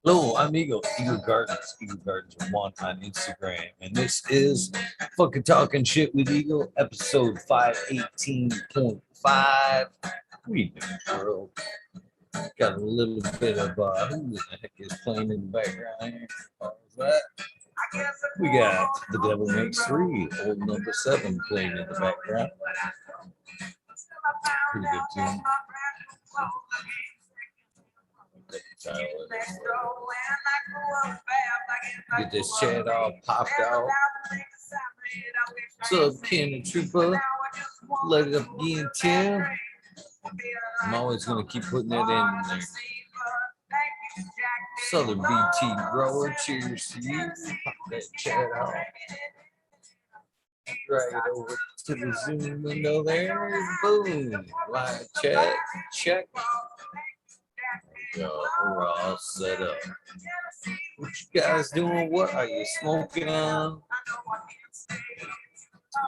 Hello, I'm Eagle, Eagle Gardens, Eagle Gardens 1 on Instagram, and this is fucking Talking Shit with Eagle, episode 518.5. We the world. Got a little bit of who the heck is playing in the background here? What was that? We got The Devil Makes Three, old number 7 playing in the background. Pretty good tune. Get this chat all popped out. What's up, Ken and Trooper? Let it up again, Tim. I'm always going to keep putting that in there. Southern BT grower, cheers to you. Pop that chat out. Drag it over to the Zoom window there. Boom. Live chat. Check. Yo, we're all set up. What you guys doing? What are you smoking on?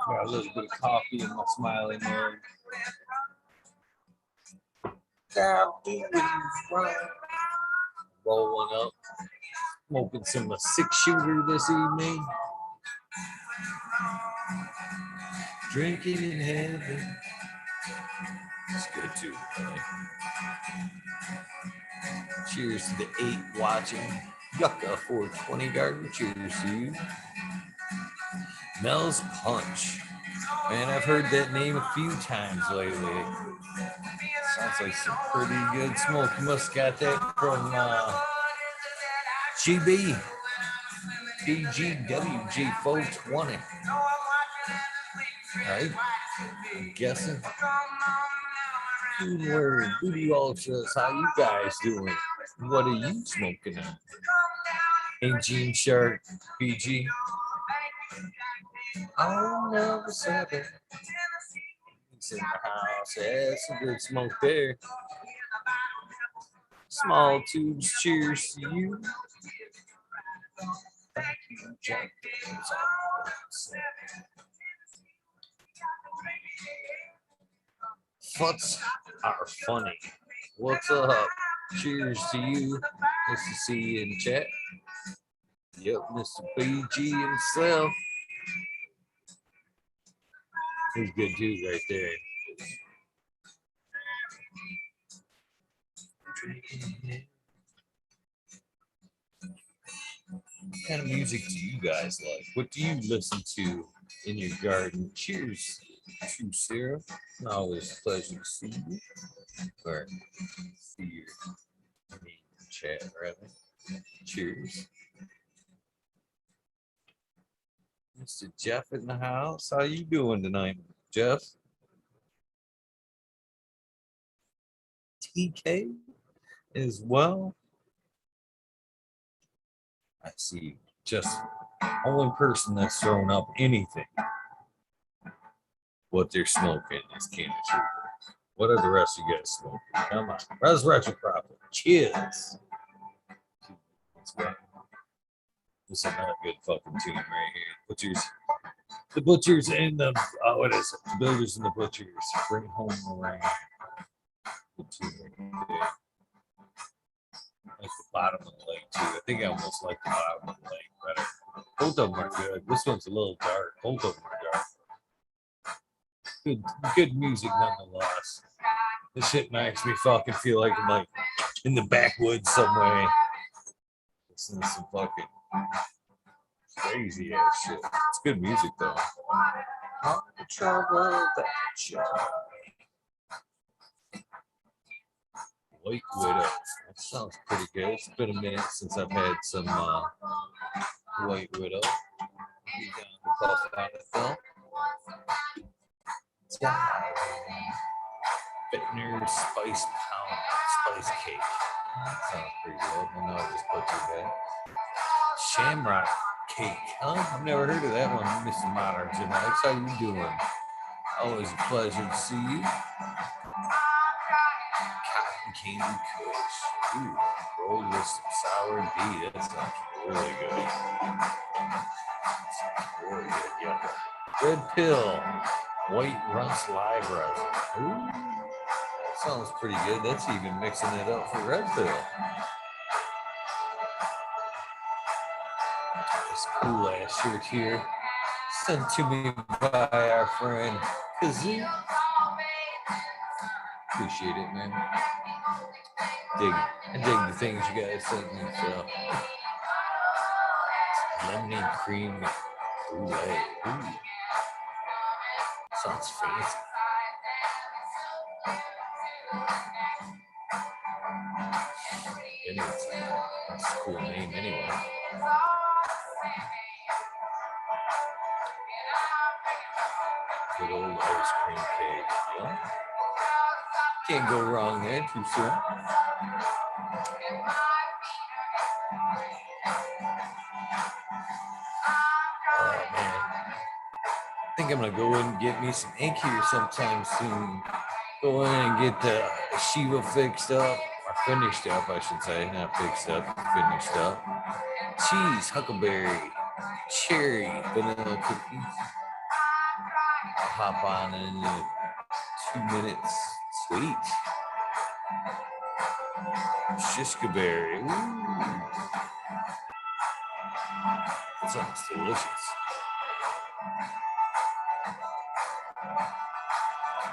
Got a little bit of coffee in my smiley mug. Rolling up. Smoking some 6-shooter this evening. Drinking in heaven. It's good too, right? Cheers to the 8 watching. Yucca 420 Garden. Cheers to you. Mel's Punch. Man, I've heard that name a few times lately. Sounds like some pretty good smoke. You must have got that from GB. BGWG 420. Right? I'm guessing. Word, Booty Ultras, how you guys doing? What are you smoking on? Hey, Gene Shark, BG. Oh, no, 7. He's in the house. Yeah, some good smoke there. Small tubes, cheers to you. Thank you, Jack. Futs are funny. What's up? Cheers to you. Nice to see you in chat. Yep, Mr. BG himself. He's good too, right there. What kind of music do you guys like? What do you listen to in your garden? Cheers to Sarah. Always a pleasure to see you. Or see your chat, rather. Cheers. Mr. Jeff in the house. How you doing tonight, Jeff? TK as well. I see. Just only person that's thrown up anything. What they're smoking is Ken and Trooper. What are the rest of you guys smoking? Come on. Resurrection Prophet. Cheers. Let's go. This is another good fucking tune right here. The Butchers and the, what is it? The Builders and the Butchers. Bring home the rain. Good tune right there. Like the bottom of the lake too. I think I almost like the bottom of the lake better. Both of them are good. This one's a little dark. Both of them are dark. Good music nonetheless. This shit makes me fucking feel like I'm like in the backwoods somewhere. Listening to some fucking crazy ass shit. It's good music though. All the trouble that you. White Widow. That sounds pretty good. It's been a minute since I've had some White Widow. Be down to puff on it though. Bittner Spice Pound Spice Cake. That sounds pretty good. I know I just put you that. Shamrock Cake. Huh? I've never heard of that one, Mr. Modern tonight. How you doing? Always a pleasure to see you. Cotton Candy Kush. Ooh, roll with some sour D. That sounds really good. Really good, yeah. Red Pill. White Runts Live Resin. Ooh, that sounds pretty good. That's even mixing it up for Red Pill. This cool ass shirt here, sent to me by our friend Kazoo. Appreciate it, man. I dig the things you guys sent me. So, lemon and cream brulee. Ooh, sounds fancy. Anyway, that's a cool name, anyway. Good old ice cream cake. Yeah. Can't go wrong there, too soon. Oh man, I think I'm gonna go in and get me some ink here sometime soon. Go in and get the Shiva fixed up, or finished up, I should say, not fixed up, finished up. Cheese, huckleberry, cherry, vanilla cookies. I'll hop on in 2 minutes. Sweet. Shishka berry. Ooh. That sounds delicious.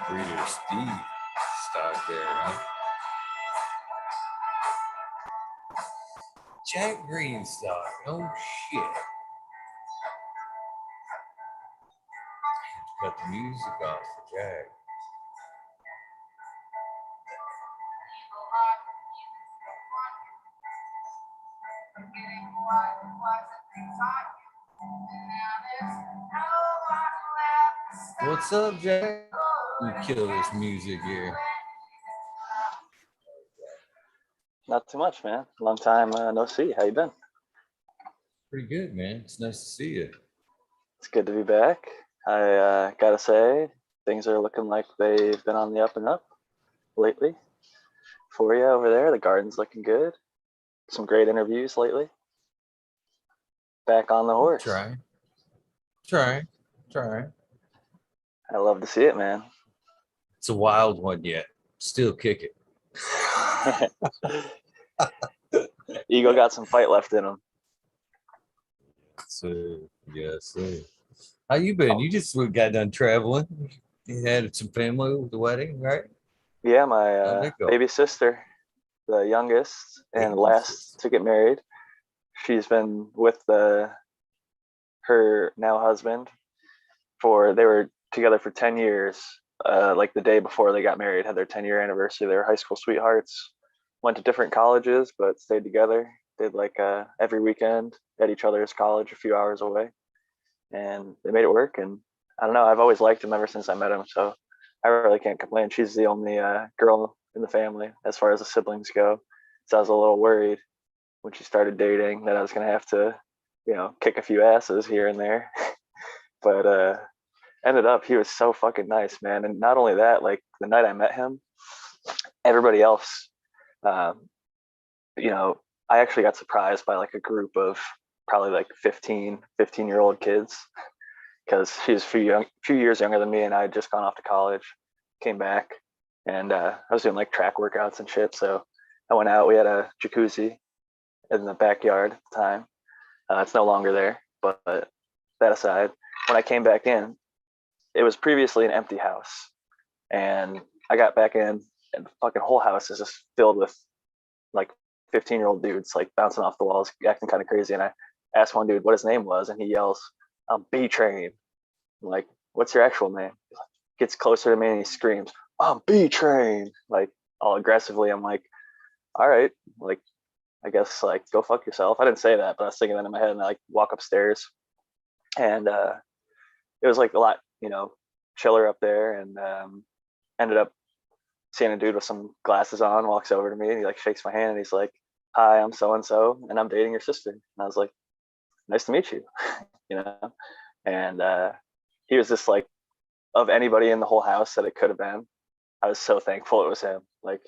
Breeder Steve stock there, huh? Jack Green stock. Oh shit. Cut the music off for Jack. What's up, Jack? We kill this music here. Not too much, man. Long time no see. How you been? Pretty good, man. It's nice to see you. It's good to be back. I gotta say, things are looking like they've been on the up and up lately for you over there. The garden's looking good. Some great interviews lately. Back on the horse. Try. I love to see it, man. It's a wild one yet. Still kick it. Eagle got some fight left in him. So, yes. How you been? You just got done traveling. You had some family with the wedding, right? Yeah, my baby sister, the youngest and last to get married. She's been with her now husband they were together for 10 years. Like the day before they got married, had their 10-year anniversary. They were high school sweethearts, went to different colleges, but stayed together. Did like every weekend at each other's college a few hours away, and they made it work. And I don't know, I've always liked him ever since I met him, so I really can't complain. She's the only girl in the family as far as the siblings go, so I was a little worried when she started dating that I was gonna have to, kick a few asses here and there. But ended up he was so fucking nice, man. And not only that, like the night I met him, everybody else, I actually got surprised by like a group of probably like 15-year-old kids, because she's a few years younger than me, and I had just gone off to college, came back, and I was doing like track workouts and shit. So I went out. We had a jacuzzi in the backyard at the time. It's no longer there, but that aside, when I came back in, it was previously an empty house, and I got back in, and the fucking whole house is just filled with like 15-year-old dudes like bouncing off the walls, acting kind of crazy. And I asked one dude what his name was, and he yells, "I'm B-Train." I'm like, "What's your actual name?" Gets closer to me and he screams, "I'm B-Train," like all aggressively. I'm like, all right, like I guess like go fuck yourself. I didn't say that, but I was thinking that in my head, and I like walk upstairs, and it was like a lot, chiller up there, and ended up seeing a dude with some glasses on walks over to me, and he like shakes my hand, and he's like, "Hi, I'm so and so, and I'm dating your sister." And I was like, "Nice to meet you," And he was just like, of anybody in the whole house that it could have been, I was so thankful it was him. Like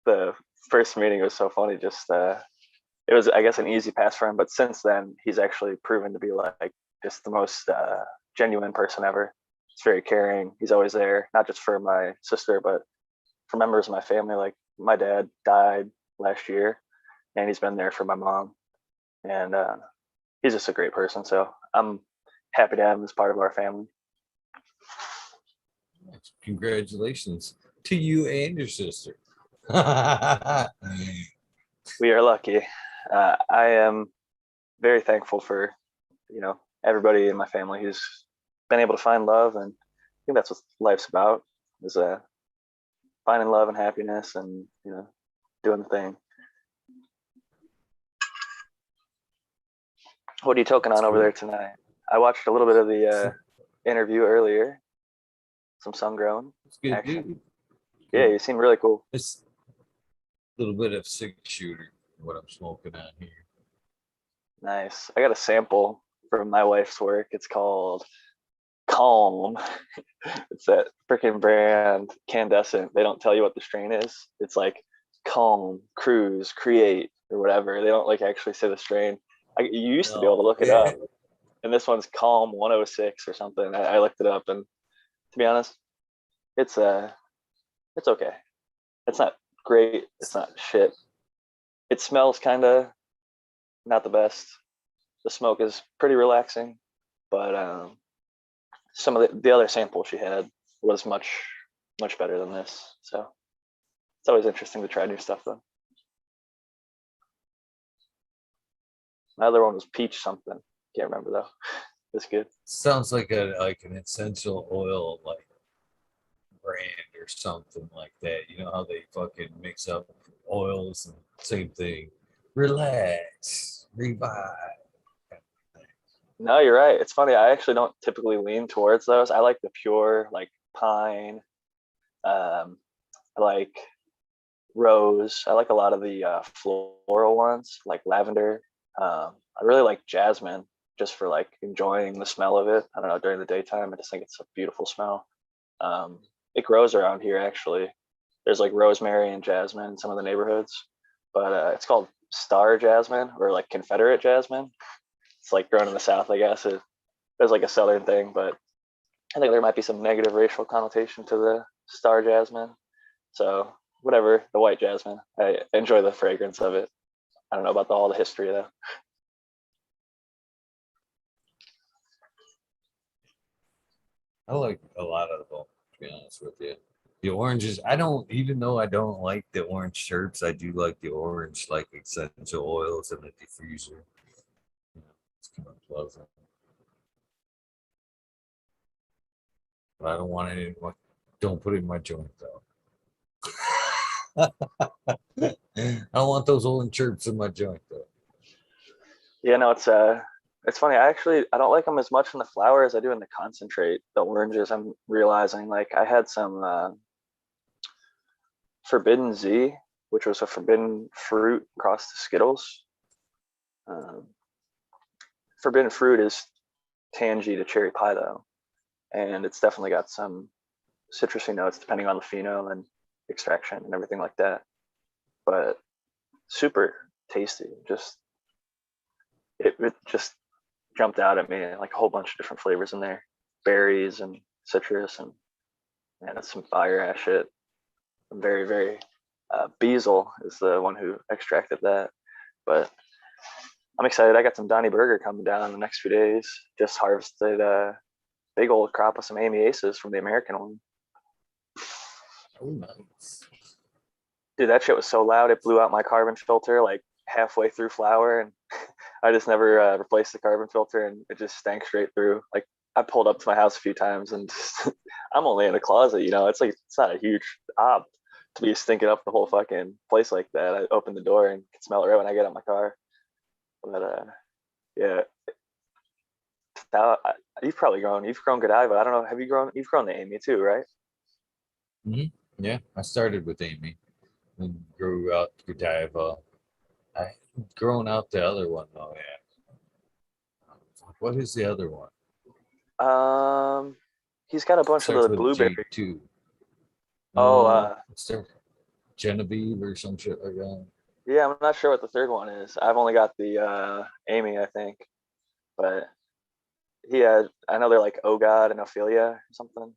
the first meeting was so funny. Just it was, I guess, an easy pass for him. But since then, he's actually proven to be like just the most genuine person ever. He's very caring. He's always there, not just for my sister, but for members of my family. Like my dad died last year, and he's been there for my mom. And he's just a great person. So I'm happy to have him as part of our family. Congratulations to you and your sister. We are lucky. I am very thankful for, everybody in my family who's been able to find love, and I think that's what life's about, is finding love and happiness, and doing the thing. What are you toking on over there tonight? I watched a little bit of the interview earlier. Some sun grown action. Yeah, you seem really cool. It's a little bit of 6-shooter, what I'm smoking on here. Nice. I got a sample from my wife's work. It's called Calm. It's that freaking brand, Candescent. They don't tell you what the strain is. It's like Calm, Cruise, Create, or whatever. They don't like actually say the strain. You used to be able to look it up, and this one's Calm 106 or something. I looked it up, and to be honest, it's okay. It's not great. It's not shit. It smells kind of not the best. The smoke is pretty relaxing, but some of the other sample she had was much better than this. So it's always interesting to try new stuff, though. My other one was peach something. Can't remember though. It's good. Sounds like an essential oil like brand or something like that. You know how they fucking mix up oils and same thing. Relax, revive. No, you're right. It's funny. I actually don't typically lean towards those. I like the pure, like pine. I like rose. I like a lot of the floral ones, like lavender. I really like jasmine, just for like enjoying the smell of it. I don't know, during the daytime, I just think it's a beautiful smell. It grows around here actually. There's like rosemary and jasmine in some of the neighborhoods, but it's called star jasmine, or like Confederate jasmine. It's like grown in the South, I guess. There's like a Southern thing, but I think there might be some negative racial connotation to the star jasmine. So whatever, the white jasmine, I enjoy the fragrance of it. I don't know about all the history though. I like a lot of them, to be honest with you. The oranges, I don't, even though I don't like the orange shirts, I do like the orange, like essential oils in the diffuser. It's kind of pleasant. But I don't want it in my, don't put it in my joint though. I don't want those orange shirts in my joint though. Yeah, no, it's funny. I don't like them as much in the flower as I do in the concentrate. The oranges, I'm realizing, like I had some Forbidden Z, which was a forbidden fruit across the Skittles. Um, forbidden fruit is tangy to cherry pie though, and it's definitely got some citrusy notes depending on the pheno and extraction and everything like that. But super tasty. It just jumped out at me, like a whole bunch of different flavors in there, berries and citrus, and man, that's some fire ass shit. I'm very very Beazle is the one who extracted that, but I'm excited. I got some Donnie Burger coming down in the next few days. Just harvested a big old crop of some Amy Aces from the American one. Oh, nice. Dude, that shit was so loud it blew out my carbon filter like halfway through flower, and I just never replaced the carbon filter, and it just stank straight through. Like I pulled up to my house a few times, and just, I'm only in a closet, it's like it's not a huge ob to be stinking up the whole fucking place like that. I open the door and can smell it right when I get out my car. But yeah, now you've grown Godiva. I don't know. You've grown the Amy too, right? Mm-hmm. Yeah, I started with Amy and grew out Godiva. I grown out the other one though. Yeah. What is the other one? He's got a bunch of Starts the with blueberry. G2. Oh, Genevieve or some shit like that. yeah. I'm not sure what the third one is. I've only got the Amy, I think, but I know they're like Oh God and Ophelia or something.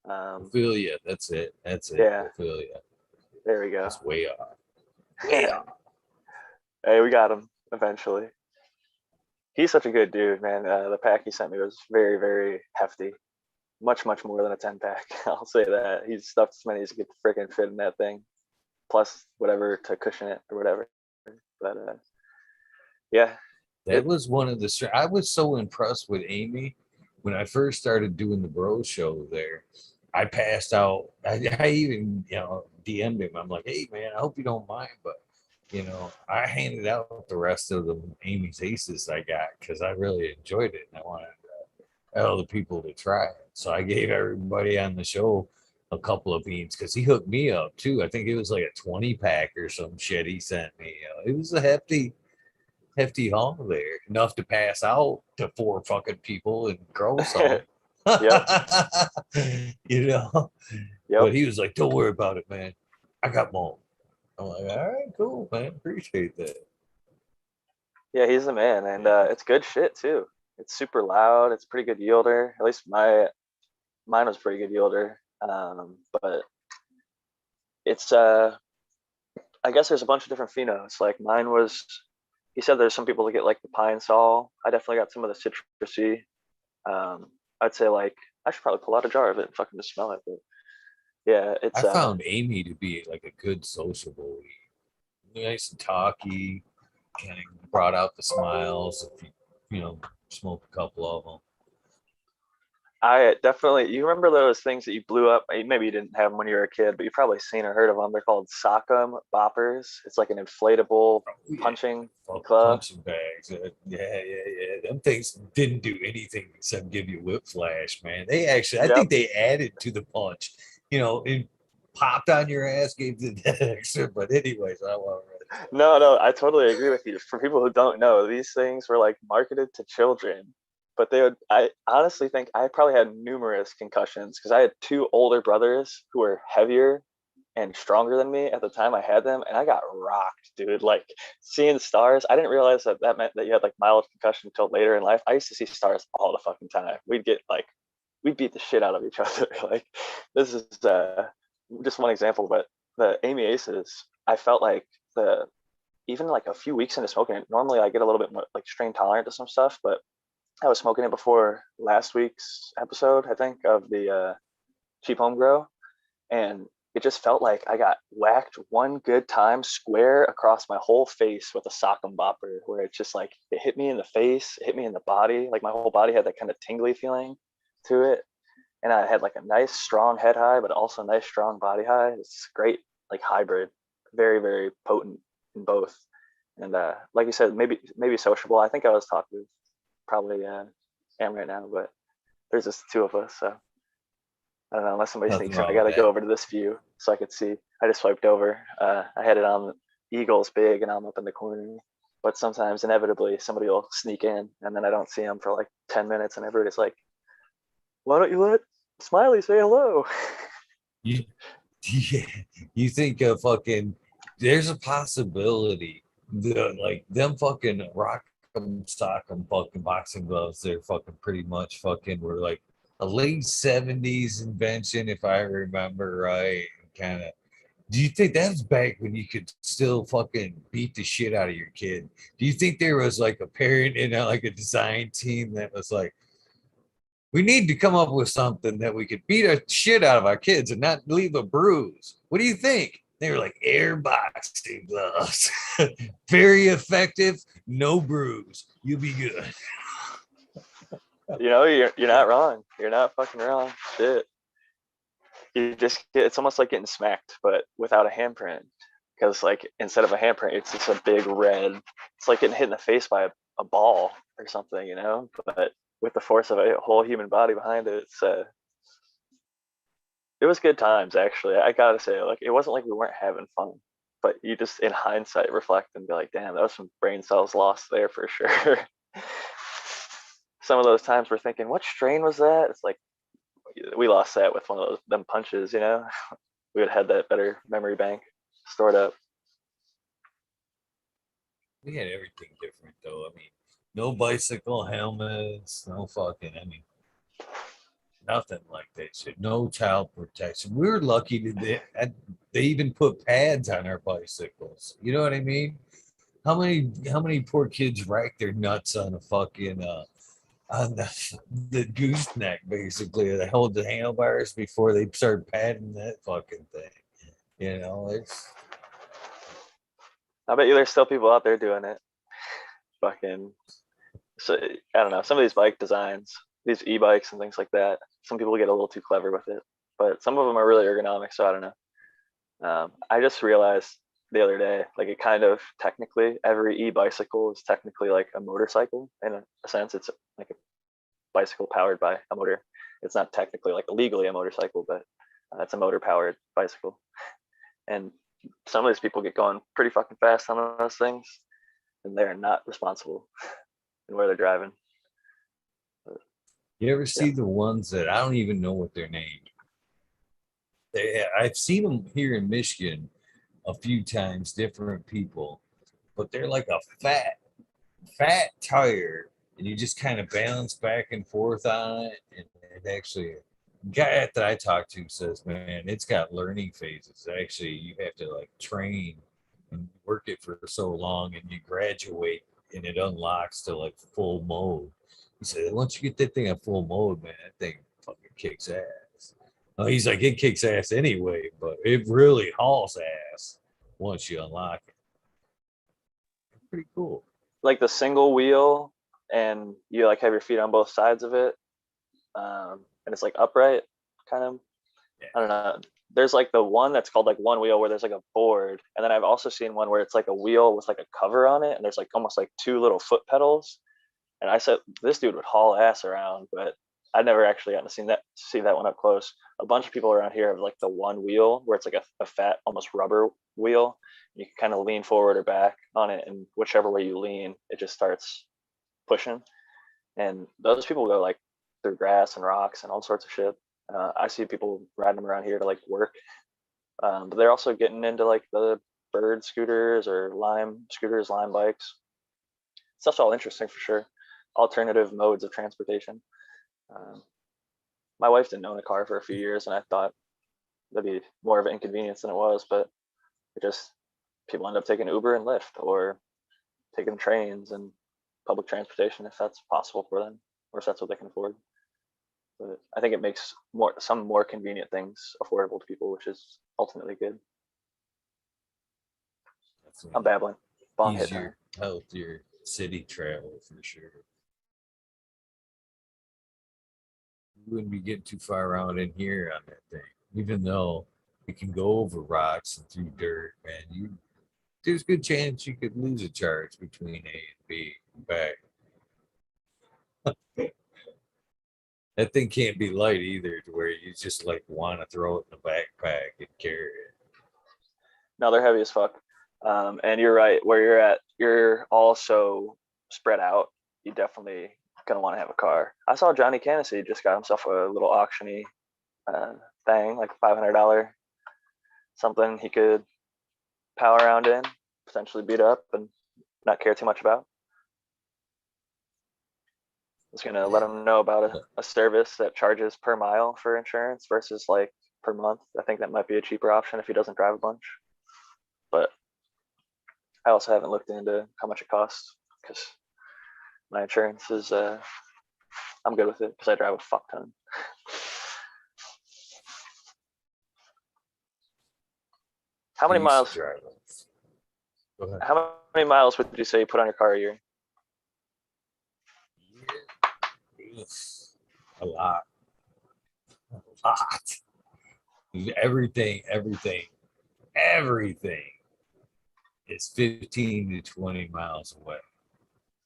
Ophelia, that's it. Yeah. Ophelia. There we go. That's way off. Way off. Hey, we got him eventually. He's such a good dude, man. The pack he sent me was very, very hefty. Much, much more than a 10 pack. I'll say that. He stuffed as many as he could freaking fit in that thing, plus whatever to cushion it or whatever. But yeah, That was one of the. I was so impressed with Amy when I first started doing the bro show there. I passed out. I even DM'd him. I'm like, hey man, I hope you don't mind, but I handed out the rest of the Amy's aces I got because I really enjoyed it and I wanted other people to try it. So I gave everybody on the show a couple of beans because he hooked me up too. I think it was like a 20 pack or some shit he sent me. It was a hefty haul there, enough to pass out to 4 fucking people and grow some. yep, you know, yep. but he was like, "Don't worry about it, man. I got more." I'm like, "All right, cool, man. Appreciate that." Yeah, he's the man, and Yeah. it's good shit too. It's super loud. It's pretty good yielder. At least mine was pretty good yielder. But it's I guess there's a bunch of different phenos. Like mine was, he said there's some people that get like the pine sol. I definitely got some of the citrusy. I'd say like I should probably pull out a jar of it and fucking just smell it. But yeah, I it's found Amy to be like a good sociable lead. Nice and talky, kind of brought out the smiles if smoke a couple of them. I definitely, you remember those things that you blew up? Maybe you didn't have them when you were a kid, but you've probably seen or heard of them. They're called sock'em boppers. It's like an inflatable Oh, yeah. punching Fuck club. punching bags. Yeah. Them things didn't do anything except give you whiplash, man. They actually, I Yep. think they added to the punch. It popped on your ass, gave the extra. But anyways, I want No, no, I totally agree with you. For people who don't know, these things were like marketed to children, but I honestly think I probably had numerous concussions because I had two older brothers who were heavier and stronger than me at the time I had them, and I got rocked, dude. Like seeing stars, I didn't realize that meant that you had like mild concussion until later in life. I used to see stars all the fucking time. We'd beat the shit out of each other. Like this is just one example, but the Amy Aces, I felt like the even like a few weeks into smoking it, normally I get a little bit more like strain tolerant to some stuff, but I was smoking it before last week's episode, I think, of the cheap home grow, and it just felt like I got whacked one good time square across my whole face with a sock'em bopper, where it's just like it hit me in the face, it hit me in the body, like my whole body had that kind of tingly feeling to it, and I had like a nice strong head high, but also a nice strong body high. It's great, like hybrid, very very potent in both. And like you said, maybe sociable. I think I was talking probably am right now, but there's just the two of us, so I don't know. Unless somebody nothing sneaks in, I wrong with got to go that. over to this view so I could see. I just swiped over. I had it on Eagles big, and I'm up in the corner. But sometimes, inevitably, somebody will sneak in, and then I don't see them for like 10 minutes, and everybody's like, "Why don't you let Smiley say hello?" You, yeah, you think fucking there's a possibility that like them fucking rock 'em, sock 'em fucking boxing gloves, they're fucking pretty much fucking were like a late 70s invention, if I remember right. Kind of, do you think that was back when you could still fucking beat the shit out of your kid? Do you think there was like a parent in like a design team that was like, we need to come up with something that we could beat a shit out of our kids and not leave a bruise? What do you think? They were like air boxing gloves. Very effective, no bruise. You'll be good. You're not wrong. You're not fucking wrong. Shit. You just get, it's almost like getting smacked, but without a handprint. Because like instead of a handprint, it's just a big red. It's like getting hit in the face by a ball or something, But with the force of a whole human body behind it, it was good times actually. I gotta say, like it wasn't like we weren't having fun, but you just in hindsight reflect and be like, damn, that was some brain cells lost there for sure. Some of those times we're thinking, what strain was that? It's like we lost that with one of those them punches, We would have had that better memory bank stored up. We had everything different though. I mean, no bicycle helmets, no fucking, I mean, nothing like that shit. No child protection. We were lucky to they even put pads on our bicycles. You know what I mean? How many poor kids rack their nuts on a fucking on the gooseneck, basically. They hold the handlebars before they start patting that fucking thing. It's I bet you there's still people out there doing it. Fucking, so I don't know. Some of these bike designs, these e-bikes and things like that, some people get a little too clever with it, but some of them are really ergonomic. So I don't know. I just realized the other day, like it kind of technically every e-bicycle is technically like a motorcycle in a sense. It's like a bicycle powered by a motor. It's not technically like legally a motorcycle, but it's a motor powered bicycle. And some of these people get going pretty fucking fast on those things, and they're not responsible in where they're driving. You ever Yeah, see the ones that I don't even know what they're named? I've seen them here in Michigan a few times, different people, but they're like a fat tire, and you just kind of balance back and forth on it. And it actually, guy that I talked to says, man, it's got learning phases. Actually, you have to like train and work it for so long, and you graduate, and it unlocks to like full mode. He said, once you get that thing at full mode, man, that thing fucking kicks ass. Oh, he's like, it kicks ass anyway, but it really hauls ass once you unlock it. Pretty cool. like the single wheel, and you like have your feet on both sides of it, and it's like upright, kind of. Yeah. I don't know. There's like the one that's called like one wheel where there's like a board, and then I've also seen one where it's like a wheel with like a cover on it, and there's like almost like two little foot pedals. And I said this dude would haul ass around, but I never actually got to see that one up close. A bunch of people around here have like the one wheel where it's like a fat, almost rubber wheel. You can kind of lean forward or back on it, and whichever way you lean, it just starts pushing. And those people go like through grass and rocks and all sorts of shit. I see people riding them around here to like work, but they're also getting into like the bird scooters or lime scooters, lime bikes. Stuff's all interesting for sure. Alternative modes of transportation. Um, my wife didn't own a car for a few years, and I thought that'd be more of an inconvenience than it was, but it just people end up taking Uber and Lyft or taking trains and public transportation if that's possible for them or if that's what they can afford. But I think it makes some more convenient things affordable to people, which is ultimately good. I'm Definitely babbling. Bong hit time. easier, healthier city travel for sure. You wouldn't be getting too far around in here on that thing, even though it can go over rocks and through dirt, man. There's a good chance you could lose a charge between A and B back. That thing can't be light either, to where you just like want to throw it in the backpack and carry it. No, they're heavy as fuck. And you're right. Where you're at, you're also spread out. You definitely gonna want to have a car. I saw Johnny Cannesy just got himself a little auctiony thing, like $500 something he could power around in, potentially beat up and not care too much about. I was gonna let him know about a service that charges per mile for insurance versus like per month. I think that might be a cheaper option if he doesn't drive a bunch. But I also haven't looked into how much it costs because my insurance is I'm good with it because I drive a fuck ton. How I many used to miles? drive those. Go ahead. How many miles would you say you put on your car a year? Yeah. A lot. A lot. Everything is 15 to 20 miles away.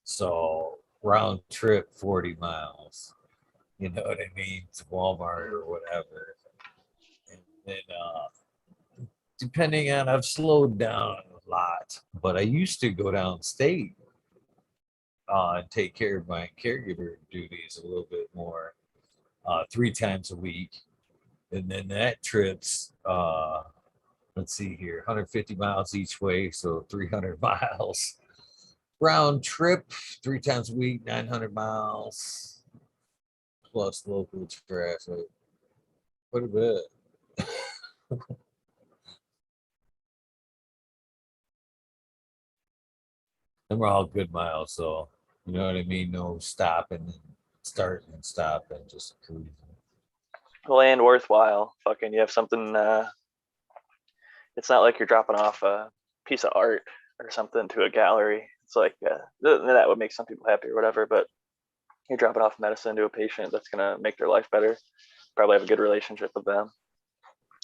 So round trip 40 miles. You know what I mean? To Walmart or whatever. And then depending on I've slowed down a lot, but I used to go downstate and take care of my caregiver duties a little bit more, 3 times a week. And then that trip's let's see here, 150 miles each way, so 300 miles round trip, 3 times a week, 900 miles plus local traffic. Quite a bit. Them are all good miles, so you know what I mean. No stopping and starting and stopping, just cruising. Well, and worthwhile. Fucking, you have something. It's not like you're dropping off a piece of art or something to a gallery. It's like that would make some people happy or whatever, but you're dropping off medicine to a patient that's gonna make their life better. Probably have a good relationship with them,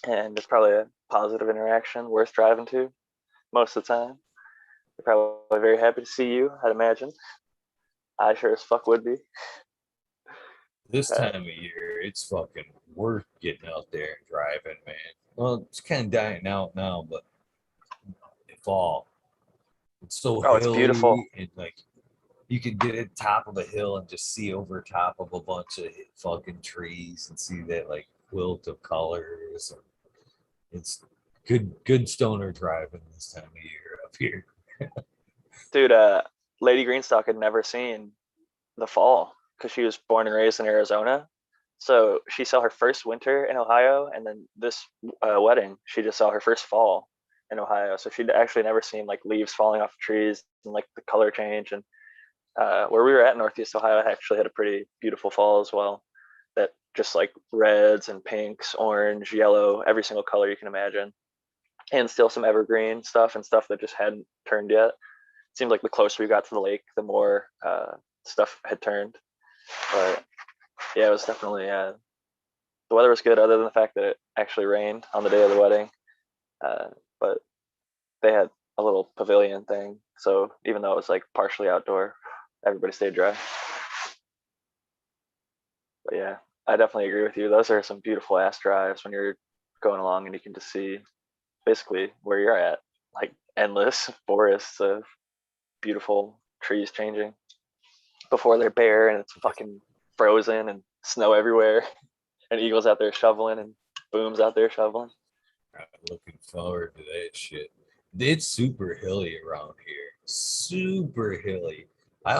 and it's probably a positive interaction worth driving to most of the time. They're probably very happy to see you, I'd imagine. I sure as fuck would be. This Uh, time of year, it's fucking worth getting out there and driving, man. Well, it's kind of dying out now, but in fall, it's so oh, it's beautiful. hilly and like you can get at the top of a hill and just see over top of a bunch of fucking trees and see that like quilt of colors. It's good stoner driving this time of year up here. Dude, Lady Greenstock had never seen the fall because she was born and raised in Arizona. So she saw her first winter in Ohio, and then this wedding, she just saw her first fall in Ohio. So she'd actually never seen like leaves falling off trees and like the color change. And where we were at, Northeast Ohio, actually had a pretty beautiful fall as well. That just like reds and pinks, orange, yellow, every single color you can imagine, and still some evergreen stuff and stuff that just hadn't turned yet. It seemed like the closer we got to the lake, the more stuff had turned. But yeah, it was definitely the weather was good, other than the fact that it actually rained on the day of the wedding. But they had a little pavilion thing, so even though it was like partially outdoor, everybody stayed dry. But yeah, I definitely agree with you. Those are some beautiful ass drives when you're going along and you can just see basically where you're at, like endless forests of beautiful trees changing before they're bare and it's fucking frozen and snow everywhere and eagles out there shoveling and booms out there shoveling. I'm looking forward to that shit. It's super hilly around here. Super hilly. I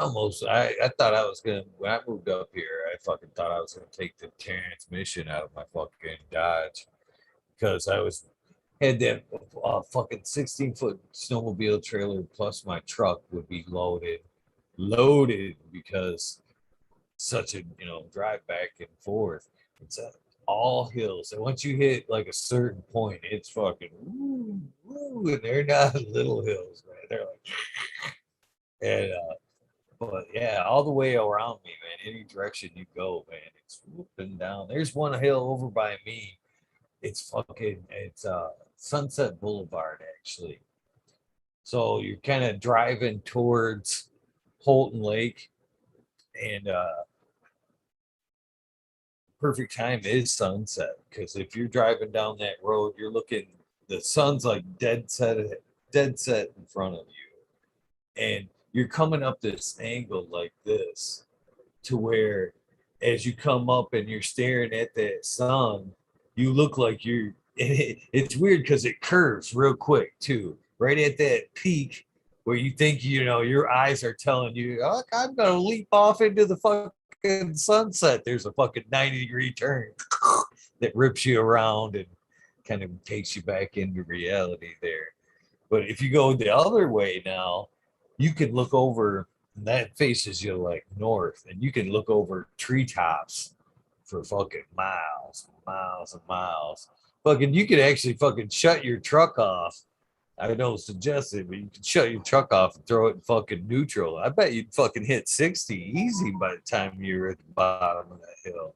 thought I was gonna when I moved up here, I fucking thought I was gonna take the transmission out of my fucking Dodge because I was had that fucking 16-foot snowmobile trailer plus my truck would be loaded because such a drive back and forth. It's all hills, and once you hit like a certain point, it's fucking woo, woo, and they're not little hills, man. They're like, and but yeah, all the way around me, man. Any direction you go, man, it's whooping down. There's one hill over by me. It's Sunset Boulevard actually. So you're kind of driving towards Holton Lake, and perfect time is sunset because if you're driving down that road, you're looking, the sun's like dead set in front of you, and you're coming up this angle like this to where as you come up and you're staring at that sun, you look like you're. It's weird because it curves real quick too, right at that peak where you think your eyes are telling you, oh, I'm gonna leap off into the fucking sunset. There's a fucking 90-degree turn that rips you around and kind of takes you back into reality there. But if you go the other way now, you can look over, and that faces you like north, and you can look over treetops for fucking miles, miles and miles. Fucking, you could actually fucking shut your truck off. I don't suggest it, but you can shut your truck off and throw it in fucking neutral. I bet you'd fucking hit 60 easy by the time you're at the bottom of that hill.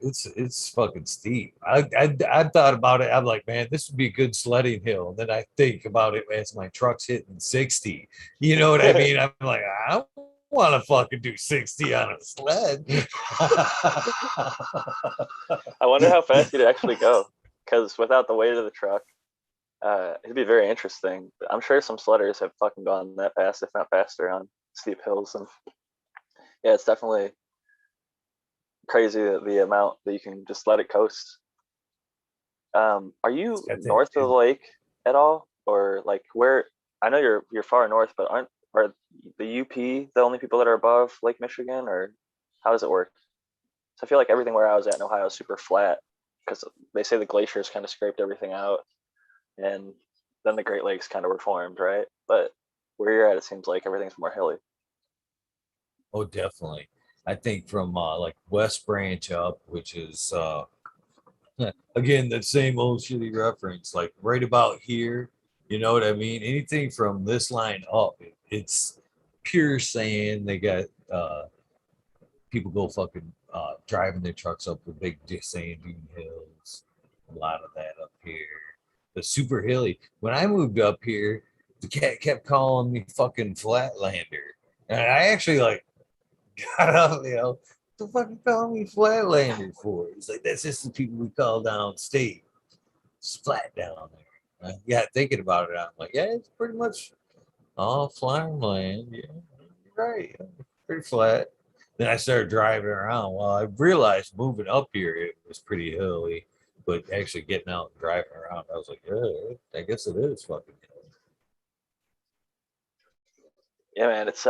It's fucking steep. I thought about it. I'm like, man, this would be a good sledding hill. And then I think about it as my truck's hitting 60. You know what I mean? I'm like, I don't want to fucking do 60 on a sled. I wonder how fast you'd actually go, because without the weight of the truck, it'd be very interesting. I'm sure some sledders have fucking gone that fast, if not faster, on steep hills. And yeah, it's definitely crazy the amount that you can just let it coast. Are It's you got that. north of the lake at all, or like where? I know you're far north, but are the UP the only people that are above Lake Michigan, or how does it work? So I feel like everything where I was at in Ohio is super flat because they say the glaciers kind of scraped everything out, and then the Great Lakes kind of were formed, right? But where you're at, it seems like everything's more hilly. Oh, definitely. I think from like West Branch up, which is again that same old shitty reference, like right about here. You know what I mean? Anything from this line up, it's pure sand. They got people go fucking driving their trucks up the big sand dune hills. A lot of that up here. The super hilly. When I moved up here, the cat kept calling me fucking Flatlander, and I actually like got up, you know, what the fuck you calling me Flatlander for? He's like, that's just the people we call downstate. It's flat down there. Yeah, thinking about it, I'm like, yeah, it's pretty much all farmland. Yeah, you're right. Yeah, pretty flat. Then I started driving around. Well, I realized moving up here, it was pretty hilly, but actually getting out and driving around, I was like, yeah, I guess it is fucking hilly. Yeah, man, it's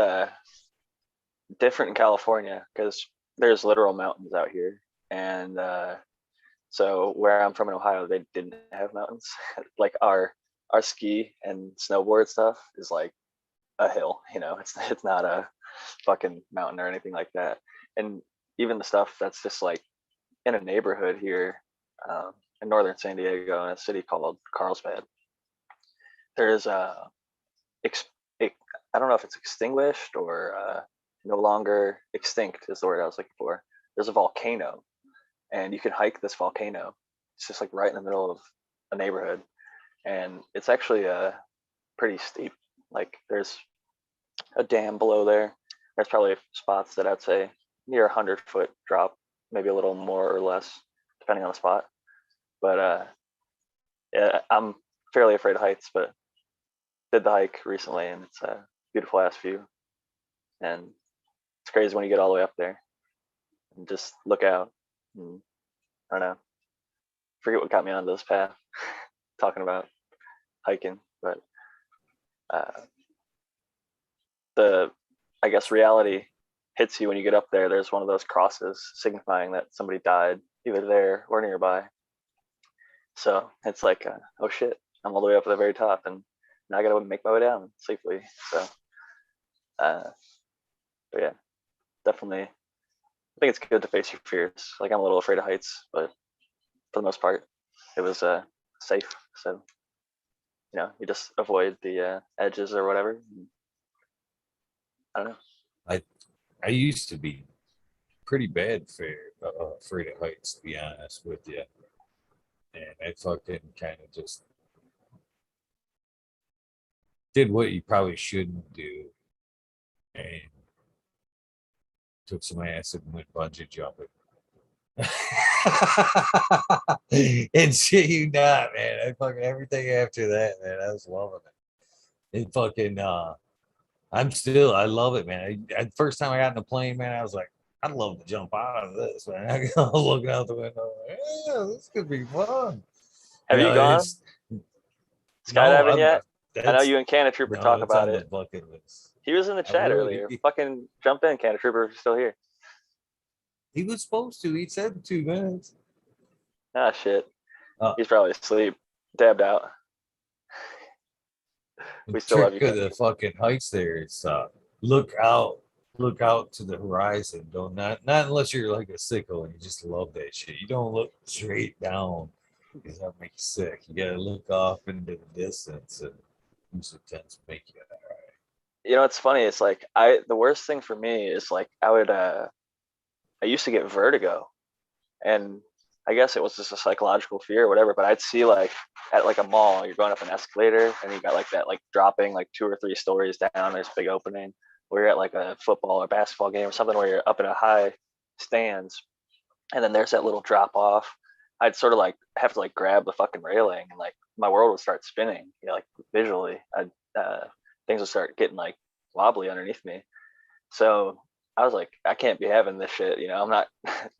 different in California because there's literal mountains out here, and so where I'm from in Ohio, they didn't have mountains. Like our ski and snowboard stuff is like a hill, you know. It's not a fucking mountain or anything like that. And even the stuff that's just like in a neighborhood here in northern San Diego, in a city called Carlsbad, there's ex- it, I don't know if it's extinguished or no longer extinct is the word I was looking for. There's a volcano, and you can hike this volcano. It's just like right in the middle of a neighborhood, and it's actually pretty steep. Like there's a dam below there. There's probably spots that I'd say near 100-foot drop, maybe a little more or less, depending on the spot. But yeah, I'm fairly afraid of heights, but did the hike recently, and it's a beautiful ass view. And it's crazy when you get all the way up there and just look out. And, I don't know, forget what got me onto this path, talking about hiking, but uh, the I guess reality hits you when you get up there. There's one of those crosses signifying that somebody died either there or nearby. So it's like, oh shit, I'm all the way up at the very top, and now I gotta make my way down safely. So, but yeah, definitely. I think it's good to face your fears. Like I'm a little afraid of heights, but for the most part, it was safe. So you just avoid the edges or whatever. I don't know. I I used to be pretty bad afraid of heights, to be honest with you. And I fucking kind of just did what you probably shouldn't do and took some acid and went bungee jumping. And shit you not, man. I fucking everything after that, man. I was loving it. It fucking I love it, man. First time I got in a plane, man, I was like, I'd love to jump out of this, man. I go looking out the window, like, yeah, this could be fun. Have you gone It's no, skydiving yet? I know that's you and Canna Trooper no, talk it's about on the it. bucket list. He was in the I chat really, earlier. Fucking jump in, Canna Trooper, if you're still here. he was supposed to. He said 2 minutes. Ah, shit. Uh, He's probably asleep, dabbed out. the We still love you, trick of Canna the Trooper. fucking heights there is look out, look out to the horizon. Don't not unless you're like a sicko and you just love that shit. You don't look straight down because that makes you sick. You gotta look off into the distance, and usually tends to make you. You know, it's funny. It's like the worst thing for me is like I used to get vertigo, and I guess it was just a psychological fear or whatever. But I'd see like at like a mall, you're going up an escalator, and you got like that like dropping like 2 or 3 stories down. There's a big opening. Where you're at like a football or basketball game or something where you're up in a high stands, and then there's that little drop off. I'd sort of like have to like grab the fucking railing, and like my world would start spinning. Like visually, things would start getting like wobbly underneath me. So I was like, I can't be having this shit. I'm not,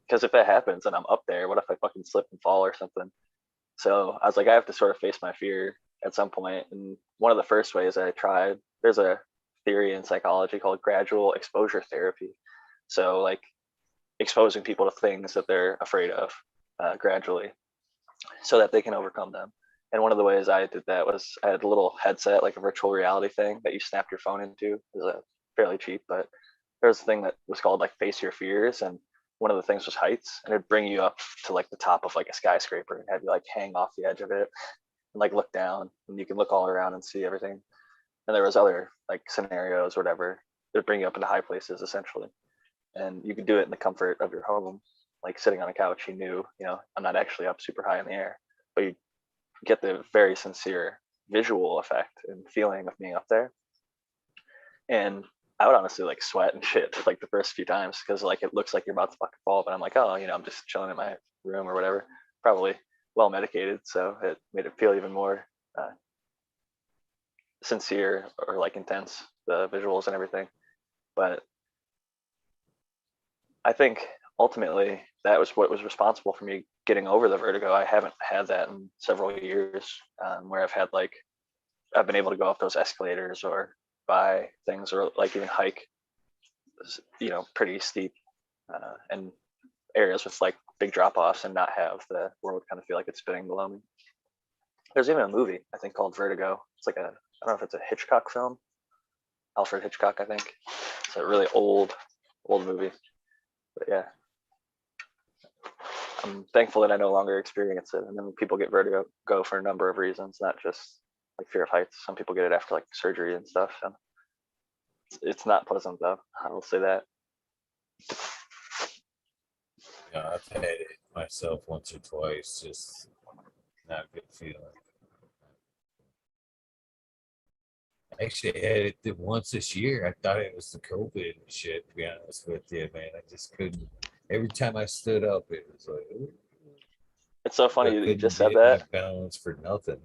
because if that happens and I'm up there, what if I fucking slip and fall or something? So I was like, I have to sort of face my fear at some point. And one of the first ways I tried, there's a theory in psychology called gradual exposure therapy. So like exposing people to things that they're afraid of gradually so that they can overcome them. And one of the ways I did that was I had a little headset, like a virtual reality thing that you snap your phone into. It was fairly cheap, but there was a thing that was called like Face Your Fears, and one of the things was heights, and it'd bring you up to like the top of like a skyscraper and have you like hang off the edge of it and like look down, and you can look all around and see everything. And there was other like scenarios, or whatever, that bring you up into high places essentially, and you could do it in the comfort of your home, like sitting on a couch. You knew, I'm not actually up super high in the air, but you get the very sincere visual effect and feeling of being up there. And I would honestly like sweat and shit like the first few times, because like it looks like you're about to fucking fall, but I'm like, oh, I'm just chilling in my room or whatever, probably well medicated, so it made it feel even more sincere or like intense, the visuals and everything. But I think ultimately that was what was responsible for me getting over the vertigo. I haven't had that in several years, where I've been able to go up those escalators or buy things, or like even hike, pretty steep and areas with like big drop offs, and not have the world kind of feel like it's spinning below me. There's even a movie I think called Vertigo. It's like I don't know if it's a Hitchcock film, Alfred Hitchcock, I think. It's a really old movie. But yeah, I'm thankful that I no longer experience it. And then people get vertigo go for a number of reasons, not just like fear of heights. Some people get it after like surgery and stuff. And it's not pleasant though. I will say that. Yeah, I've had it myself once or twice. Just not a good feeling. I actually had it once this year. I thought it was the COVID shit, to be honest with you, man. I just couldn't. Every time I stood up, it was like, ooh, It's so I funny that you couldn't just said get my that. balance for nothing.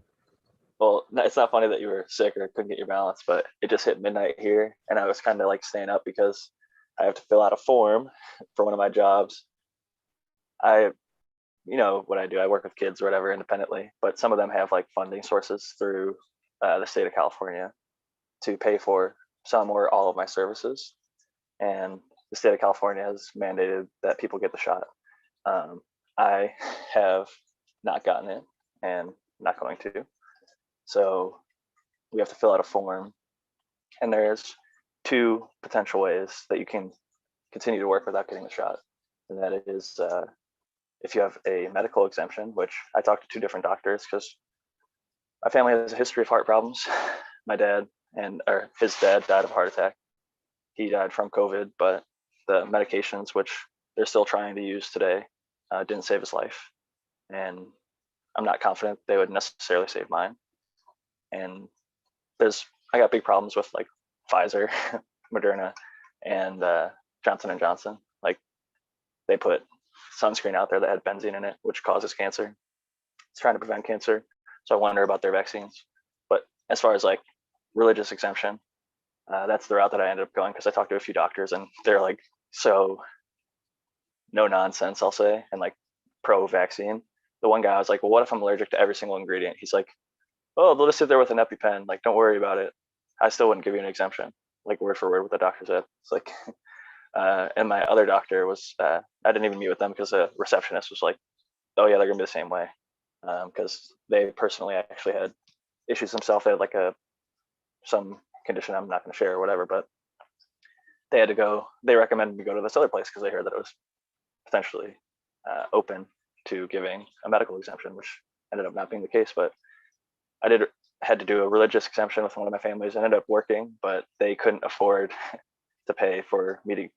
Well, it's not funny that you were sick or couldn't get your balance, but it just hit midnight here, and I was kind of like staying up because I have to fill out a form for one of my jobs. I, what I do, I work with kids or whatever independently, but some of them have like funding sources through the state of California to pay for some or all of my services. And the state of California has mandated that people get the shot. I have not gotten it and not going to. So we have to fill out a form. And there's two potential ways that you can continue to work without getting the shot. And that is if you have a medical exemption, which I talked to two different doctors because my family has a history of heart problems. My dad or his dad died of a heart attack. He died from COVID, but the medications, which they're still trying to use today, didn't save his life. And I'm not confident they would necessarily save mine. And I got big problems with like Pfizer, Moderna, and Johnson and Johnson. Like they put sunscreen out there that had benzene in it, which causes cancer. It's trying to prevent cancer. So I wonder about their vaccines. But as far as like religious exemption, that's the route that I ended up going, because I talked to a few doctors and they're like so no nonsense, I'll say, and like pro vaccine. The one guy, I was like, well, what if I'm allergic to every single ingredient? He's like, oh, they'll just sit there with an EpiPen. Like, don't worry about it. I still wouldn't give you an exemption, like word for word what the doctor said. It's like, and my other doctor was, I didn't even meet with them because the receptionist was like, oh yeah, they're gonna be the same way. Because they personally actually had issues themselves. They had like some condition I'm not gonna share or whatever, but they recommended me go to this other place because they heard that it was potentially open to giving a medical exemption, which ended up not being the case. But I had to do a religious exemption with one of my families. It ended up working, but they couldn't afford to pay for me to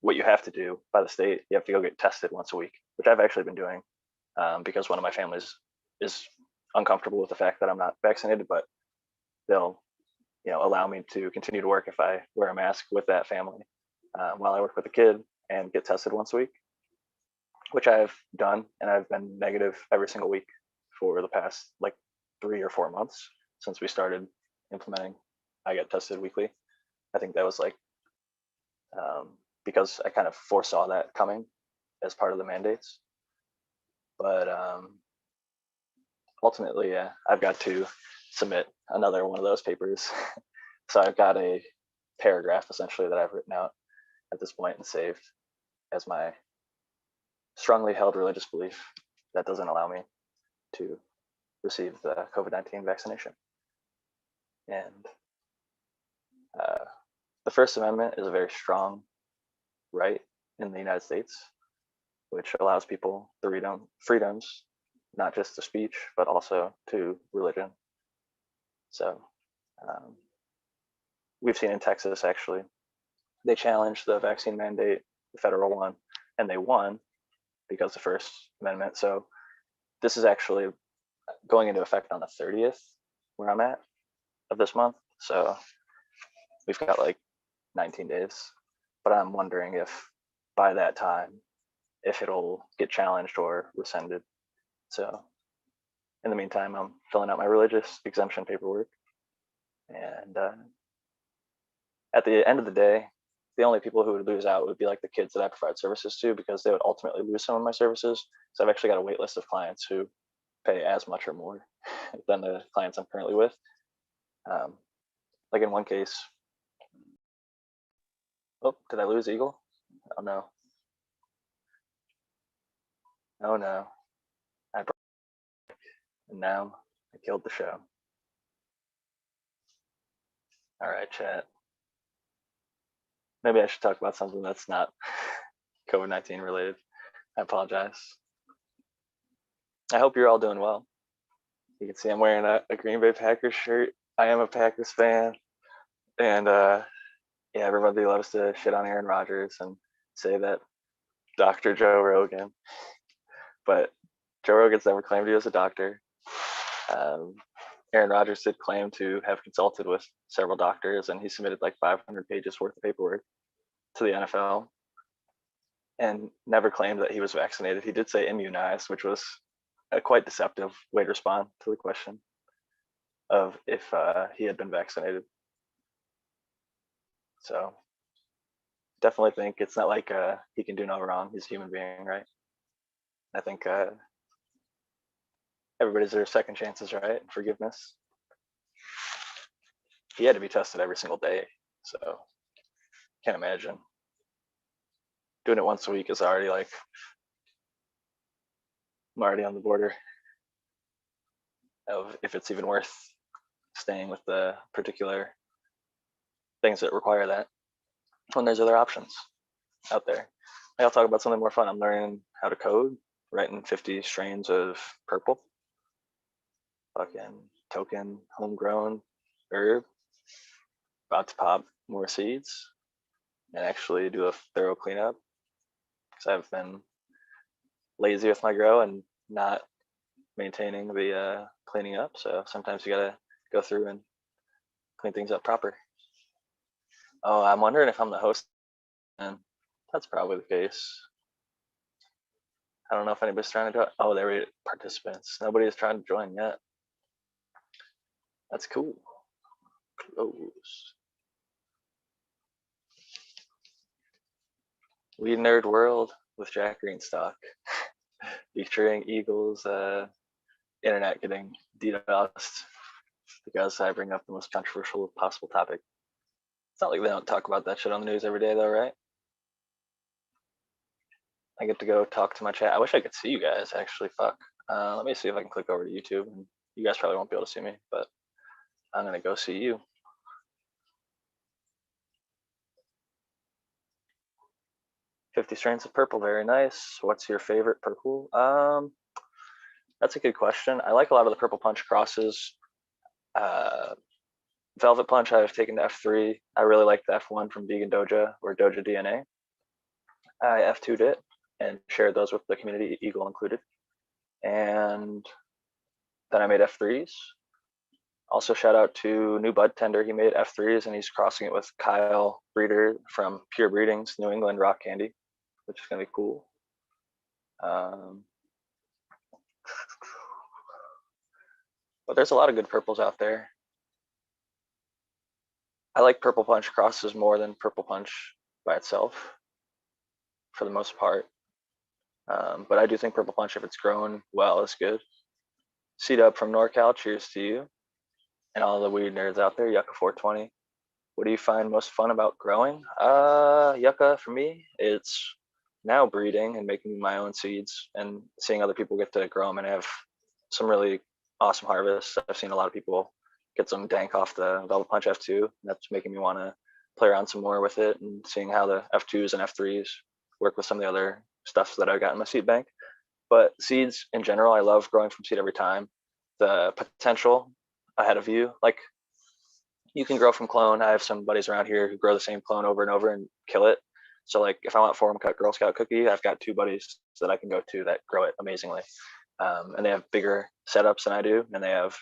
what you have to do by the state. You have to go get tested once a week, which I've actually been doing because one of my families is uncomfortable with the fact that I'm not vaccinated, but they'll allow me to continue to work if I wear a mask with that family while I work with a kid and get tested once a week, which I've done, and I've been negative every single week for the past like 3 or 4 months since we started implementing. I get tested weekly. I think that was like because I kind of foresaw that coming as part of the mandates. But ultimately, yeah, I've got to submit another one of those papers. So I've got a paragraph essentially that I've written out at this point and saved as my strongly held religious belief that doesn't allow me to received the COVID-19 vaccination. And the First Amendment is a very strong right in the United States, which allows people the freedoms, not just to speech, but also to religion. So we've seen in Texas, actually, they challenged the vaccine mandate, the federal one, and they won because of the First Amendment. So this is actually going into effect on the 30th, where I'm at, of this month. So we've got like 19 days, but I'm wondering if by that time, if it'll get challenged or rescinded. So in the meantime, I'm filling out my religious exemption paperwork. And at the end of the day, the only people who would lose out would be like the kids that I provide services to, because they would ultimately lose some of my services. So I've actually got a wait list of clients who pay as much or more than the clients I'm currently with. Like in one case, oh, did I lose Eagle? Oh no. Oh no. And now I killed the show. All right, chat. Maybe I should talk about something that's not COVID-19 related. I apologize. I hope you're all doing well. You can see I'm wearing a Green Bay Packers shirt. I am a Packers fan. And yeah, everybody loves to shit on Aaron Rodgers and say that Dr. Joe Rogan. But Joe Rogan's never claimed he was a doctor. Aaron Rodgers did claim to have consulted with several doctors, and he submitted like 500 pages worth of paperwork to the NFL and never claimed that he was vaccinated. He did say immunized, which was a quite deceptive way to respond to the question of if he had been vaccinated. So definitely think it's not like he can do no wrong. He's a human being, right? I think everybody deserves second chances, right? And forgiveness. He had to be tested every single day, so can't imagine. Doing it once a week is already like, I'm already on the border of if it's even worth staying with the particular things that require that when there's other options out there. I'll talk about something more fun. I'm learning how to code, writing 50 strains of purple, fucking token homegrown herb, about to pop more seeds and actually do a thorough cleanup, because I've been lazy with my grow and not maintaining the cleaning up. So sometimes you gotta go through and clean things up proper. Oh, I'm wondering if I'm the host. And that's probably the case. I don't know if anybody's trying to join. Oh, there we participants. Nobody is trying to join yet. That's cool. Close. WEedNerdWorld with Jack Greenstock, featuring Eagles internet getting DDoSed because I bring up the most controversial possible topic. It's not like they don't talk about that shit on the news every day, though, right? I get to go talk to my chat. I wish I could see you guys, actually. Fuck. Let me see if I can click over to YouTube. And you guys probably won't be able to see me, but I'm going to go see you. "50 strains of purple, very nice. What's your favorite purple?" That's a good question. I like a lot of the Purple Punch crosses. Velvet Punch I've taken to F3. I really like the F1 from Vegan Doja or Doja DNA. I F2'd it and shared those with the community, Eagle included. And then I made F3s. Also shout out to New Bud Tender. He made F3s and he's crossing it with Kyle Breeder from Pure Breedings, New England Rock Candy, which is gonna be cool. But there's a lot of good purples out there. I like Purple Punch crosses more than Purple Punch by itself, for the most part. But I do think Purple Punch, if it's grown well, is good. C-Dub from NorCal, cheers to you. And all the weed nerds out there, Yucca 420. What do you find most fun about growing? Yucca, for me, it's now breeding and making my own seeds and seeing other people get to grow them and have some really awesome harvests. I've seen a lot of people get some dank off the Velvet Punch F2. And that's making me want to play around some more with it and seeing how the F2s and F3s work with some of the other stuff that I've got in my seed bank. But seeds in general, I love growing from seed every time. The potential ahead of you, like you can grow from clone. I have some buddies around here who grow the same clone over and over and kill it. So like if I want forum cut Girl Scout cookie, I've got 2 buddies that I can go to that grow it amazingly. And they have bigger setups than I do, and they have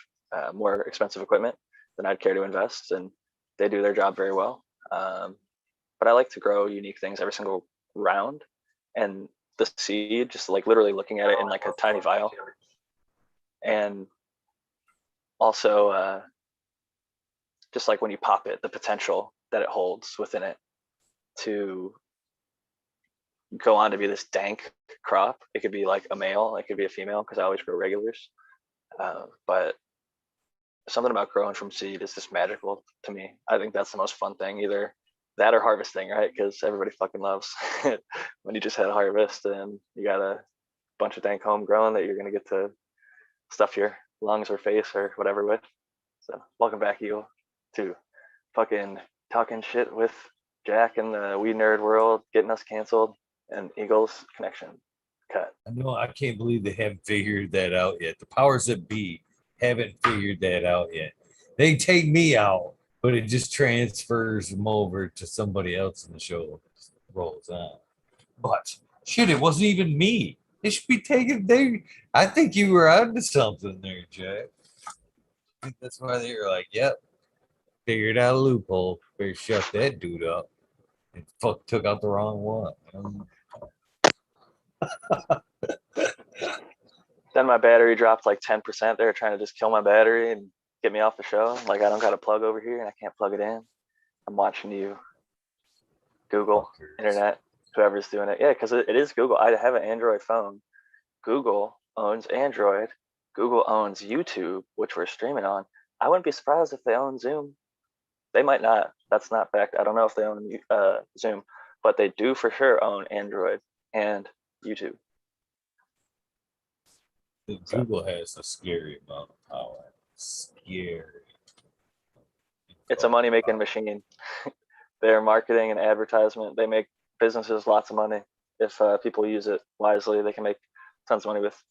more expensive equipment than I'd care to invest, and they do their job very well. But I like to grow unique things every single round, and the seed, just like literally looking at it in like a tiny vial, and also just like when you pop it, the potential that it holds within it to go on to be this dank crop. It could be like a male, it could be a female, because I always grow regulars. But something about growing from seed is just magical to me. I think that's the most fun thing, either that or harvesting, right? Because everybody fucking loves when you just had a harvest and you got a bunch of dank homegrown that you're gonna get to stuff your lungs or face or whatever with. So welcome back, you, to fucking talking shit with Jack and the Weed Nerd World, getting us canceled, and Eagles connection cut. I know, I can't believe they haven't figured that out yet. The powers that be haven't figured that out yet. They take me out, but it just transfers them over to somebody else in the show. Rolls on. But shit, it wasn't even me. It should be taken. I think you were onto something there, Jack. I think that's why they were like, "Yep, figured out a loophole. Better shut that dude up." And took out the wrong one. Then my battery dropped like 10%. They were trying to just kill my battery and get me off the show. Like, I don't got a plug over here and I can't plug it in. I'm watching you, Google, Fuckers. internet, whoever's doing it. Yeah, because it is Google. I have an Android phone. Google owns Android. Google owns YouTube, which we're streaming on. I wouldn't be surprised if they own Zoom. They might not. That's not fact. I don't know if they own Zoom, but they do for sure own Android and YouTube. So Google has a scary amount of power. Scary. it's a money-making machine. Their marketing and advertisement, they make businesses lots of money. If people use it wisely, they can make tons of money with.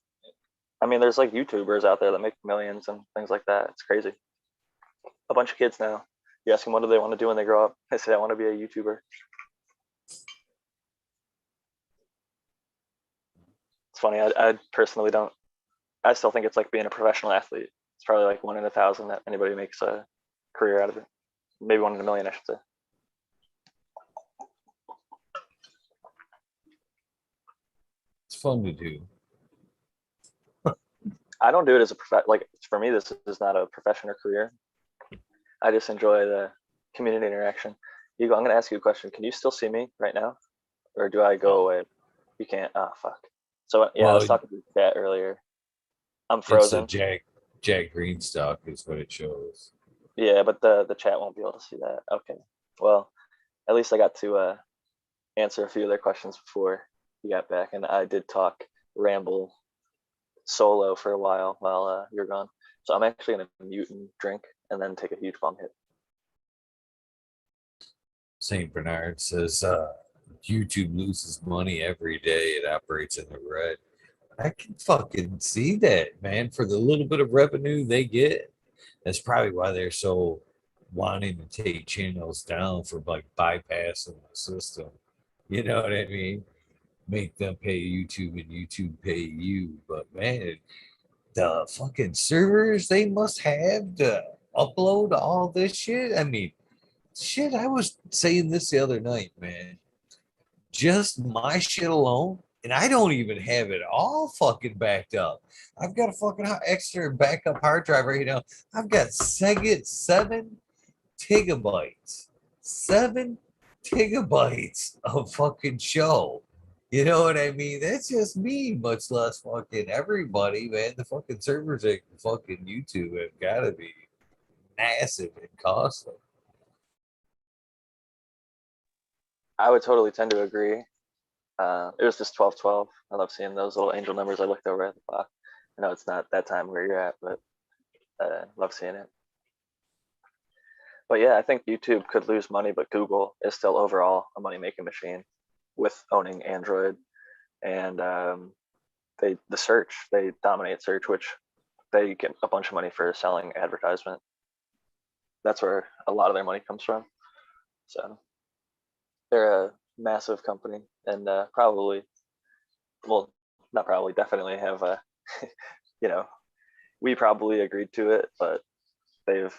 I mean, there's like YouTubers out there that make millions and things like that. It's crazy. A bunch of kids now, you ask them what do they want to do when they grow up, they say I want to be a YouTuber. It's funny. I personally don't. I still think it's like being a professional athlete. It's probably like 1 in 1,000 that anybody makes a career out of it. Maybe 1 in a million, I should say. It's fun to do. I don't do it as a like for me. This is not a profession or career. I just enjoy the community interaction. Hugo, I'm going to ask you a question. Can you still see me right now, or do I go away? You can't. Oh fuck. So yeah, I was talking to the chat earlier. I'm frozen. It's a Jack Greenstock is what it shows. Yeah, but the chat won't be able to see that. Okay. Well, at least I got to answer a few of their questions before you got back, and I did ramble solo for a while you're gone. So I'm actually gonna mute and drink and then take a huge bong hit. St. Bernard says YouTube loses money every day. It operates in the red. I can fucking see that, man. For the little bit of revenue they get, that's probably why they're so wanting to take channels down for like bypassing the system. You know what I mean? Make them pay YouTube and YouTube pay you. But man, the fucking servers they must have to upload all this shit. I mean, shit, I was saying this the other night, man. Just my shit alone, and I don't even have it all fucking backed up. I've got a fucking extra backup hard drive right now. I've got 7 gigabytes, 7 gigabytes of fucking show. You know what I mean? That's just me, much less fucking everybody, man. The fucking servers at fucking YouTube have got to be massive and costly. I would totally tend to agree. It was just 12:12. I love seeing those little angel numbers. I looked over at the clock. I know it's not that time where you're at, but Love seeing it. But yeah, I think YouTube could lose money, but Google is still overall a money making machine with owning Android. And they dominate search, which they get a bunch of money for selling advertisement. That's where a lot of their money comes from. So they're a massive company, and probably, well, not probably, definitely have you know, we probably agreed to it, but they've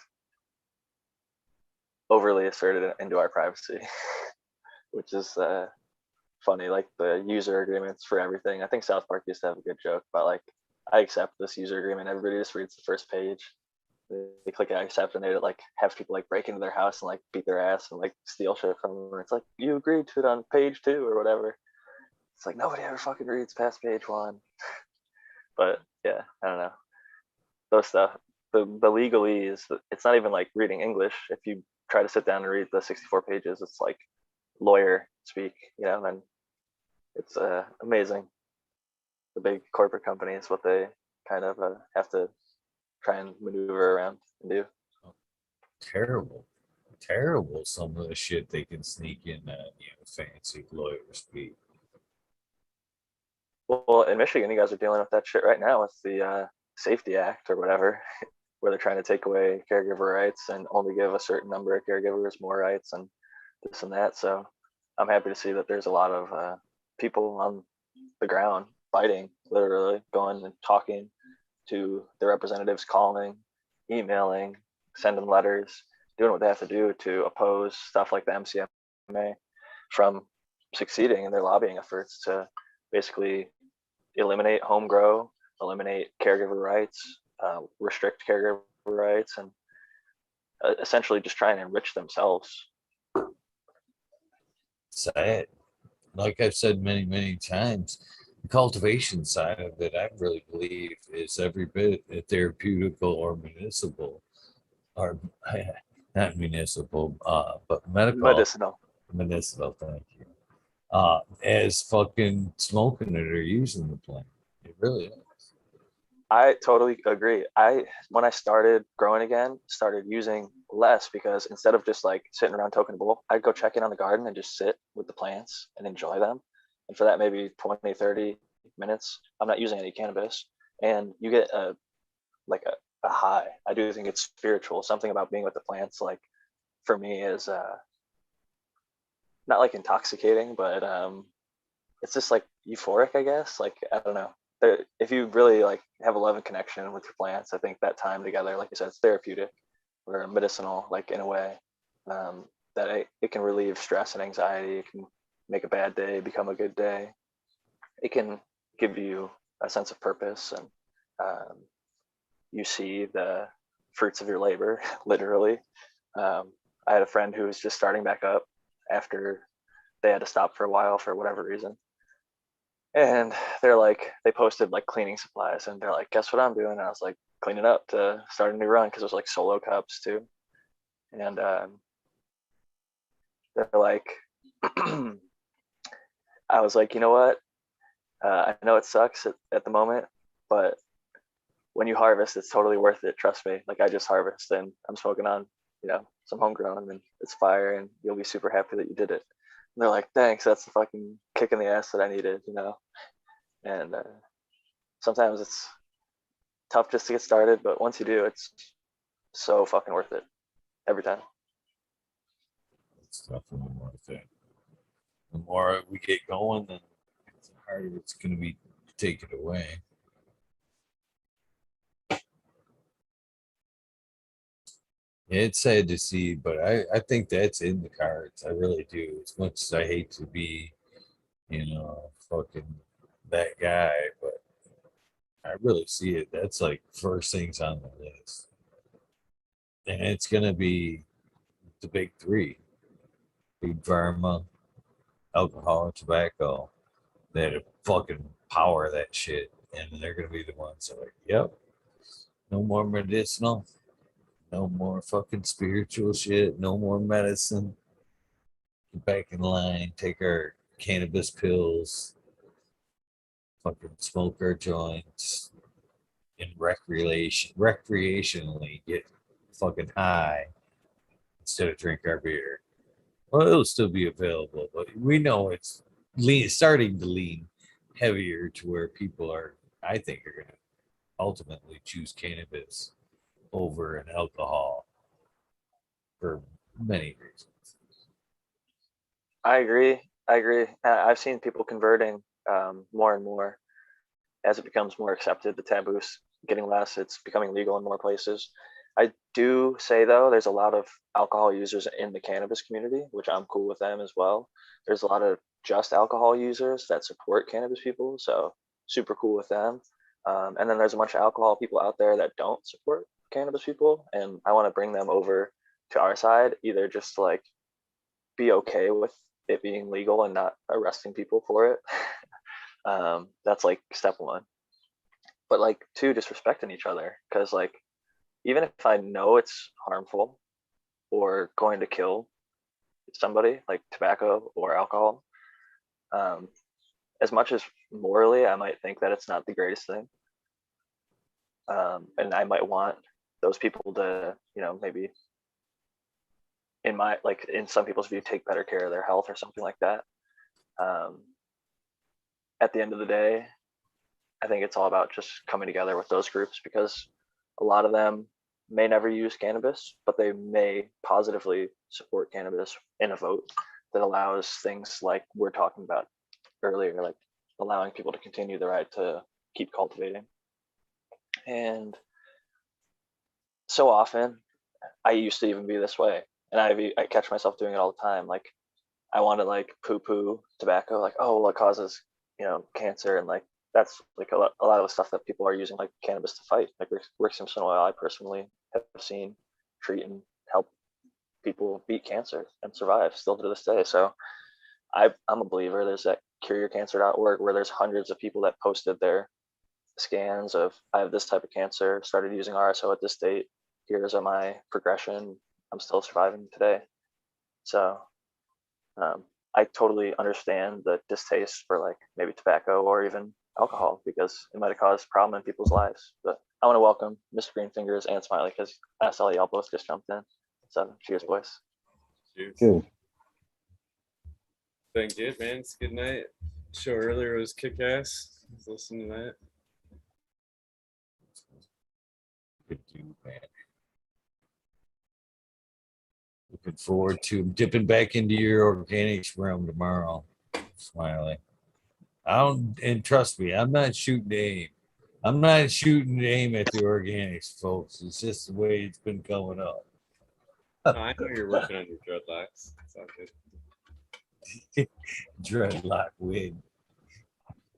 overly asserted it into our privacy, which is funny. Like the user agreements for everything. I think South Park used to have a good joke about like, I accept this user agreement. Everybody just reads the first page. They click I accept, and they like have people like break into their house and like beat their ass and like steal shit from them. And it's like, you agreed to it on page 2 or whatever. It's like nobody ever fucking reads past page 1. But yeah, I don't know. Those stuff. The legalese, it's not even like reading English. If you try to sit down and read the 64 pages, it's like lawyer speak, and it's amazing. The big corporate companies, what they kind of have to try and maneuver around and do. Terrible some of the shit they can sneak in fancy lawyer speak. Well, in Michigan, you guys are dealing with that shit right now with the Safety Act or whatever, where they're trying to take away caregiver rights and only give a certain number of caregivers more rights and this and that. So I'm happy to see that there's a lot of people on the ground fighting, literally going and talking to the representatives, calling, emailing, sending letters, doing what they have to do to oppose stuff like the MCMA from succeeding in their lobbying efforts to basically eliminate home grow, eliminate caregiver rights, restrict caregiver rights, and essentially just try and enrich themselves. Sad. Like I've said many times, the cultivation side of it, I really believe, is every bit therapeutical or municipal, or not municipal, but Medicinal. medicinal. Thank you. As fucking smoking it or using the plant, it really is. I totally agree. When I started growing again, started using less because instead of just like sitting around toking a bowl, I'd go check in on the garden and just sit with the plants and enjoy them. And for that, maybe 20, 30 minutes, I'm not using any cannabis. And you get a high. I do think it's spiritual. Something about being with the plants, like for me, is not like intoxicating, but it's just like euphoric, I guess. Like, I don't know. If you really like have a love and connection with your plants, I think that time together, like you said, it's therapeutic or medicinal, like in a way that it can relieve stress and anxiety. It can make a bad day become a good day. It can give you a sense of purpose, and you see the fruits of your labor, literally. I had a friend who was just starting back up after they had to stop for a while for whatever reason. And they posted like cleaning supplies, and they're like, guess what I'm doing? And I was like, cleaning up to start a new run, because it was like solo cups too. And they're like, I was like, you know what? I know it sucks at the moment, but when you harvest, it's totally worth it. Trust me. Like I just harvest and I'm smoking on, some homegrown, and it's fire, and you'll be super happy that you did it. And they're like, thanks. That's the fucking kick in the ass that I needed, And sometimes it's tough just to get started, but once you do, it's so fucking worth it every time. It's definitely worth it. The more we get going, the harder it's going to be to take it away. It's sad to see, but I think that's in the cards. I really do. As much as I hate to be, fucking that guy, but I really see it. That's like first things on the list. And it's going to be the big three: big pharma, alcohol, tobacco. That fucking power that shit. And they're going to be the ones that are like, yep, no more medicinal. No more fucking spiritual shit. No more medicine. Get back in line. Take our cannabis pills. Fucking smoke our joints. and recreationally get fucking high instead of drink our beer. Well, it'll still be available, but we know it's starting to lean heavier to where people are, I think, are going to ultimately choose cannabis over an alcohol for many reasons. I agree. I've seen people converting more and more as it becomes more accepted. The taboo's getting less. It's becoming legal in more places. I do say though, there's a lot of alcohol users in the cannabis community, which I'm cool with them as well. There's a lot of just alcohol users that support cannabis people, so super cool with them. And then there's a bunch of alcohol people out there that don't support cannabis people, and I want to bring them over to our side, either just to like be okay with it being legal and not arresting people for it. That's like step one. But like two, just respecting each other, because like even if I know it's harmful or going to kill somebody, like tobacco or alcohol, as much as morally I might think that it's not the greatest thing, and I might want those people to, you know, maybe in my, like in some people's view, take better care of their health or something like that. At the end of the day, I think it's all about just coming together with those groups, because a lot of them may never use cannabis, but they may positively support cannabis in a vote that allows things like we're talking about earlier, like allowing people to continue the right to keep cultivating. And so often, I used to even be this way, and I catch myself doing it all the time. Like I want to like poo-poo tobacco, like, oh, well, it causes, you know, cancer, and like that's like a lot of the stuff that people are using like cannabis to fight. Like Rick Simpson oil, I personally have seen treat and help people beat cancer and survive still to this day. So I'm a believer. There's that cureyourcancer.org where there's hundreds of people that posted their scans of, I have this type of cancer, started using RSO at this date. Here's my progression. I'm still surviving today. So I totally understand the distaste for like maybe tobacco or even alcohol, because it might have caused problem in people's lives. But I want to welcome Mr. Greenfingers and Smiley, because I saw y'all both just jumped in. So cheers, boys. Cheers. Good. Doing good, man. It's a good night. Show earlier was kick ass. Let's listen to that. Good dude, man. Looking forward to dipping back into your organics realm tomorrow, Smiley. And trust me, I'm not shooting to aim. I'm not shooting to aim at the organics, folks. It's just the way it's been going up. Oh, I know you're working on your dreadlocks. It's all good. Dreadlock wig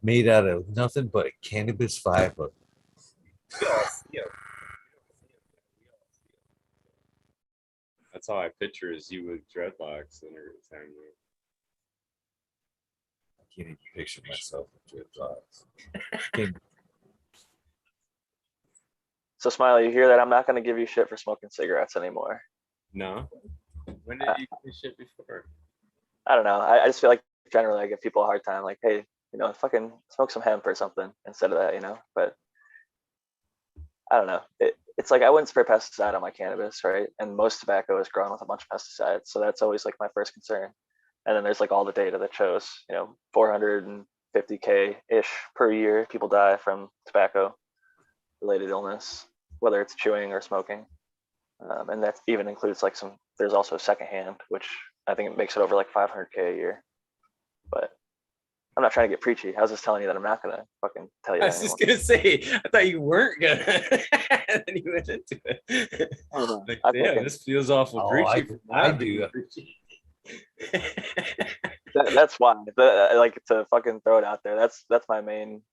made out of nothing but a cannabis fiber. That's how I picture is you with dreadlocks and everything. I can't even picture myself with dreadlocks. So Smiley, you hear that? I'm not going to give you shit for smoking cigarettes anymore. No. When did you do shit before? I don't know. I just feel like generally I give people a hard time. Like, hey, you know, fucking smoke some hemp or something instead of that, you know. But I don't know. It's like I wouldn't spray pesticide on my cannabis, right? And most tobacco is grown with a bunch of pesticides, so that's always like my first concern. And then there's like all the data that shows, you know, 450K ish per year people die from tobacco related illness, whether it's chewing or smoking. And that even includes like there's also secondhand, which I think it makes it over like 500K a year. But I'm not trying to get preachy. I was just telling you that I'm not gonna fucking tell you I that was just anymore. gonna say, I thought you weren't gonna. And then you went into it. Like, yeah, this feels awful preachy. I do. That's why. I like to fucking throw it out there. That's my main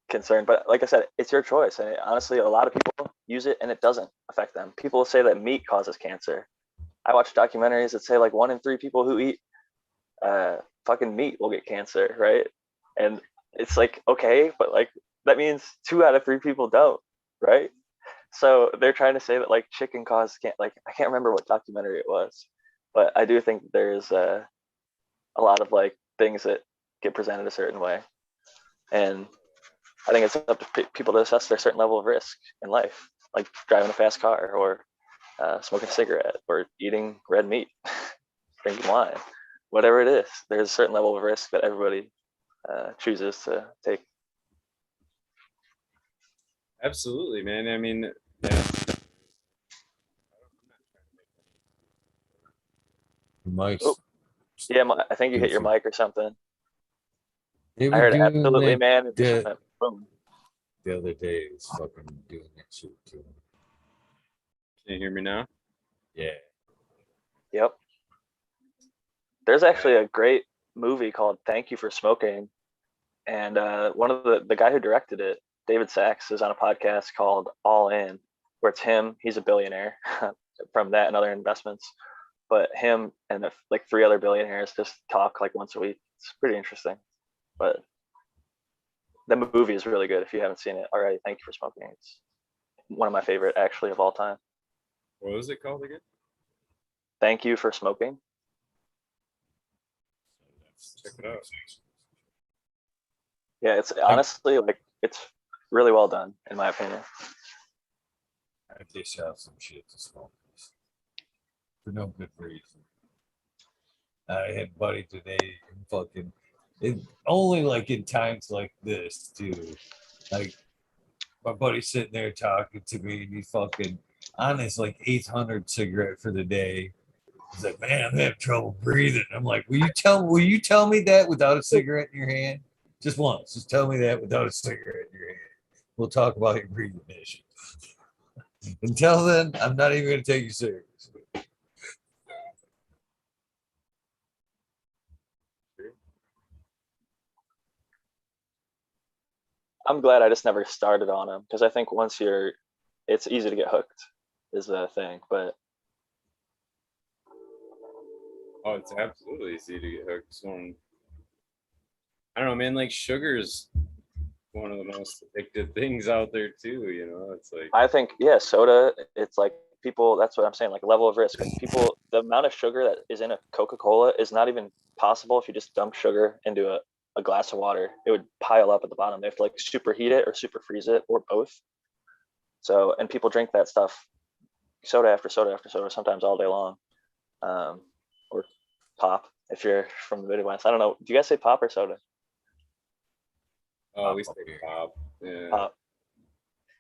concern. But like I said, it's your choice. And honestly, a lot of people use it and it doesn't affect them. People say that meat causes cancer. I watch documentaries that say like 1 in 3 people who eat fucking meat will get cancer, right? And it's like, okay, but like that means 2 out of 3 people don't, right? So they're trying to say that like chicken causes can't, like I can't remember what documentary it was, but I do think there's a lot of like things that get presented a certain way. And I think it's up to people to assess their certain level of risk in life, like driving a fast car or smoking a cigarette or eating red meat, drinking wine, whatever it is. There's a certain level of risk that everybody chooses to take. Absolutely, man. I mean, yeah. Mike's. Oh, yeah, I think you hit your mic or something. They I were heard doing absolutely, that man. It just went boom. the other day. Is fucking doing that shit too. Can you hear me now? Yeah. Yep. There's actually a great movie called Thank You for Smoking. And one of the guy who directed it, David Sachs, is on a podcast called All In, where it's him. He's a billionaire from that and other investments. But him and like 3 other billionaires just talk like once a week. It's pretty interesting. But the movie is really good if you haven't seen it already. Thank You for Smoking. It's one of my favorite actually of all time. What was it called again? Thank You for Smoking. Check it out. Yeah, it's honestly like it's really well done in my opinion. I dish out some shit to smokers for no good reason. I had a buddy today and fucking it only like in times like this too. Like my buddy's sitting there talking to me and he fucking on his like 800 cigarette for the day. He's like, man, I'm having trouble breathing. I'm like, will you tell me that without a cigarette in your hand? Just once. Just tell me that without a cigarette in your hand. We'll talk about your breathing issues. Until then, I'm not even going to take you seriously. I'm glad I just never started on them because I think once it's easy to get hooked is the thing. But Oh, it's absolutely easy to get hooked. I don't know, man. Like sugar's one of the most addictive things out there too. You know, it's like I think soda. It's like people. That's what I'm saying. Like level of risk. People, the amount of sugar that is in a Coca-Cola is not even possible if you just dump sugar into a glass of water. It would pile up at the bottom. They have to like superheat it or super freeze it or both. So, and people drink that stuff, soda after soda after soda, sometimes all day long, or pop if you're from the Midwest. I don't know. Do you guys say pop or soda? oh, we say pop. Yeah. Pop.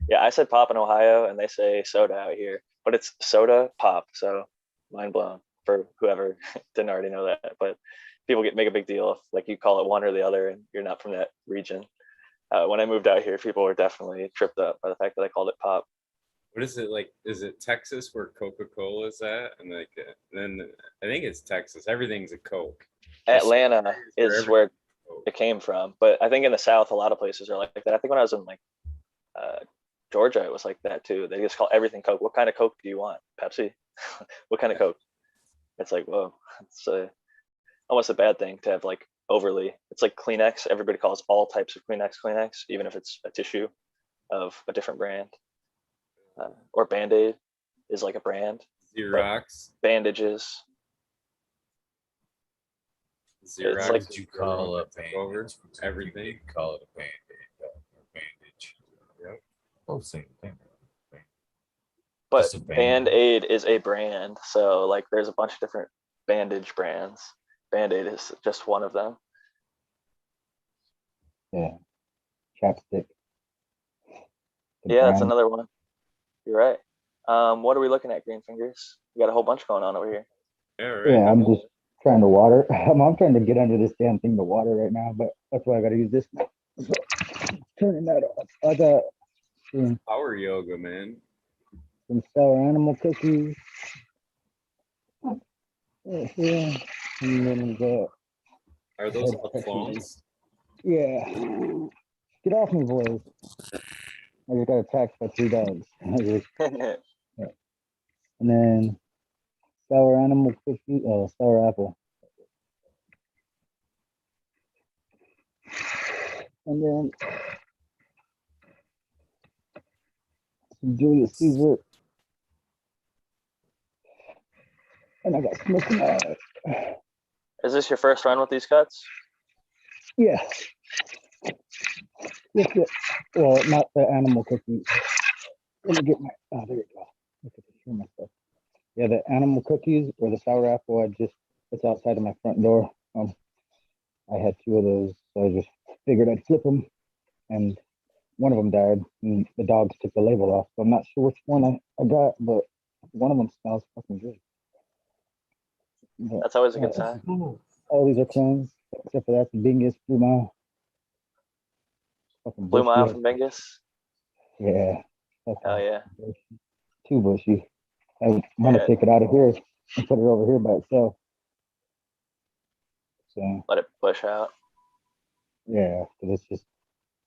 Yeah, I said pop in Ohio, and they say soda out here, but it's soda pop. So, mind blown for whoever didn't already know that. But people make a big deal if like you call it one or the other, and you're not from that region. When I moved out here, people were definitely tripped up by the fact that I called it pop. What is it like? Is it Texas where Coca-Cola is at? And like, then I think it's Texas. Everything's a Coke. Atlanta is where it came from, but I think in the South, a lot of places are like that. I think when I was in like Georgia, it was like that too. They just call everything Coke. What kind of Coke do you want? Pepsi? What kind of Coke? It's like, whoa, it's almost a bad thing to have like overly. It's like Kleenex. Everybody calls all types of Kleenex, even if it's a tissue of a different brand. Or Band-Aid is like a brand. Xerox. Bandages. Xerox. It's like, What you call a bandage? Over everything. You call it a band-aid, a bandage. Yep. Both same thing. But Band-Aid is a brand, so like there's a bunch of different bandage brands. Band-Aid is just one of them. Yeah, chapstick. Yeah, that's another one. You're right. What are we looking at, Green Fingers? We got a whole bunch going on over here. Yeah, right. Yeah, I'm just trying to water. I'm trying to get under this damn thing to water right now, but that's why I got to use this. Turning that off. I got Power yoga, man. some sour animal cookies. Yeah, and then we got. Are those the clones? Yeah. Get off me, boys. I just got attacked by 3 dogs. Yeah. And then sour animal cookie, sour apple. And then some Julius Caesar. And I got smoking out. Is this your first run with these cuts? Yeah. Yes, yes. Well, not the animal cookies. Let me get my. Oh, there you go. Look at this. Hear myself. Yeah, the animal cookies or the sour apple. It's outside of my front door. I had two of those, so I just figured I'd flip them, and one of them died, and the dogs took the label off. So I'm not sure which one I got, but one of them smells fucking good. But, That's always a good sign. all these are clones, except for that, the Bingus Blue Mile. Fucking Blue Mile bushy. from Bingus. Yeah. Hell Fucking yeah. bushy. Too bushy. I want to Yeah. take it out of here and put it over here by itself. So Let it push out. yeah, because it's just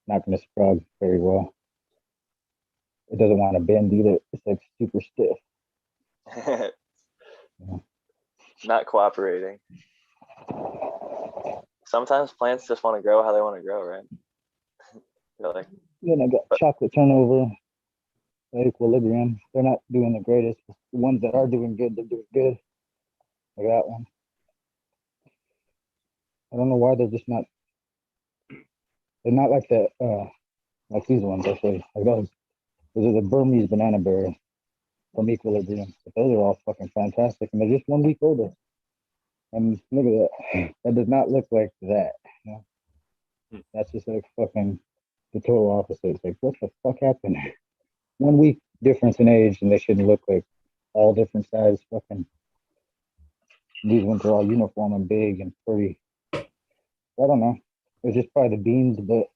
not going to sprout very well. It doesn't want to bend either. It's like super stiff. Yeah. Not cooperating. Sometimes plants just want to grow how they want to grow, right? You're like, Then I got chocolate turnover, equilibrium. They're not doing the greatest. The ones that are doing good, they're doing good. Like that one. I don't know why they're just not. They're not like the like these ones actually. Like those. Those are the Burmese banana berry from equilibrium. But those are all fucking fantastic, and they're just 1 week older. And look at that. That does not look like that. You know? That's just like fucking the total opposite. It's like, what the fuck happened? 1 week difference in age, and they shouldn't look like all different size fucking. These ones are all uniform and big and pretty. I don't know. It was just probably the beans, but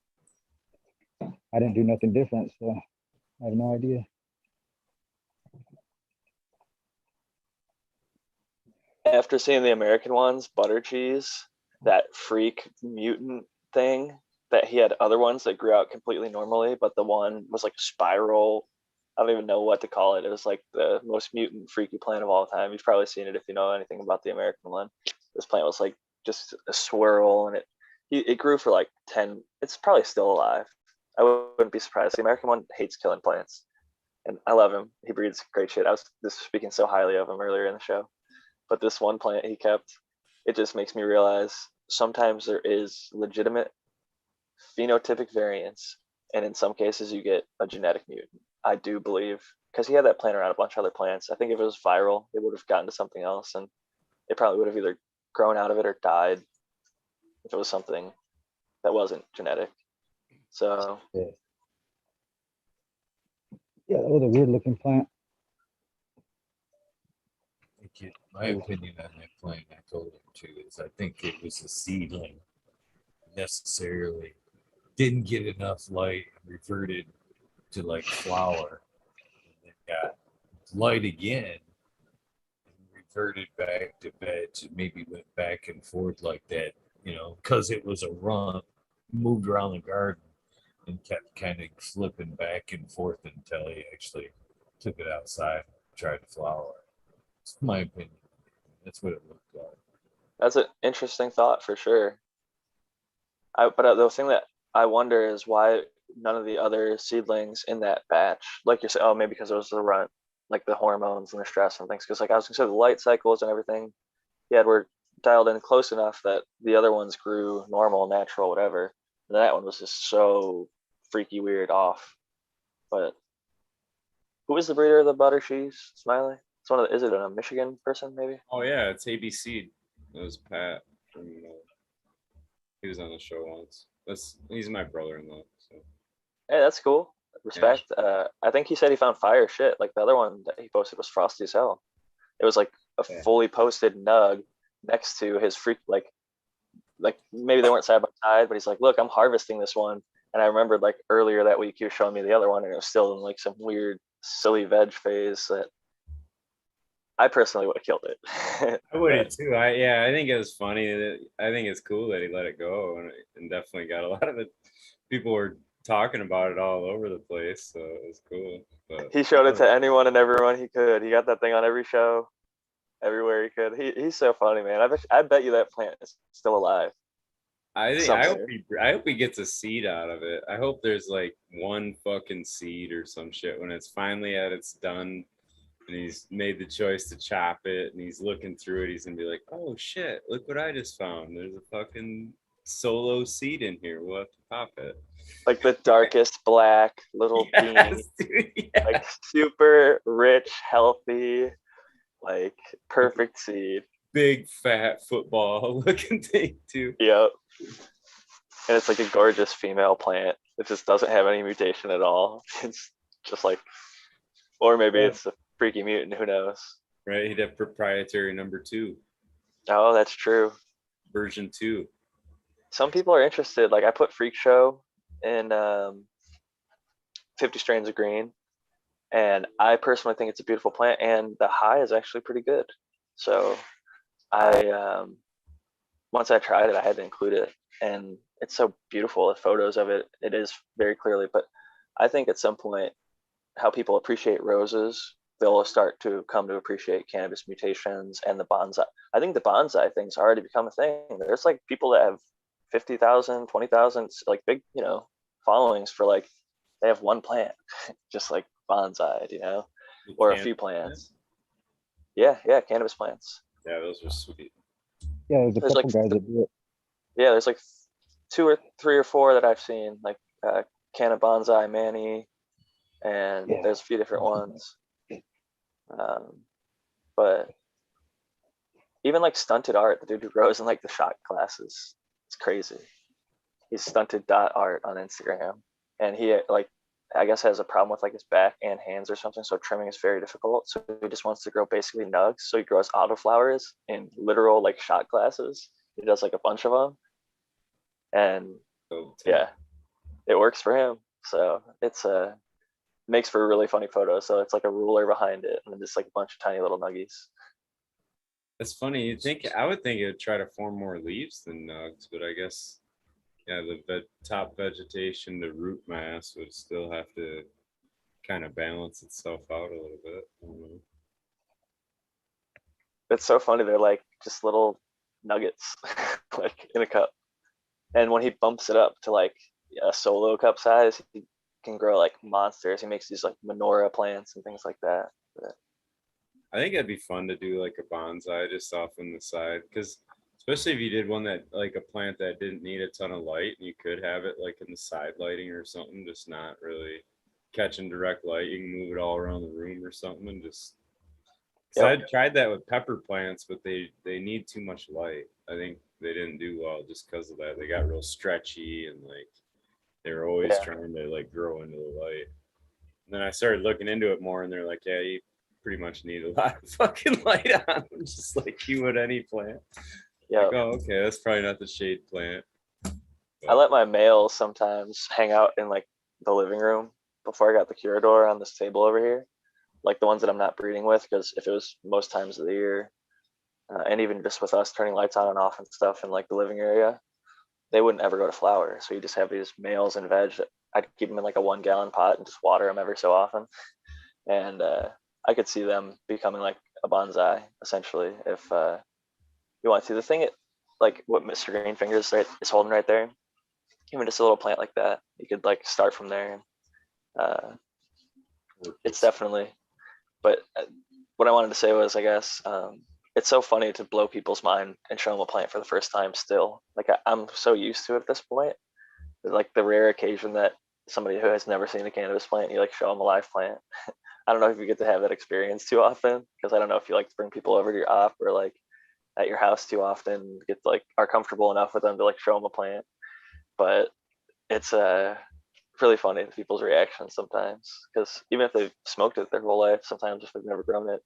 I didn't do nothing different, so I have no idea. after seeing the American ones, butter cheese, that freak mutant thing, that he had other ones that grew out completely normally, but the one was like a spiral. I don't even know what to call it. It was like the most mutant freaky plant of all time. You've probably seen it if you know anything about the American one. This plant was like just a swirl, and it grew for like 10. It's probably still alive. I wouldn't be surprised. The American one hates killing plants, and I love him. He breeds great shit. I was just speaking so highly of him earlier in the show. But this one plant he kept, it just makes me realize sometimes there is legitimate phenotypic variance, and in some cases you get a genetic mutant. I do believe, because he had that plant around a bunch of other plants. I think if it was viral, it would have gotten to something else, and it probably would have either grown out of it or died if it was something that wasn't genetic. So Yeah, that was a weird looking plant. My opinion on that plant, I told him too, is I think it was a seedling. Necessarily didn't get enough light, reverted to like flower, and then got light again, and reverted back to veg. Maybe went back and forth like that, because it was a run, moved around the garden and kept kind of flipping back and forth until he actually took it outside and tried to flower. It's my opinion. That's what it looked like. that's an interesting thought for sure. But the thing that I wonder is why none of the other seedlings in that batch, like you said, oh, maybe because it was the run, like the hormones and the stress and things. Because like I was gonna say, the light cycles and everything, yeah, were dialed in close enough that the other ones grew normal, natural, whatever. And that one was just so freaky weird off. But who is the breeder of the butter cheese, Smiley? It's one of the, is it a Michigan person maybe? Oh yeah, it's ABC. It was Pat from. He was on the show once. He's my brother-in-law. So. Hey, that's cool. Respect. I think he said he found fire shit. Like the other one that he posted was frosty as hell. It was like a fully posted nug next to his freak, like maybe they weren't side by side, but he's like, look, I'm harvesting this one. And I remembered like earlier that week he was showing me the other one, and it was still in like some weird silly veg phase that I personally would have killed it. I would have too. I think it was funny. I think it's cool that he let it go, and definitely got a lot of it. People were talking about it all over the place, so it was cool. But he showed it to anyone and everyone he could. He got that thing on every show, everywhere he could. He's so funny, man. I bet you that plant is still alive. I hope he gets a seed out of it. I hope there's like one fucking seed or some shit when it's finally at its done, and he's made the choice to chop it, and he's looking through it. He's gonna be like, "Oh shit! Look what I just found. There's a fucking solo seed in here. We'll have to pop it. Like the darkest black little bean, Yes, dude, yeah. like super rich, healthy, like perfect seed. Big fat football looking thing too. Yep. And it's like a gorgeous female plant. It just doesn't have any mutation at all. It's just like, or maybe Yeah. it's a freaky mutant. Who knows? Right, he'd have proprietary number 2, Oh, that's true. version 2. Some people are interested. Like I put Freak Show in 50 Strains of Green, and I personally think it's a beautiful plant, and the high is actually pretty good. So I once I tried it, I had to include it, and it's so beautiful. The photos of it, it is very clearly. But I think at some point, how people appreciate roses, they'll start to come to appreciate cannabis mutations and the bonsai. I think the bonsai thing's already become a thing. There's like people that have 50,000, 20,000, like big, followings for like they have one plant, just like bonsai, or a few plants. Yeah, cannabis plants. Yeah, those are sweet. Yeah, there's a There's couple like guys that do it. Yeah, there's like 2 or 3 or 4 that I've seen, like Canna Bonsai Manny, and Yeah. there's a few different ones. But even like Stunted Art, the dude who grows in like the shot classes, it's crazy. He's stunted.art on Instagram, and he like I guess has a problem with like his back and hands or something, so trimming is very difficult. So he just wants to grow basically nugs. So he grows autoflowers in literal like shot glasses. He does like a bunch of them, and yeah, it works for him. So it's makes for a really funny photo. So it's like a ruler behind it, and then just like a bunch of tiny little nuggies. That's funny. I would think it would try to form more leaves than nugs, but I guess yeah, the top vegetation, the root mass would still have to kind of balance itself out a little bit. I don't know. It's so funny. They're like just little nuggets, like in a cup. And when he bumps it up to like a solo cup size, he can grow like monsters. He makes these like menorah plants and things like that. But I think it'd be fun to do like a bonsai just off on the side, because especially if you did one that like a plant that didn't need a ton of light, and you could have it like in the side lighting or something, just not really catching direct light. You can move it all around the room or something, and just. So I tried that with pepper plants, but they need too much light. I think they didn't do well just because of that. They got real stretchy, and like they were always trying to like grow into the light. And then I started looking into it more, and they're like, yeah, you pretty much need a lot of fucking light on them, just like you would any plant. yeah, Like, oh, okay, that's probably not the shade plant. I let my males sometimes hang out in like the living room before I got the Curador on this table over here, like the ones that I'm not breeding with, because if it was most times of the year, and even just with us turning lights on and off and stuff in like the living area, they wouldn't ever go to flower. So you just have these males and veg. I'd keep them in like a 1-gallon pot and just water them every so often. And I could see them becoming like a bonsai essentially if you want to. The thing, like what Mr. Greenfingers is holding right there, even just a little plant like that, you could like start from there. It's definitely. But what I wanted to say was, I guess it's so funny to blow people's mind and show them a plant for the first time. Still, like I'm so used to it at this point. Like the rare occasion that somebody who has never seen a cannabis plant, you like show them a live plant. I don't know if you get to have that experience too often, because I don't know if you like to bring people over to your op or like at your house too often, get like are comfortable enough with them to like show them a plant. But it's really funny to people's reactions sometimes, because even if they've smoked it their whole life, sometimes if they've never grown it,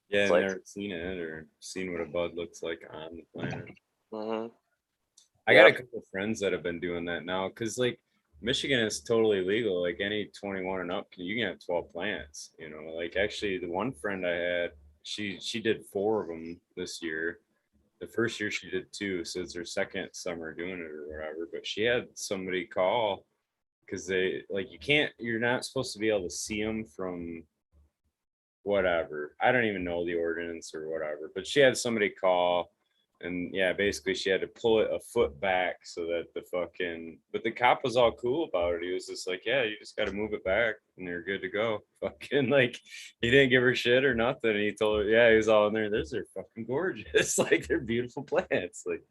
Yeah, it's I've like, never seen it or seen what a bud looks like on the plant. mm-hmm. I got a couple of friends that have been doing that now, because like Michigan is totally legal. Like any 21 and up, you can have 12 plants. You know, like actually the one friend I had, she did 4 of them this year. The first year she did 2, so it's her second summer doing it or whatever. But she had somebody call because they like you're not supposed to be able to see them from whatever. I don't even know the ordinance or whatever. But she had somebody call. And yeah, basically she had to pull it a foot back so that but the cop was all cool about it. He was just like, yeah, you just got to move it back and you're good to go. Fucking like, he didn't give her shit or nothing. And he told her, yeah, he was all in there. Those are fucking gorgeous. Like they're beautiful plants. Like,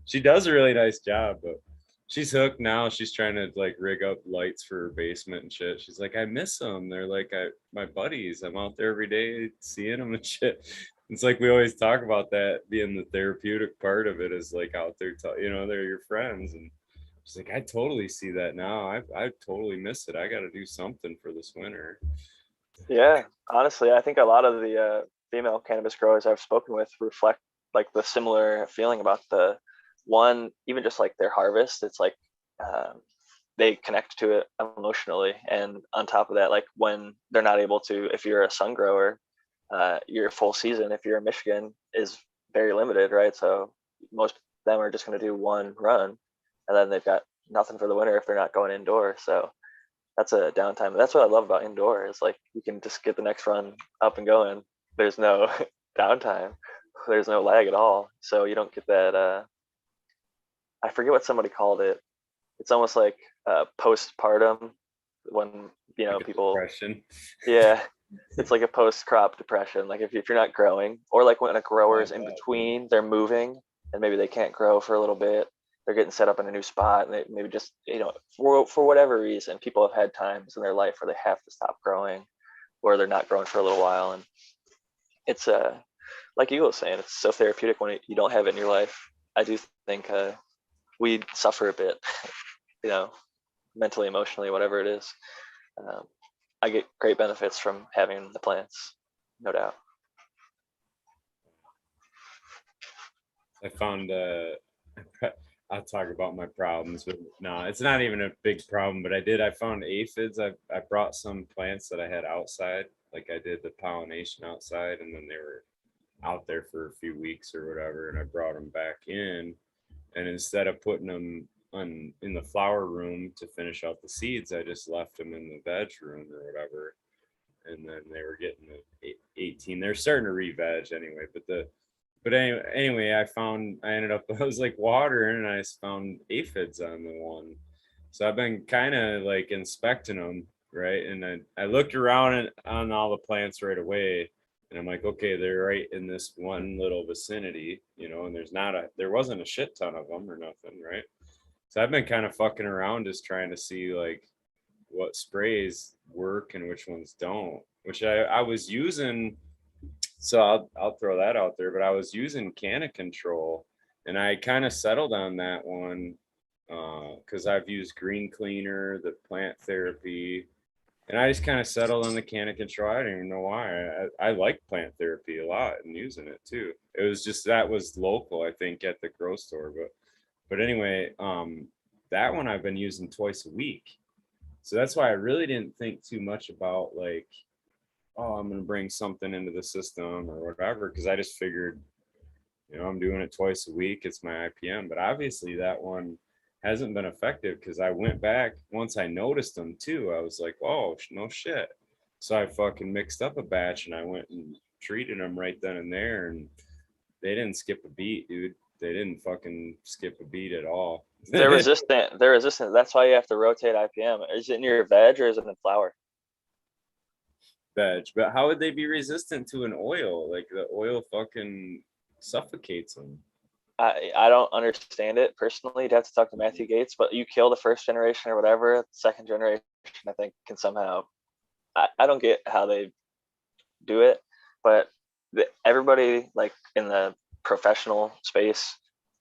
She does a really nice job, but she's hooked now. She's trying to like rig up lights for her basement and shit. She's like, I miss them. They're like my buddies. I'm out there every day seeing them and shit. It's like we always talk about that being the therapeutic part of it is like out there, they're your friends. And she's like, I totally see that now. I totally miss it. I got to do something for this winter. Yeah, honestly, I think a lot of the female cannabis growers I've spoken with reflect like the similar feeling about the one, even just like their harvest. It's like they connect to it emotionally, and on top of that, like when they're not able to, if you're a sun grower, your full season, if you're in Michigan, is very limited, right? So most of them are just going to do one run, and then they've got nothing for the winter if they're not going indoor. So that's a downtime. That's what I love about indoor is like you can just get the next run up and going. There's no downtime. There's no lag at all. So you don't get that I forget what somebody called it. It's almost like postpartum when Like people depression. yeah, it's like a post crop depression. Like if you're not growing, or like when a grower is in between, they're moving and maybe they can't grow for a little bit. They're getting set up in a new spot, and they maybe just for whatever reason, people have had times in their life where they have to stop growing, or they're not growing for a little while, and it's like you was saying, it's so therapeutic when you don't have it in your life. I do think we suffer a bit, mentally, emotionally, whatever it is. I get great benefits from having the plants, no doubt. I found I'll talk about my problems, but no, it's not even a big problem. But I found aphids. I brought some plants that I had outside, like I did the pollination outside, and then they were out there for a few weeks or whatever, and I brought them back in, and instead of putting them in the flower room to finish out the seeds, I just left them in the veg room or whatever, and then they were getting the 18. They're starting to re-veg anyway, but anyway, I ended up, I was like watering and I found aphids on the one. So I've been kind of like inspecting them, right? And I looked around on all the plants right away, and I'm like, okay, they're right in this one little vicinity, and there wasn't a shit ton of them or nothing, right? So I've been kind of fucking around just trying to see like what sprays work and which ones don't, which I was using. So I'll throw that out there, but I was using canna control, and I kind of settled on that one because I've used green cleaner, the plant therapy, and I just kind of settled on the canna control. I don't even know why. I like plant therapy a lot and using it too. It was just that was local, I think, at the grocery store, but anyway, that one I've been using twice a week. So that's why I really didn't think too much about like, oh, I'm going to bring something into the system or whatever, because I just figured, I'm doing it twice a week. It's my IPM. But obviously that one hasn't been effective because I went back once I noticed them too. I was like, oh, no shit. So I fucking mixed up a batch and I went and treated them right then and there. And they didn't skip a beat, dude. They didn't fucking skip a beat at all. They're resistant. They're resistant. That's why you have to rotate IPM. Is it in your veg or is it in flower? Veg, but how would they be resistant to an oil? Like the oil fucking suffocates them. I don't understand it personally. You'd have to talk to Matthew Gates, but you kill the first generation or whatever, the second generation, I think, can somehow. I don't get how they do it, but everybody like in the professional space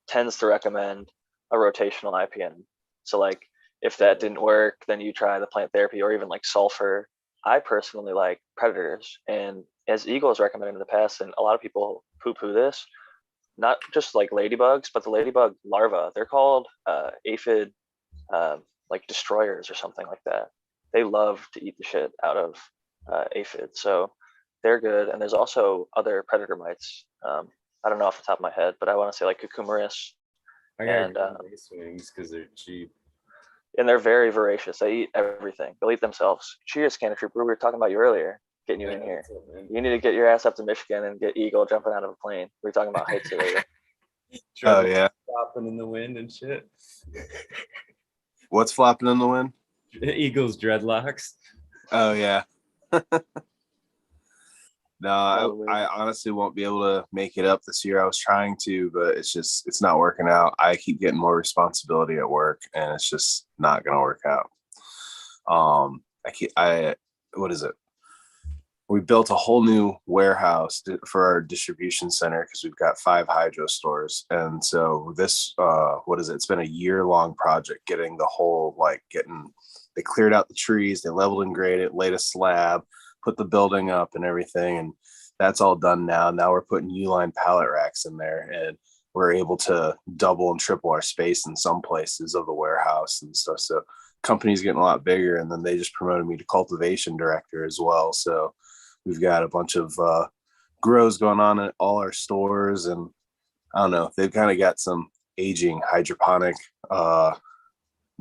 tends to recommend a rotational IPM. So like if that didn't work, then you try the plant therapy or even like sulfur. I personally like predators, and as Eagles recommended in the past, and a lot of people poo-poo this, not just like ladybugs, but the ladybug larvae. They're called aphid like destroyers or something like that. They love to eat the shit out of aphids, so they're good. And there's also other predator mites. I don't know off the top of my head, but I want to say like cucumaris. I got race wings because they're cheap. And they're very voracious. They eat everything. They'll eat themselves. Cheers, Canna Trooper. We were talking about you earlier, getting you in here. You need to get your ass up to Michigan and get Eagle jumping out of a plane. We were talking about heights earlier. Oh yeah. Flopping in the wind and shit. What's flopping in the wind? Eagles dreadlocks. Oh yeah. No, I Probably. honestly won't be able to make it up this year. I was trying to, but it's not working out. I keep getting more responsibility at work, and it's just not gonna work out. What is it? We built a whole new warehouse for our distribution center because we've got 5 hydro stores, and so this what is it? It's been a year-long project getting the whole they cleared out the trees, they leveled and graded, laid a slab, put the building up and everything, and that's all done now. Now we're putting U-line pallet racks in there, and we're able to double and triple our space in some places of the warehouse and stuff. So company's getting a lot bigger, and then they just promoted me to cultivation director as well. So we've got a bunch of grows going on at all our stores, and I don't know, they've kind of got some aging hydroponic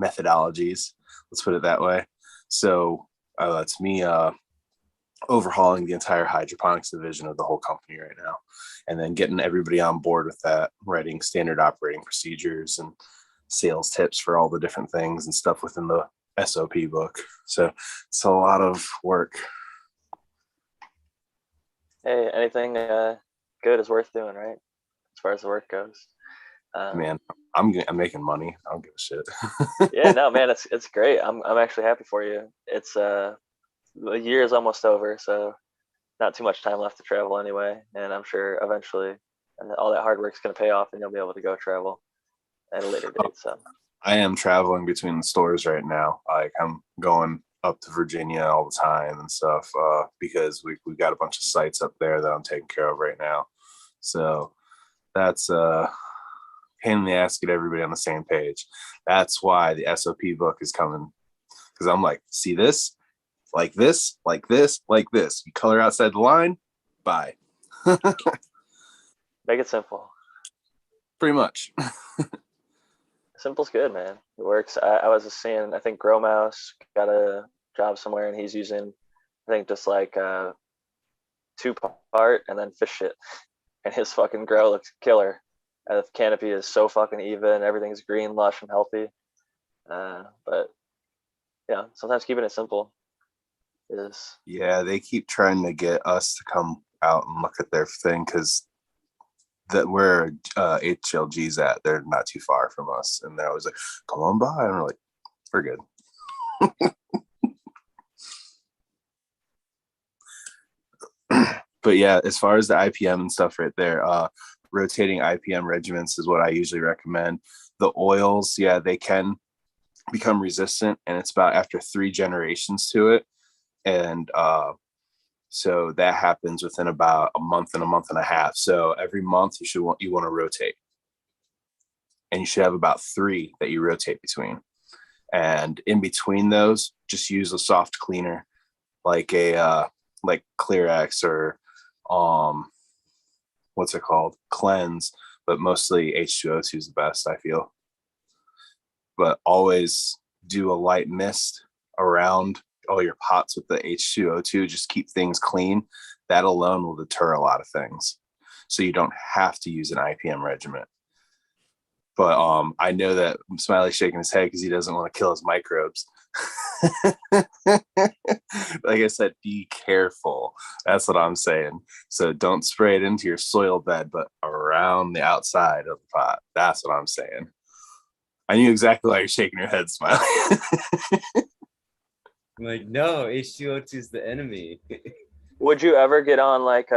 methodologies. Let's put it that way. So it's me overhauling the entire hydroponics division of the whole company right now, and then getting everybody on board with that, writing standard operating procedures and sales tips for all the different things and stuff within the SOP book. So it's a lot of work. Hey, anything good is worth doing, right? As far as the work goes. Man, I'm making money. I don't give a shit. Yeah, no, man, it's great. I'm actually happy for you. It's the year is almost over, so not too much time left to travel anyway. And I'm sure eventually, and all that hard work's gonna pay off, and you'll be able to go travel at a later date. So I am traveling between the stores right now. Like I'm going up to Virginia all the time and stuff because we've got a bunch of sites up there that I'm taking care of right now. So that's pain in the ass to get everybody on the same page. That's why the SOP book is coming, because I'm like, see this, like this, like this, like this. You color outside the line, bye. make it simple. Pretty much. Simple's good, man. It works. I was just seeing, I think Grow Mouse got a job somewhere, and he's using, I think, just like 2-part and then fish shit. And his fucking grow looks killer. And the canopy is so fucking even. Everything's green, lush, and healthy. But yeah, sometimes keeping it simple is. Yeah, they keep trying to get us to come out and look at their thing because that where HLG's at, they're not too far from us, and they're always like, "Come on by," and we're like, "We're good." But yeah, as far as the IPM and stuff right there, rotating IPM regimens is what I usually recommend. The oils, yeah, they can become resistant, and it's about after 3 generations to it. And so that happens within about a month and a half. So every month you want to rotate, and you should have about 3 that you rotate between. And in between those, just use a soft cleaner like a like Clear-X or what's it called? Cleanse, but mostly H2O2 is the best, I feel. But always do a light mist around all your pots with the H2O2. Just keep things clean. That alone will deter a lot of things. So you don't have to use an IPM regimen. But I know that Smiley's shaking his head because he doesn't want to kill his microbes. Like I said, be careful. That's what I'm saying. So don't spray it into your soil bed, but around the outside of the pot. That's what I'm saying. I knew exactly why you're shaking your head, Smiley. I'm like, no, H2O2 is the enemy. Would you ever get on like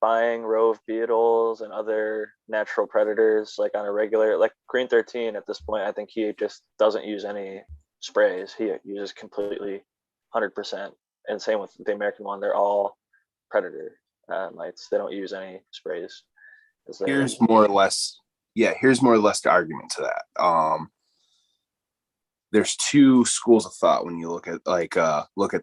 buying rove beetles and other natural predators like on a regular, like Green 13 at this point? I think he just doesn't use any sprays. He uses completely 100%. And same with the American one. They're all predator mites. They don't use any sprays. Here's more or less the argument to that. There's 2 schools of thought when you look at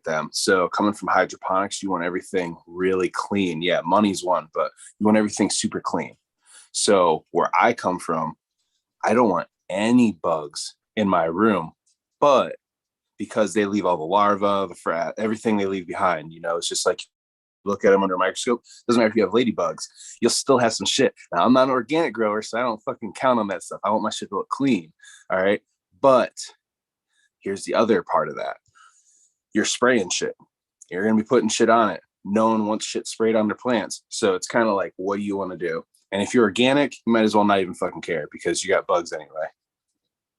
them. So coming from hydroponics, you want everything really clean. Yeah, money's one, but you want everything super clean. So where I come from, I don't want any bugs in my room, but because they leave all the larvae, the frat, everything they leave behind, it's just like, look at them under a microscope. Doesn't matter if you have ladybugs, you'll still have some shit. Now, I'm not an organic grower, so I don't fucking count on that stuff. I want my shit to look clean. All right. But here's the other part of that. You're spraying shit. You're going to be putting shit on it. no one wants shit sprayed on their plants. So it's kind of like, what do you want to do? And if you're organic, you might as well not even fucking care because you got bugs anyway.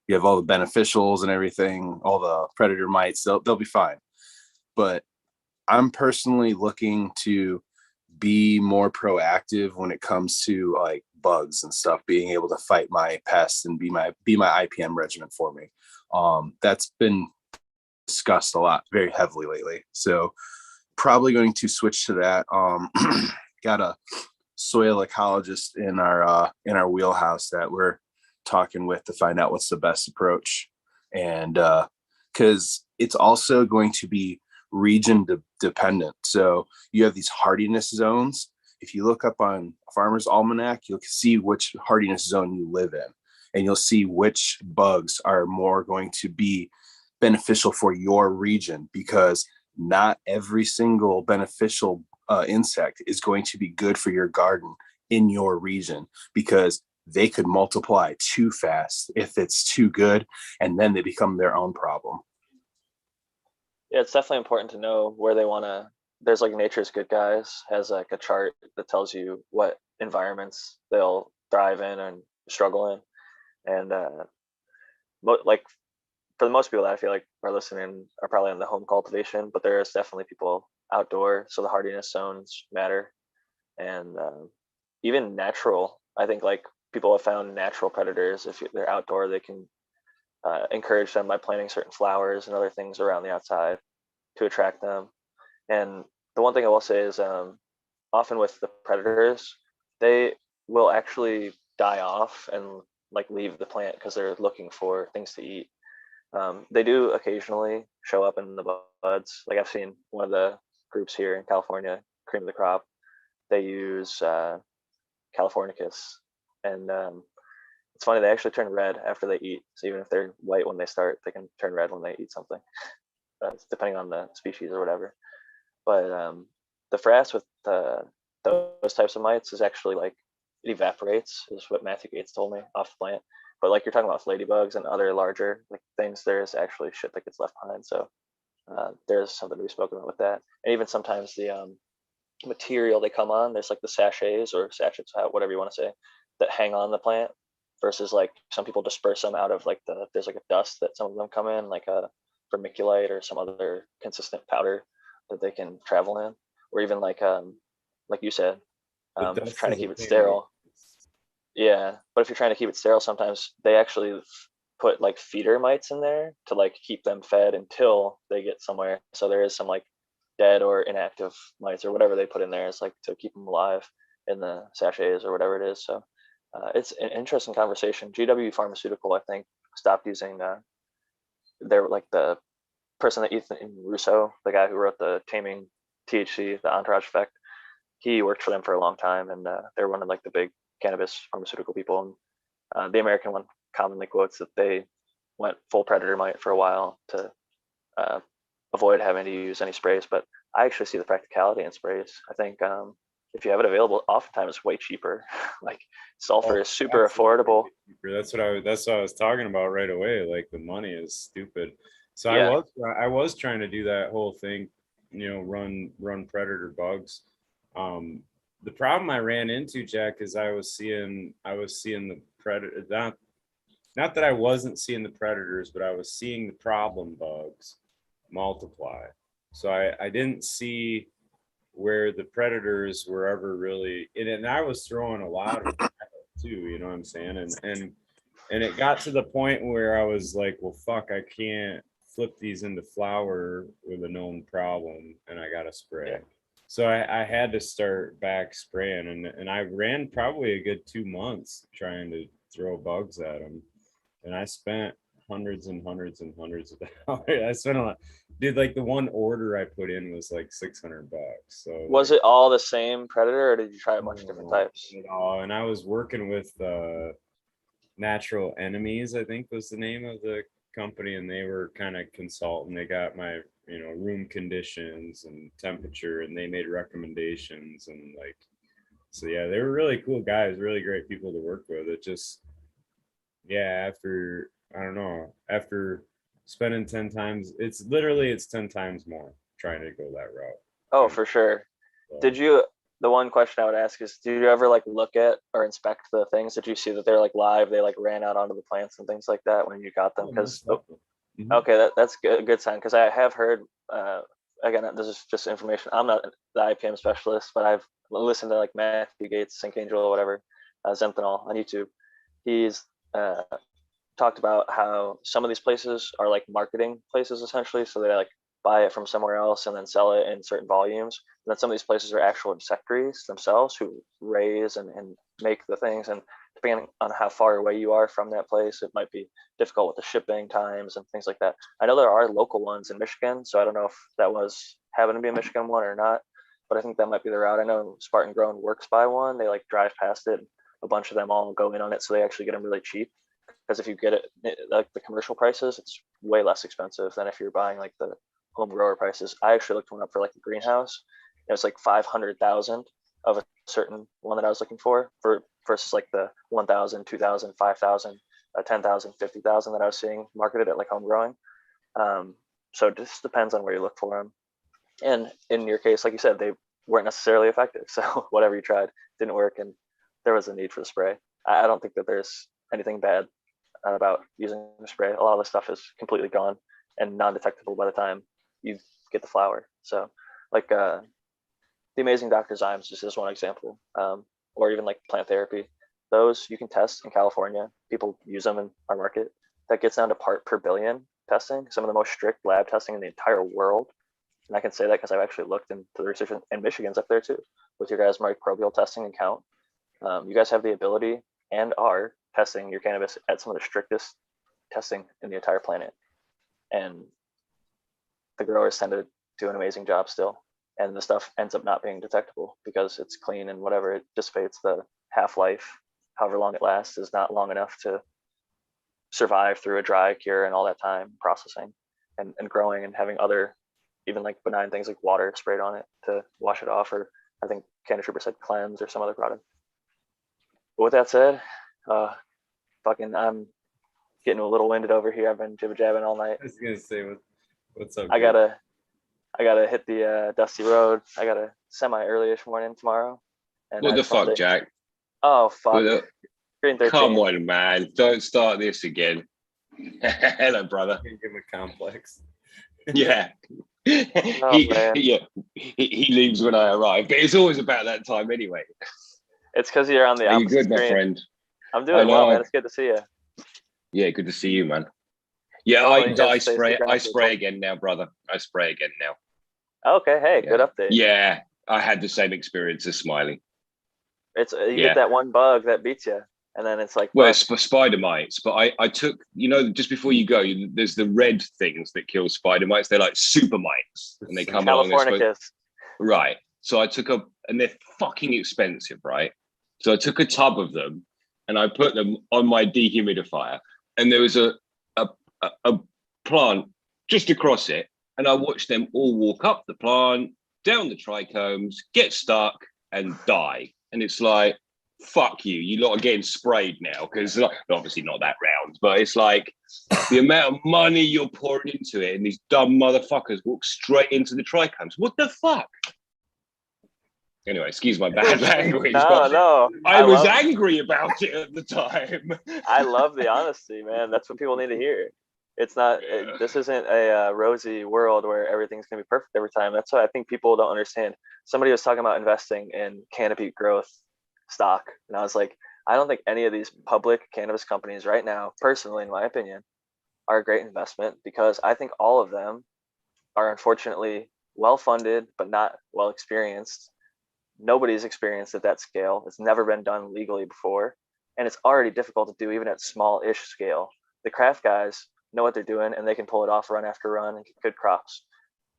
You have all the beneficials and everything, all the predator mites, they'll be fine. But I'm personally looking to be more proactive when it comes to like bugs and stuff, being able to fight my pests and be my IPM regiment for me. That's been discussed a lot, very heavily lately. So probably going to switch to that. Got a soil ecologist in our wheelhouse that we're talking with to find out what's the best approach. And because it's also going to be region dependent. So you have these hardiness zones. If you look up on Farmer's Almanac, you'll see which hardiness zone you live in, and you'll see which bugs are more going to be beneficial for your region, because not every single beneficial insect is going to be good for your garden in your region, because they could multiply too fast if it's too good, and then they become their own problem. Yeah, it's definitely important to know where they want to. There's like Nature's Good Guys has like a chart that tells you what environments they'll thrive in and struggle in, and like for the most people that I feel like are listening are probably on the home cultivation, but there is definitely people outdoor, so the hardiness zones matter, and even natural. I think like people have found natural predators. If they're outdoor, they can encourage them by planting certain flowers and other things around the outside to attract them. And the one thing I will say is often with the predators, they will actually die off and like leave the plant because they're looking for things to eat. They do occasionally show up in the buds. Like I've seen one of the groups here in California, Cream of the Crop, they use Californicus, and it's funny, they actually turn red after they eat. So even if they're white when they start, they can turn red when they eat something, depending on the species or whatever. But the frass with those types of mites is actually like, it evaporates, is what Matthew Gates told me, off the plant. But like you're talking about ladybugs and other larger like things, there's actually shit that gets left behind. So there's something to be spoken about with that. And even sometimes the material they come on, there's like the sachets or sachets, whatever you want to say, that hang on the plant, versus like some people disperse them out of like there's like a dust that some of them come in, like a vermiculite or some other consistent powder that they can travel in, or even like you said, if you're trying to keep it sterile. Yeah, but if you're trying to keep it sterile, sometimes they actually put like feeder mites in there to like keep them fed until they get somewhere. So there is some like dead or inactive mites or whatever they put in there. It's like to keep them alive in the sachets or whatever it is. So it's an interesting conversation. GW Pharmaceutical, I think, stopped using they're like the person that Ethan Russo, the guy who wrote the Taming THC, the Entourage Effect, he worked for them for a long time, and they're one of like the big cannabis pharmaceutical people. And the American one commonly quotes that they went full predator mite for a while to avoid having to use any sprays. But I actually see the practicality in sprays. I think if you have it available, oftentimes it's way cheaper. Like sulfur is super affordable. That's what I was talking about right away. Like the money is stupid. So Yeah. I was trying to do that whole thing, run predator bugs. The problem I ran into, Jack, is I was seeing the predator, not that I wasn't seeing the predators, but I was seeing the problem bugs multiply. So I didn't see where the predators were ever really in it. And I was throwing a lot of it too, you know what I'm saying? And it got to the point where I was like, well, fuck, I can't flip these into flower with a known problem, and I got to spray. Yeah. So I had to start back spraying, and I ran probably a good 2 months trying to throw bugs at them, and I spent hundreds and hundreds and hundreds of dollars. I spent a lot. Dude, like the one order I put in was like $600. So Was it all the same predator, or did you try a bunch of different types? And I was working with Natural Enemies, I think was the name of the company, and they were kind of consulting. They got my room conditions and temperature, and they made recommendations, and like, so yeah, they were really cool guys, really great people to work with. It just, yeah, after, I don't know, after spending 10 times, it's 10 times more trying to go that route. Oh, for sure. Did you? The one question I would ask is, did you ever like look at or inspect the things? Did you see that they're like live? They like ran out onto the plants and things like that when you got them? Because okay, that's good sign. Because I have heard. Again, this is just information. I'm not the IPM specialist, but I've listened to like Matthew Gates, Sync Angel, or whatever, Zentanol on YouTube. He's talked about how some of these places are like marketing places essentially. So they like buy it from somewhere else and then sell it in certain volumes. And then some of these places are actual insectaries themselves who raise and make the things. And depending on how far away you are from that place, it might be difficult with the shipping times and things like that. I know there are local ones in Michigan, so I don't know if that was having to be a Michigan one or not, but I think that might be the route. I know Spartan Grown works by one. They like drive past it. A bunch of them all go in on it, so they actually get them really cheap. Because if you get it like the commercial prices, it's way less expensive than if you're buying like the home grower prices. I actually looked one up for like a greenhouse. It was like 500,000 of a certain one that I was looking for versus like the 1,000, 2,000, 5,000, 10,000, 50,000 that I was seeing marketed at like home growing. So it just depends on where you look for them. And in your case, like you said, they weren't necessarily effective. So whatever you tried didn't work, and there was a need for the spray. I don't think that there's anything bad about using the spray. A lot of the stuff is completely gone and non-detectable by the time you get the flower. So like the Amazing Dr. Zymes just is one example, or even like plant therapy. Those you can test in California. People use them in our market. That gets down to part per billion testing, some of the most strict lab testing in the entire world. And I can say that because I've actually looked into the research, and Michigan's up there too with your guys' microbial testing and count. You guys have the ability and are testing your cannabis at some of the strictest testing in the entire planet. And the growers tend to do an amazing job still. And the stuff ends up not being detectable because it's clean and whatever, it dissipates. The half-life, however long it lasts, is not long enough to survive through a dry cure and all that time processing and growing and having other, even like benign things like water sprayed on it to wash it off, or I think Canada Trooper said cleanse or some other product. But with that said, I'm getting a little winded over here. I've been jibber jabbing all night. I was gonna say, what's up? I gotta hit the dusty road. I got a semi early-ish morning tomorrow. And What the fuck, Jack? Oh fuck! Green 13. Come on, man! Don't start this again. Hello, brother. Give him a complex. Yeah. He leaves when I arrive, but it's always about that time anyway. It's because you're on the Are you opposite good, my screen. friend? I'm doing well, man. It's good to see you. Yeah, good to see you, man. Yeah, I spray again now, brother. I spray again now. Okay, hey, Yeah. good update. Yeah, I had the same experience as Smiley. It's you get that one bug that beats you, and then it's like, well, it's for spider mites, but I took, just before you go, there's the red things that kill spider mites. They're like super mites, and they come along. Right. So I took and they're fucking expensive, right? So I took a tub of them and I put them on my dehumidifier, and there was a plant just across it, and I watched them all walk up the plant, down the trichomes, get stuck and die. And it's like, fuck you, you lot are getting sprayed now, because obviously not that round, but it's like the amount of money you're pouring into it, and these dumb motherfuckers walk straight into the trichomes. What the fuck? Anyway, excuse my bad language. No. I was angry about it at the time. I love the honesty, man. That's what people need to hear. It's not. This isn't a rosy world where everything's gonna be perfect every time. That's what I think people don't understand. Somebody was talking about investing in canopy growth stock, and I was like, I don't think any of these public cannabis companies right now, personally, in my opinion, are a great investment, because I think all of them are unfortunately well funded but not well experienced. Nobody's experienced at that scale. It's never been done legally before, and it's already difficult to do even at small-ish scale. The craft guys know what they're doing, and they can pull it off run after run and get good crops.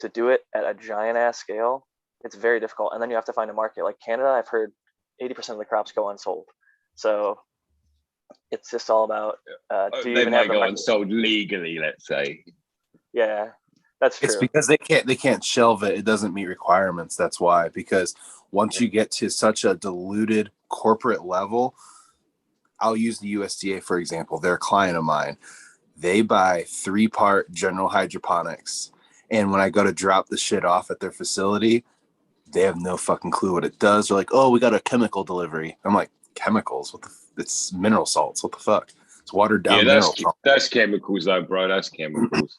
To do it at a giant ass scale, it's very difficult. And then you have to find a market. Like Canada, I've heard 80% of the crops go unsold. So it's just all about do you they even might have the go market? unsold legally, let's say. Yeah, that's true. It's because they can't shelve it. It doesn't meet requirements. That's why. Because once you get to such a diluted corporate level, I'll use the USDA for example. They're a client of mine. They buy 3-part general hydroponics, and when I go to drop the shit off at their facility, They have no fucking clue what it does. They're like, oh, we got a chemical delivery. I'm like, chemicals? What the? It's mineral salts. What the fuck? It's watered down mineral salts. That's chemicals though, bro. That's chemicals.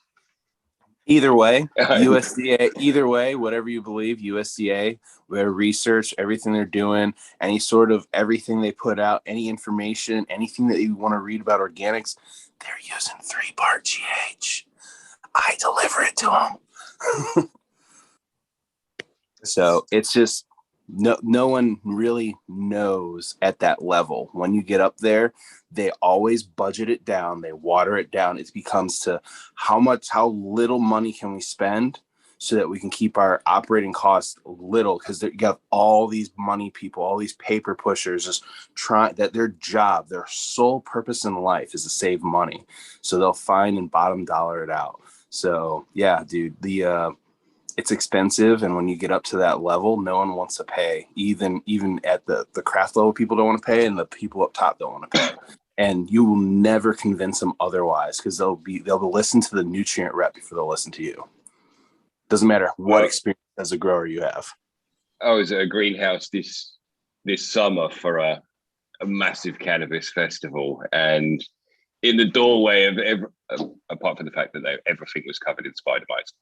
Either way, USDA, either way, whatever you believe, USDA, their research, everything they're doing, any sort of everything they put out, any information, anything that you want to read about organics, they're using 3-part GH. I deliver it to them. So it's just no one really knows at that level. When you get up there, they always budget it down. They water it down. It becomes to how little money can we spend so that we can keep our operating costs little, because you have all these money people, all these paper pushers just trying that their job, their sole purpose in life is to save money. So they'll find and bottom dollar it out. So yeah, dude, it's expensive, and when you get up to that level, no one wants to pay. Even at the craft level, people don't want to pay, and the people up top don't want to pay. And you will never convince them otherwise, because they'll listen to the nutrient rep before they'll listen to you. Doesn't matter what experience as a grower you have. I was at a greenhouse this summer for a massive cannabis festival, and in the doorway of apart from the fact that everything was covered in spider bites,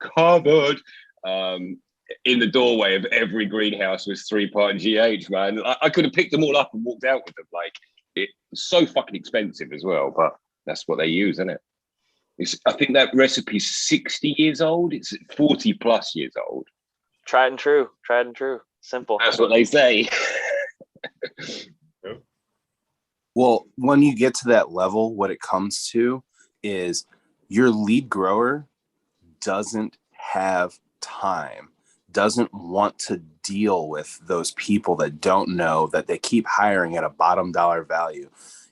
in the doorway of every greenhouse was 3-part GH, man. I could have picked them all up and walked out with them. Like, it's so fucking expensive as well, but that's what they use, isn't it? I think that recipe's 60 years old. It's 40 plus years old. Tried and true. Simple. That's what they say. Well, when you get to that level, what it comes to is your lead grower doesn't have time, doesn't want to deal with those people that don't know, that they keep hiring at a bottom dollar value.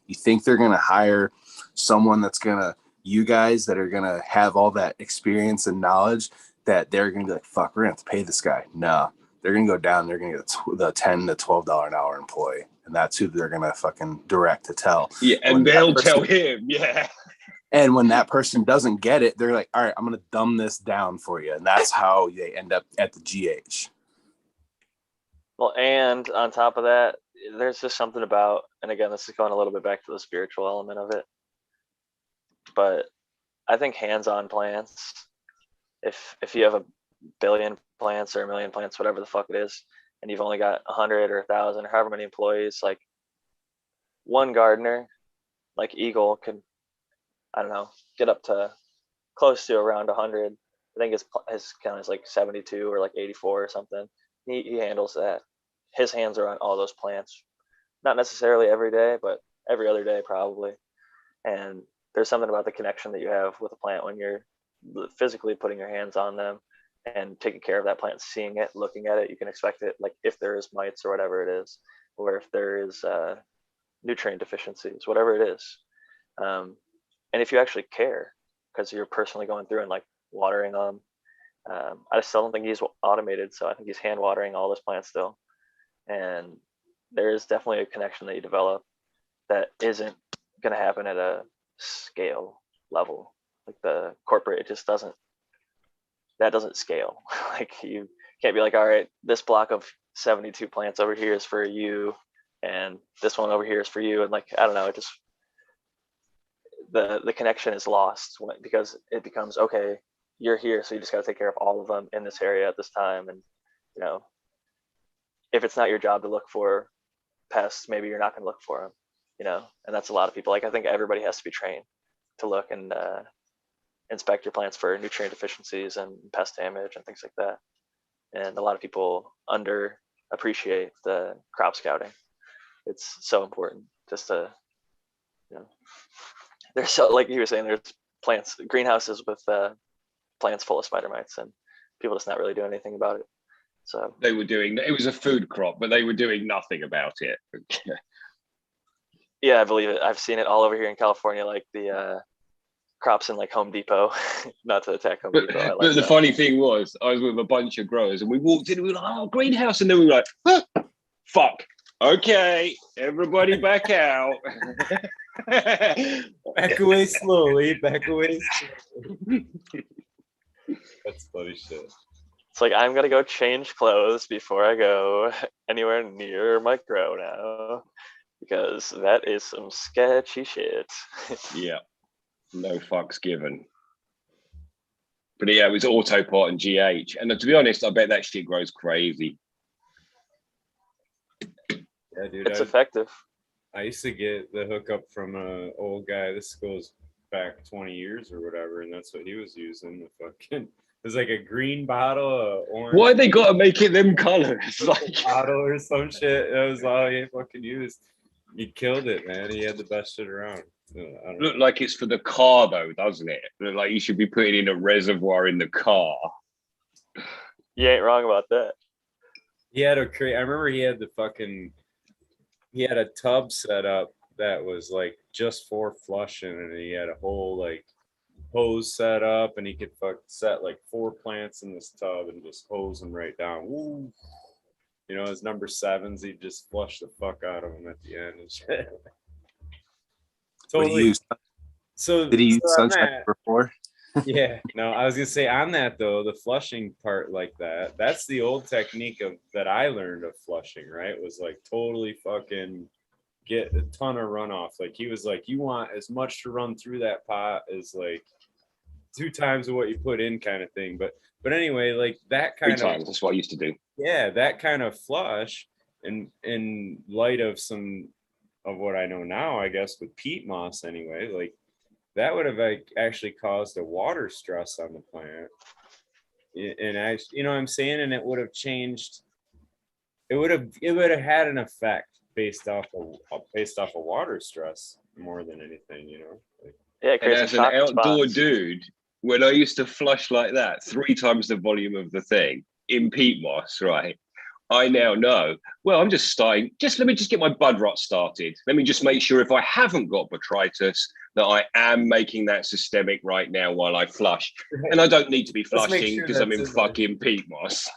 You think they're going to hire someone that are going to have all that experience and knowledge, that they're going to be like, fuck, we're going to have to pay this guy. No, they're going to go down. They're going to get the $10 to $12 an hour employee. And that's who they're going to fucking direct to tell. Yeah, and they'll tell him, yeah. And when that person doesn't get it, they're like, all right, I'm going to dumb this down for you. And that's how they end up at the GH. Well, and on top of that, there's just something about, and again, this is going a little bit back to the spiritual element of it, but I think hands-on plants, if you have 1 billion plants or 1 million plants, whatever the fuck it is, and you've only got 100 or 1,000 or however many employees, like one gardener, like Eagle, can, I don't know, get up to close to around 100. I think his count is like 72 or like 84 or something. He handles that. His hands are on all those plants, not necessarily every day, but every other day probably. And there's something about the connection that you have with a plant when you're physically putting your hands on them and taking care of that plant, seeing it, looking at it. You can expect it, like if there is mites or whatever it is, or if there is nutrient deficiencies, whatever it is. And if you actually care, because you're personally going through and like watering them. I still don't think he's automated, so I think he's hand watering all those plants still. And there is definitely a connection that you develop that isn't going to happen at a scale level. Like the corporate, it just doesn't scale. Like you can't be like, all right, this block of 72 plants over here is for you, and this one over here is for you. And like, I don't know, it just, the connection is lost because it becomes, okay, you're here, so you just got to take care of all of them in this area at this time. And you know, if it's not your job to look for pests, maybe you're not going to look for them, you know. And that's a lot of people. Like, I think everybody has to be trained to look and inspect your plants for nutrient deficiencies and pest damage and things like that. And a lot of people underappreciate the crop scouting. It's so important just to, you know, there's so, like you were saying, there's plants, greenhouses with plants full of spider mites, and people just not really doing anything about it. So it was a food crop, but they were doing nothing about it. Yeah, I believe it. I've seen it all over here in California, like the crops in like Home Depot. Not to attack Home Depot. But the funny thing was, I was with a bunch of growers, and we walked in, and we were like, "Oh, greenhouse," and then we were like, huh, "Fuck, okay, everybody back out." Back away slowly. That's funny shit. It's like, I'm gonna go change clothes before I go anywhere near my grow now, because that is some sketchy shit. Yeah, no fucks given. But yeah, it was autopot and GH. And to be honest, I bet that shit grows crazy. Yeah, dude. It's effective. I used to get the hookup from a old guy. This goes back 20 years or whatever, and that's what he was using. The fucking it was like a green bottle, a orange. Why they gotta make it them colors? Like bottle or some shit. That was all he fucking used. He killed it, man. He had the best shit around. look like it's for the car though, doesn't it? Look like you should be putting in a reservoir in the car. You ain't wrong about that. He had a crate. I remember he had he had a tub set up that was like just for flushing, and he had a whole like hose set up, and he could set like 4 plants in this tub and just hose them right down. Woo. You know, his number 7s, he'd just flush the fuck out of them at the end and shit. Totally. Did he use sunshine before? Yeah, no, I was gonna say on that though, the flushing part like that's the old technique that I learned of flushing, right? Was like totally fucking get a ton of runoff. Like he was like, you want as much to run through that pot as like 2 times of what you put in, kind of thing. But anyway, like that kind 3 of times, that's what I used to do. yeah, that kind of flush in light of some of what I know now, I guess with peat moss anyway, like that would have like actually caused a water stress on the plant. And I, you know what I'm saying? And it would have changed, it would have had an effect based off of water stress more than anything, you know? Like, Yeah, and as an outdoor dude, when I used to flush like that, 3 times the volume of the thing in peat moss, right? I now know, well, I'm just starting, let me just get my bud rot started. Let me just make sure if I haven't got botrytis, that I am making that systemic right now while I flush. And I don't need to be flushing because I'm in fucking peat moss.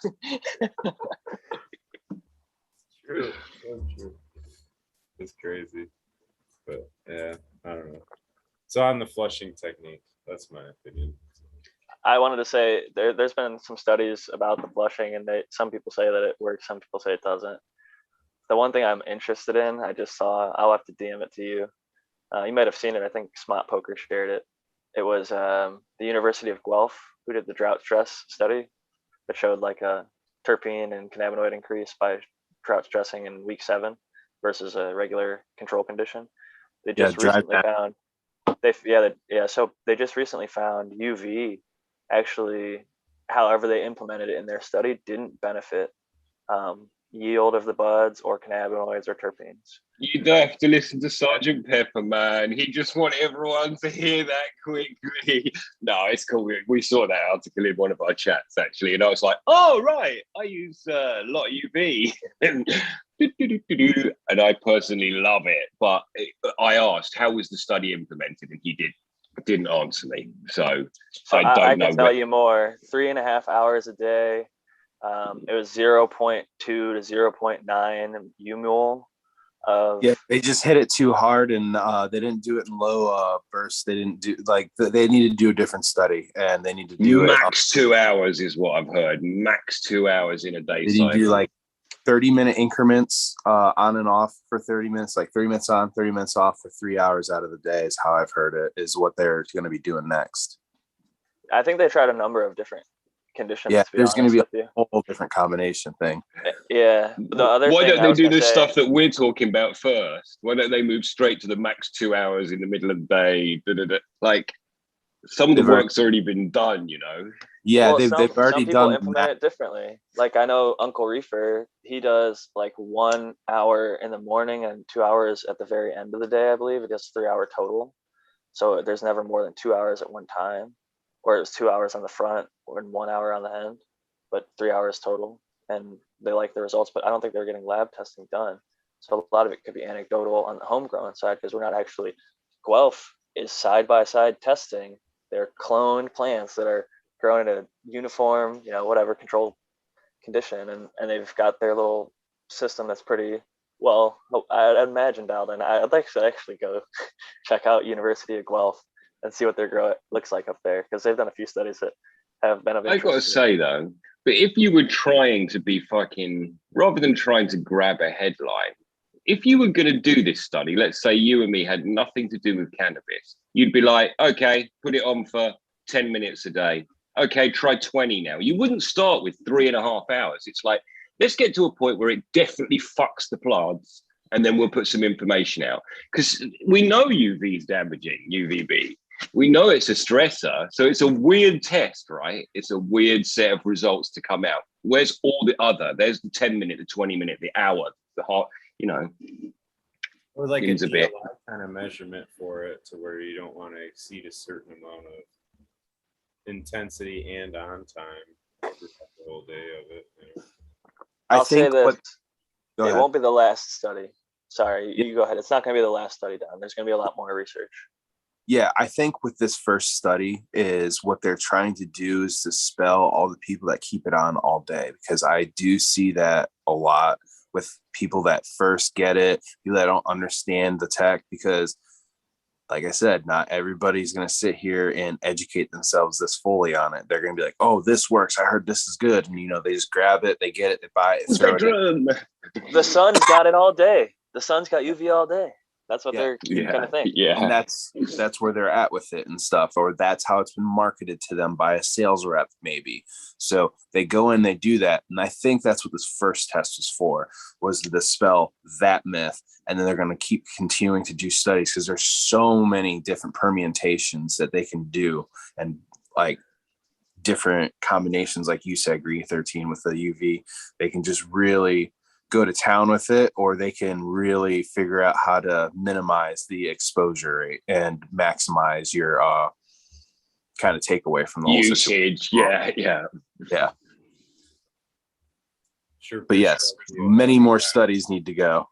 True. So true. It's crazy. But yeah, I don't know. So on the flushing technique, that's my opinion. I wanted to say there's been some studies about the flushing, and some people say that it works, some people say it doesn't. The one thing I'm interested in, I just saw, I'll have to DM it to you. You might have seen it. I think Smart Poker shared it. It was the University of Guelph who did the drought stress study that showed like a terpene and cannabinoid increase by drought stressing in week 7 versus a regular control condition. They just recently found so they just recently found UV actually, however they implemented it in their study, didn't benefit yield of the buds or cannabinoids or terpenes. You'd have to listen to Sergeant Pepper, man. He just want everyone to hear that quickly. No, it's cool. We saw that article in one of our chats, actually. And I was like, oh, right. I use a lot of UV. And I personally love it. But I asked, how was the study implemented? And he didn't answer me. So I don't know. I can tell you more. 3.5 hours a day. It was 0.2 to 0.9 umule. Yeah, they just hit it too hard, and they didn't do it in low bursts. They didn't do they needed to do a different study, and they need to do max 2 hours is what I've heard. Max 2 hours in a day. They need to do like 30-minute increments on and off for 30 minutes, like 30 minutes on, 30 minutes off for 3 hours out of the day is how I've heard it, is what they're going to be doing next. I think they tried a number of different conditions. Yeah, there's going to be a whole different combination thing. Yeah. The other Why don't they do the stuff that we're talking about first? Why don't they move straight to the max 2 hours in the middle of the day? Like some of the work's already been done, you know? Yeah, they've already some done. People implement it differently. Like I know Uncle Reefer, he does like 1 hour in the morning and 2 hours at the very end of the day, I believe. It does 3 hour total. So there's never more than 2 hours at one time. Or it was 2 hours on the front or 1 hour on the end, but 3 hours total. And they like the results, but I don't think they're getting lab testing done. So a lot of it could be anecdotal on the homegrown side because we're not actually, Guelph is side-by-side testing their cloned plants that are grown in a uniform, whatever controlled condition. And they've got their little system that's pretty well, I'd imagine dialed in. I'd like to actually go check out University of Guelph and see what their grow looks like up there, because they've done a few studies that have been of interest. I've got to say though, But if you were trying to be fucking, rather than trying to grab a headline, if you were going to do this study, let's say you and me had nothing to do with cannabis, you'd be like, okay, put it on for 10 minutes a day. Okay, try 20 now. You wouldn't start with 3.5 hours. It's like, let's get to a point where it definitely fucks the plants, and then we'll put some information out. Because we know UV is damaging, UVB. We know it's a stressor. So it's a weird test, right? It's a weird set of results to come out. Where's all the other? There's the 10-minute, the 20-minute, the hour, the heart, you know. Or like a Seems a bit. DLI kind of measurement for it, to where you don't want to exceed a certain amount of intensity and on time for the whole day of it. You know? I'll say this. Go It ahead. won't be the last study. Sorry, you go ahead. It's not going to be the last study done. There's going to be a lot more research. Yeah, I think with this first study is what they're trying to do is dispel all the people that keep it on all day, because I do see that a lot with people that first get it, people that don't understand the tech, because like I said, not everybody's going to sit here and educate themselves this fully on it. They're going to be like, oh, this works. I heard this is good. And, you know, they just grab it, they get it, they buy it, throw it in. The sun's got it all day. The sun's got UV all day. That's what they're going to think. Yeah. And that's where they're at with it and stuff, or that's how it's been marketed to them by a sales rep maybe. So they go in, they do that, and I think that's what this first test was to dispel that myth. And then they're going to keep continuing to do studies, because there's so many different permutations that they can do, and like different combinations, like you said, green 13 with the UV. They can just really go to town with it, or they can really figure out how to minimize the exposure rate and maximize your kind of takeaway from the whole usage. situation. Yeah. Sure. But yes, many more studies need to go.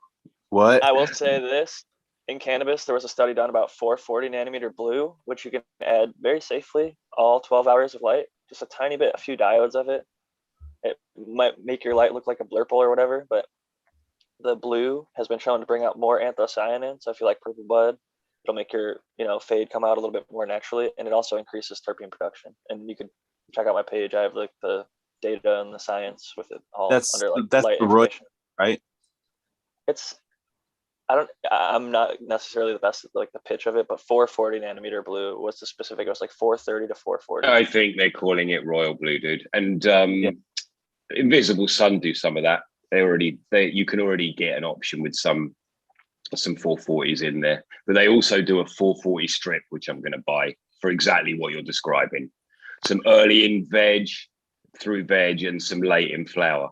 What? I will say this. In cannabis, there was a study done about 440 nanometer blue, which you can add very safely, all 12 hours of light, just a tiny bit, a few diodes of it. It might make your light look like a blurple or whatever, but the blue has been shown to bring out more anthocyanin. So if you like purple bud, it'll make your fade come out a little bit more naturally, and it also increases terpene production. And you could check out my page. I have like the data and the science with it all under like light the royal, information. right? I'm not necessarily the best at like the pitch of it, but 440 nanometer blue was the specific. It was like 430 to 440. I think they're calling it royal blue, dude. And Invisible Sun do some of that. You can already get an option with some 440s in there, but they also do a 440 strip, which I'm going to buy for exactly what you're describing. Some early in veg, through veg, and some late in flower.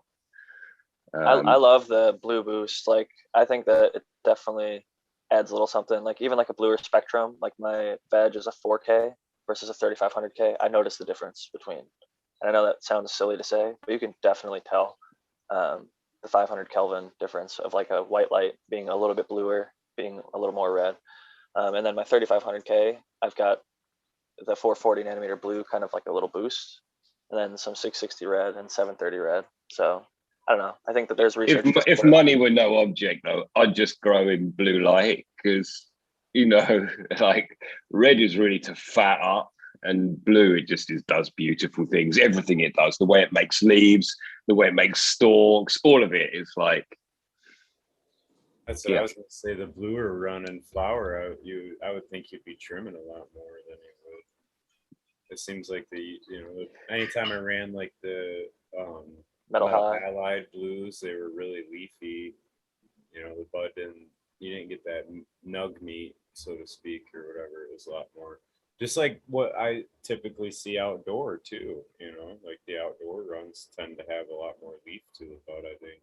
I love the blue boost. Like, I think that it definitely adds a little something. Like even like a bluer spectrum, like my veg is a 4K versus a 3500K. I noticed the difference between, and I know that sounds silly to say, but you can definitely tell the 500 Kelvin difference of like a white light being a little bit bluer, being a little more red. And then my 3500K, I've got the 440 nanometer blue, kind of like a little boost, and then some 660 red and 730 red. So I don't know. I think that there's research. If money were no object, though, I'd just grow in blue light, because, like red is really to fat up, and blue, it just does beautiful things. Everything it does, the way it makes leaves, the way it makes stalks, all of it is like. That's what I was going to say. The bluer run and flower, I would think you'd be trimming a lot more than you would. It seems like anytime I ran like the metal halide blues, they were really leafy. The bud you didn't get that nug meat, so to speak, or whatever. It was a lot more just like what I typically see outdoor too. Like the outdoor runs tend to have a lot more leaf to the bud, I think.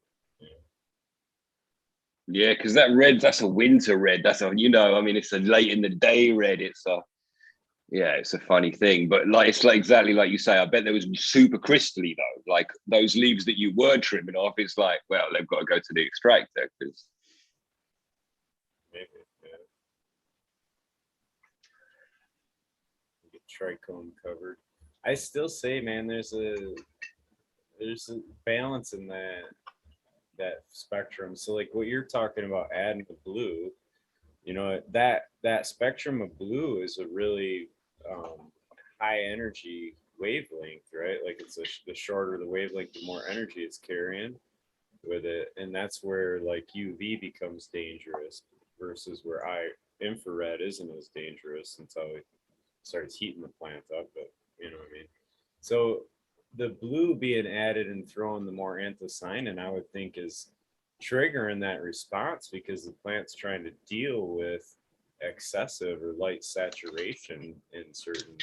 Yeah, because that red, that's a winter red. That's it's a late in the day red. It's a funny thing, but it's like exactly like you say. I bet there was super crystally though. Like those leaves that you were trimming off, it's like, well, they've got to go to the extractor because. Maybe, yeah. Get trichome covered. I still say, man, there's a balance in that spectrum. So like what you're talking about, adding the blue, that spectrum of blue is a really high energy wavelength, right? Like it's the shorter the wavelength, the more energy it's carrying with it, and that's where like UV becomes dangerous versus where infrared isn't as dangerous until it starts heating the plant up. But you know what I mean. So the blue being added and throwing the more anthocyanin, I would think, is triggering that response because the plant's trying to deal with excessive or light saturation in certain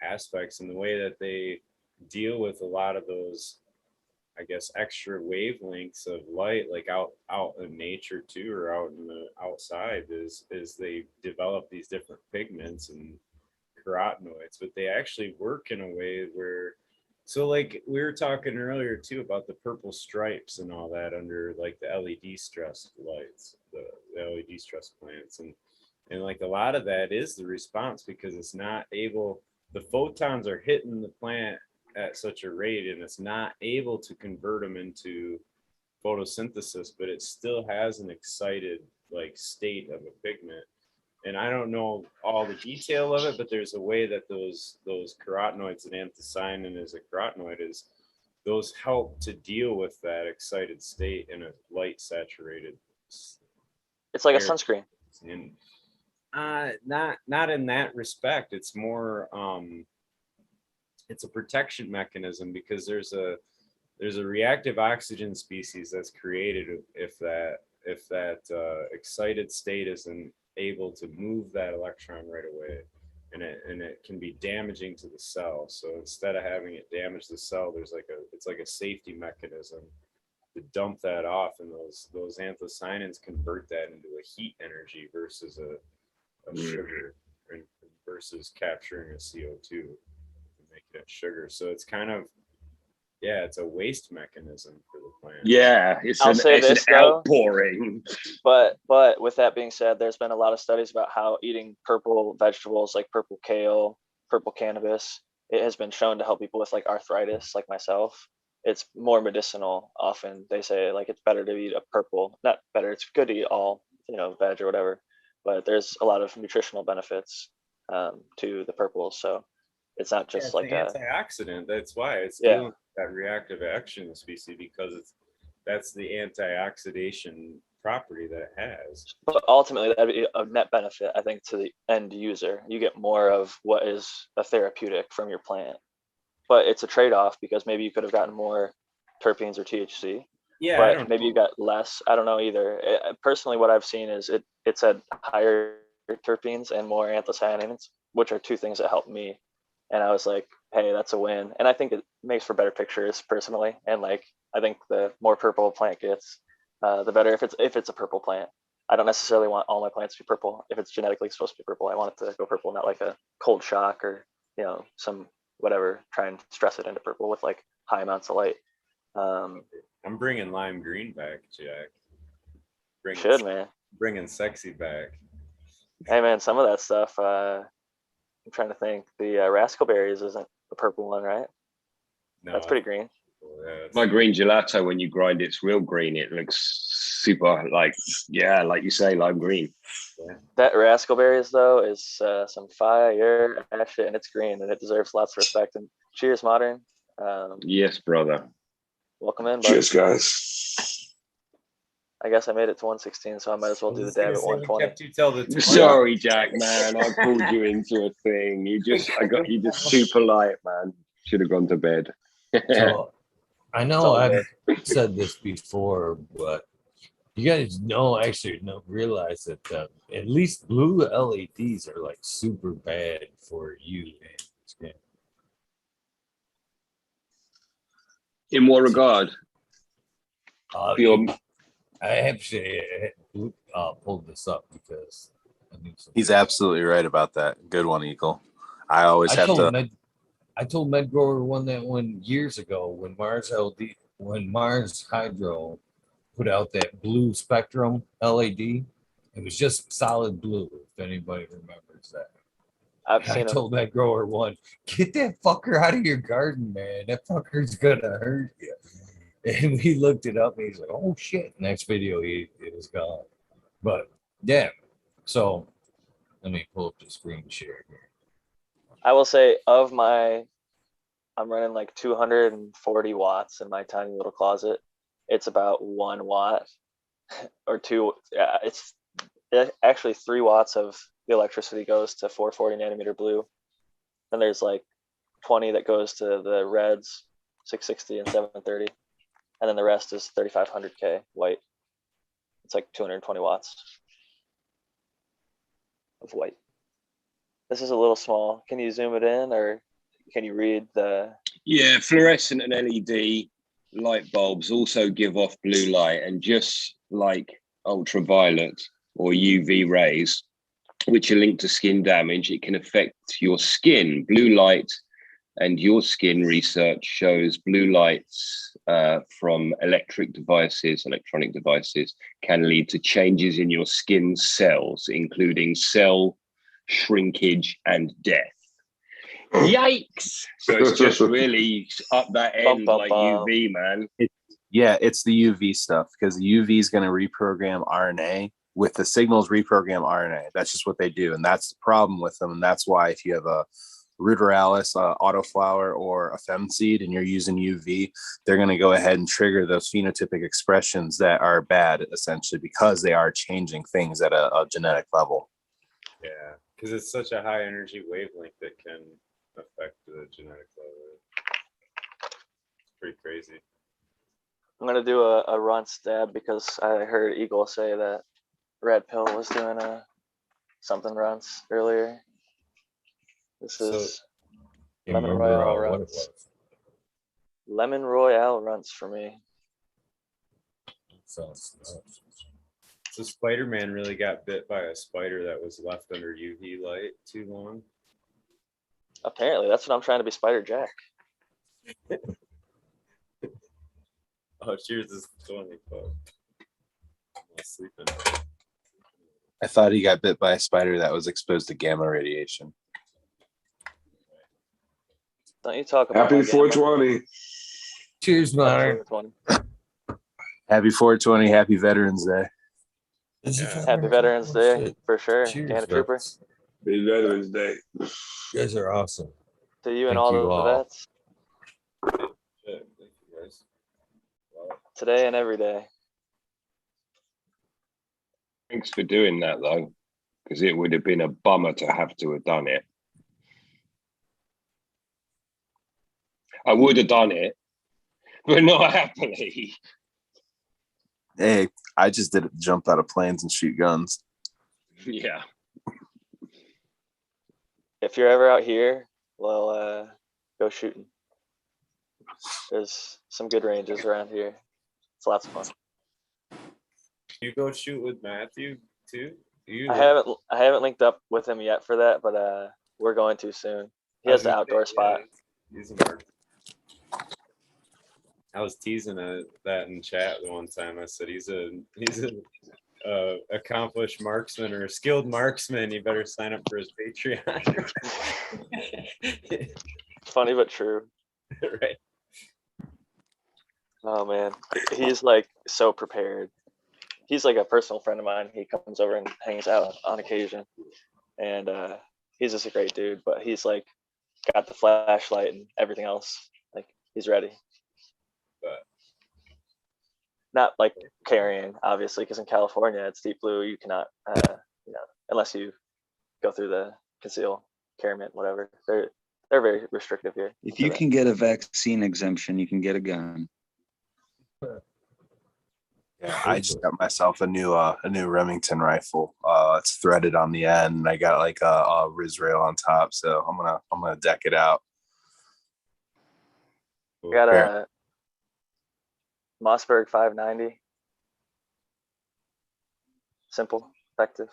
aspects, and the way that they deal with a lot of those, I guess, extra wavelengths of light, like out in nature too, or out in the outside, is they develop these different pigments and carotenoids, but they actually work in a way where, so like we were talking earlier too about the purple stripes and all that under like the LED stress lights, the LED stress plants, and like a lot of that is the response because it's not able, the photons are hitting the plant at such a rate and it's not able to convert them into photosynthesis, but it still has an excited like state of a pigment. And I don't know all the detail of it, but there's a way that those carotenoids, and anthocyanin is a carotenoid, is those help to deal with that excited state in a light saturated. It's like a sunscreen. And not in that respect. It's more it's a protection mechanism because there's a reactive oxygen species that's created if that excited state isn't able to move that electron right away, and it can be damaging to the cell. So instead of having it damage the cell, it's like a safety mechanism to dump that off, and those anthocyanins convert that into a heat energy versus a sugar, versus capturing a CO2 and making it sugar. So it's kind of, yeah, it's a waste mechanism for the plant. Yeah, it's I'll say this, an though. outpouring. But with that being said, there's been a lot of studies about how eating purple vegetables like purple kale, purple cannabis, it has been shown to help people with like arthritis, like myself. It's more medicinal. Often they say like it's better to eat a purple, not better, it's good to eat all, veg or whatever. But there's a lot of nutritional benefits to the purples. So it's not just it's like an antioxidant. That's why it's Yeah. dealing with that reactive action species, because that's the antioxidation property that it has. But ultimately, that'd be a net benefit, I think, to the end user. You get more of what is a therapeutic from your plant. But it's a trade-off because maybe you could have gotten more terpenes or THC. Yeah, But maybe you got less. I don't know either. Personally, what I've seen is it said higher terpenes and more anthocyanins, which are two things that helped me. And I was like, hey, that's a win. And I think it makes for better pictures personally. And like, I think the more purple a plant gets, the better if it's a purple plant. I don't necessarily want all my plants to be purple. If it's genetically supposed to be purple, I want it to go purple, not like a cold shock or, some whatever, try and stress it into purple with like high amounts of light. I'm bringing lime green back, Jack. Man. Bringing sexy back. Hey man, some of that stuff, I'm trying to think. The raspberries isn't the purple one, right? No, that's pretty green. My green gelato, when you grind it's real green. It looks super like you say, lime green. Yeah. That raspberries though is some fire shit, and it's green and it deserves lots of respect. And cheers, Modern. Yes, brother. Welcome in, bud. Cheers, guys. I guess I made it to 116, so I might as well do the dab at 120. Sorry, Jack, man. I pulled you into a thing. You just super light, man. Should have gone to bed. So I know I've said this before, but you guys realize that at least blue LEDs are like super bad for you and skin. In what regard? I actually pulled this up because I knew something. He's absolutely right about that. Good one, Eagle. I always have to. I told MedGrower one years ago when Mars Hydro put out that blue spectrum LED. It was just solid blue, if anybody remembers that. I told MedGrower one, get that fucker out of your garden, man. That fucker's gonna hurt you. And we looked it up and he's like, oh shit. Next video, it was gone. But yeah, so let me pull up the screen share here. I will say, of my I'm running like 240 watts in my tiny little closet. It's about 1 watt or 2. Yeah, it's actually 3 watts of the electricity goes to 440 nanometer blue. Then there's like 20 that goes to the reds, 660 and 730. And then the rest is 3500K white. It's like 220 watts of white. This is a little small. Can you zoom it in, or can you read the? Yeah, fluorescent and LED light bulbs also give off blue light, and just like ultraviolet or UV rays, which are linked to skin damage, it can affect your skin. Blue light and your skin research shows blue lights from electronic devices can lead to changes in your skin cells, including cell shrinkage and death. Yikes! So it's just really up that end like UV, man. It's the UV stuff, because the UV is going to reprogram RNA with the signals, reprogram RNA. That's just what they do, and that's the problem with them. And that's why if you have a ruderalis, autoflower, or a femseed, and you're using UV, they're going to go ahead and trigger those phenotypic expressions that are bad, essentially, because they are changing things at a genetic level. Yeah, because it's such a high energy wavelength that can affect the genetic level. It's pretty crazy. I'm gonna do a run stab because I heard Eagle say that Red Pill was doing something runs earlier. This is Lemon Royale runs. Lemon Royale runs for me. So Spider-Man really got bit by a spider that was left under UV light too long. Apparently, that's what I'm trying to be, Spider Jack. Oh, cheers is 20 bucks. I'm sleeping. I thought he got bit by a spider that was exposed to gamma radiation. Don't you talk about Happy 420. Cheers, man. Happy 420, happy Veterans Day. Happy Veterans Day Shit. for sure. Cheers, Canada Trooper. vets. Happy Veterans Day. You guys are awesome. To you and Thank all you the all. vets. Yeah, thank you guys. Wow. Today and every day. Thanks for doing that, though, because it would have been a bummer to have done it. I would have done it, but not happily. Hey, I just did it to jump out of planes and shoot guns. Yeah. If you're ever out here, well, go shooting. There's some good ranges around here. It's lots of fun. You go shoot with Matthew too? I haven't linked up with him yet for that, but we're going to soon. He has the outdoor spot. He's an art. I was teasing that in chat the one time. I said he's an accomplished marksman or a skilled marksman. You better sign up for his Patreon. Funny but true. Right. Oh man, he's like so prepared. He's like a personal friend of mine. He comes over and hangs out on occasion, and he's just a great dude. But he's like got the flashlight and everything else. Like he's ready. But not like carrying, obviously, because in California it's deep blue. You cannot, unless you go through the conceal carryment, whatever. They're very restrictive here. If you can get a vaccine exemption, you can get a gun. Yeah, I just got myself a new Remington rifle. It's threaded on the end, and I got like a Riz rail on top. So I'm gonna deck it out. Got a Mossberg 590. Simple, effective.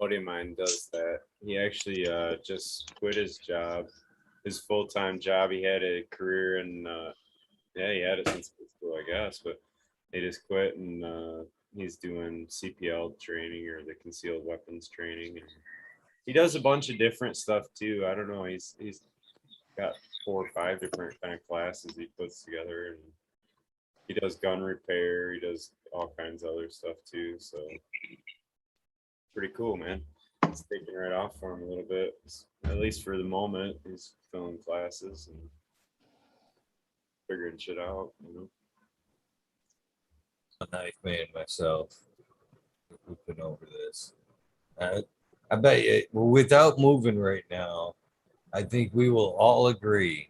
a buddy of mine does that. He actually just quit his job, his full-time job. He had a career in he had it since school, I guess, but he just quit, and he's doing CPL training, or the concealed weapons training, and he does a bunch of different stuff too. I don't know, he's got 4 or 5 different kind of classes he puts together, and he does gun repair, he does all kinds of other stuff too, so pretty cool, man. it's taking right off for him a little bit, at least for the moment. He's filling classes and figuring shit out, you know. A knife man myself. We've been over this. I bet you, without moving right now, I think we will all agree.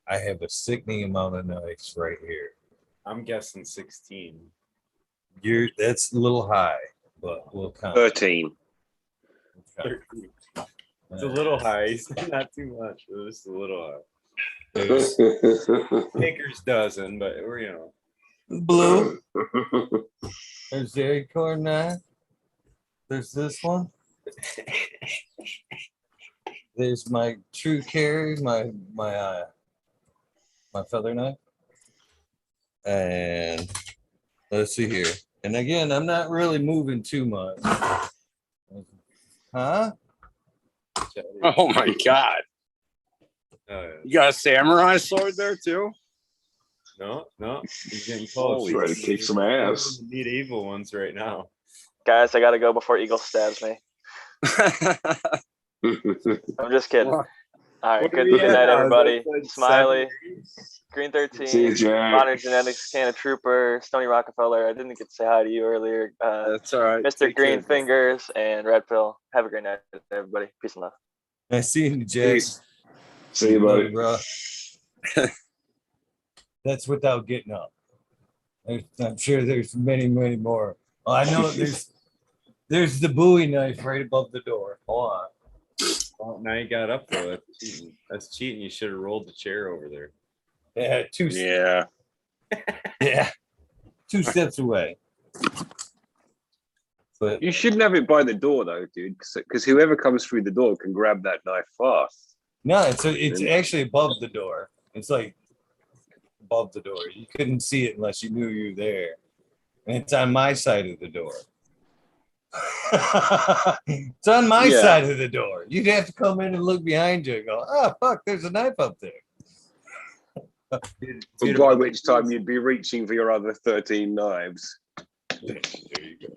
I have a sickening amount of knives right here. I'm guessing 16. That's a little high, but we'll count. 13. It's a little high. He's not too much, but it's a little high. There's Baker's dozen, but we're, you know. blue. There's the acorn knife. There's this one. There's my true carry, my feather knife. And let's see here. And again, I'm not really moving too much. Huh? Oh my god. You got a samurai sword there too? No, he's getting close. Holy Ready to kick some ass. The medieval ones right now. Guys, I gotta go before Eagle stabs me. I'm just kidding. What? All right, What are good we at night, now? everybody. Is that like Smiley, 7 Green See you, 13, Jack. Modern Genetics, Canna Trooper, Stony Rockefeller. I didn't get to say hi to you earlier. That's all right. Mr. Take Green care. Fingers and Red Pill. Have a great night, everybody. Peace and love. Nice seeing you, Jay. Peace. See you, buddy. Bro. That's without getting up. I'm sure there's many more. Oh, I know there's the Bowie knife right above the door. Hold on. Oh, now you got up though. That's cheating. That's cheating. You should have rolled the chair over there. Yeah, Yeah. yeah, 2 steps away. But You shouldn't have it by the door though, dude, because whoever comes through the door can grab that knife fast. no, it's actually above the door. It's like above the door. You couldn't see it unless you knew you were there. And it's on my side of the door. It's on my Yeah. side of the door. You'd have to come in and look behind you and go, oh, fuck, there's a knife up there. By which time you'd be reaching for your other 13 knives. There you go.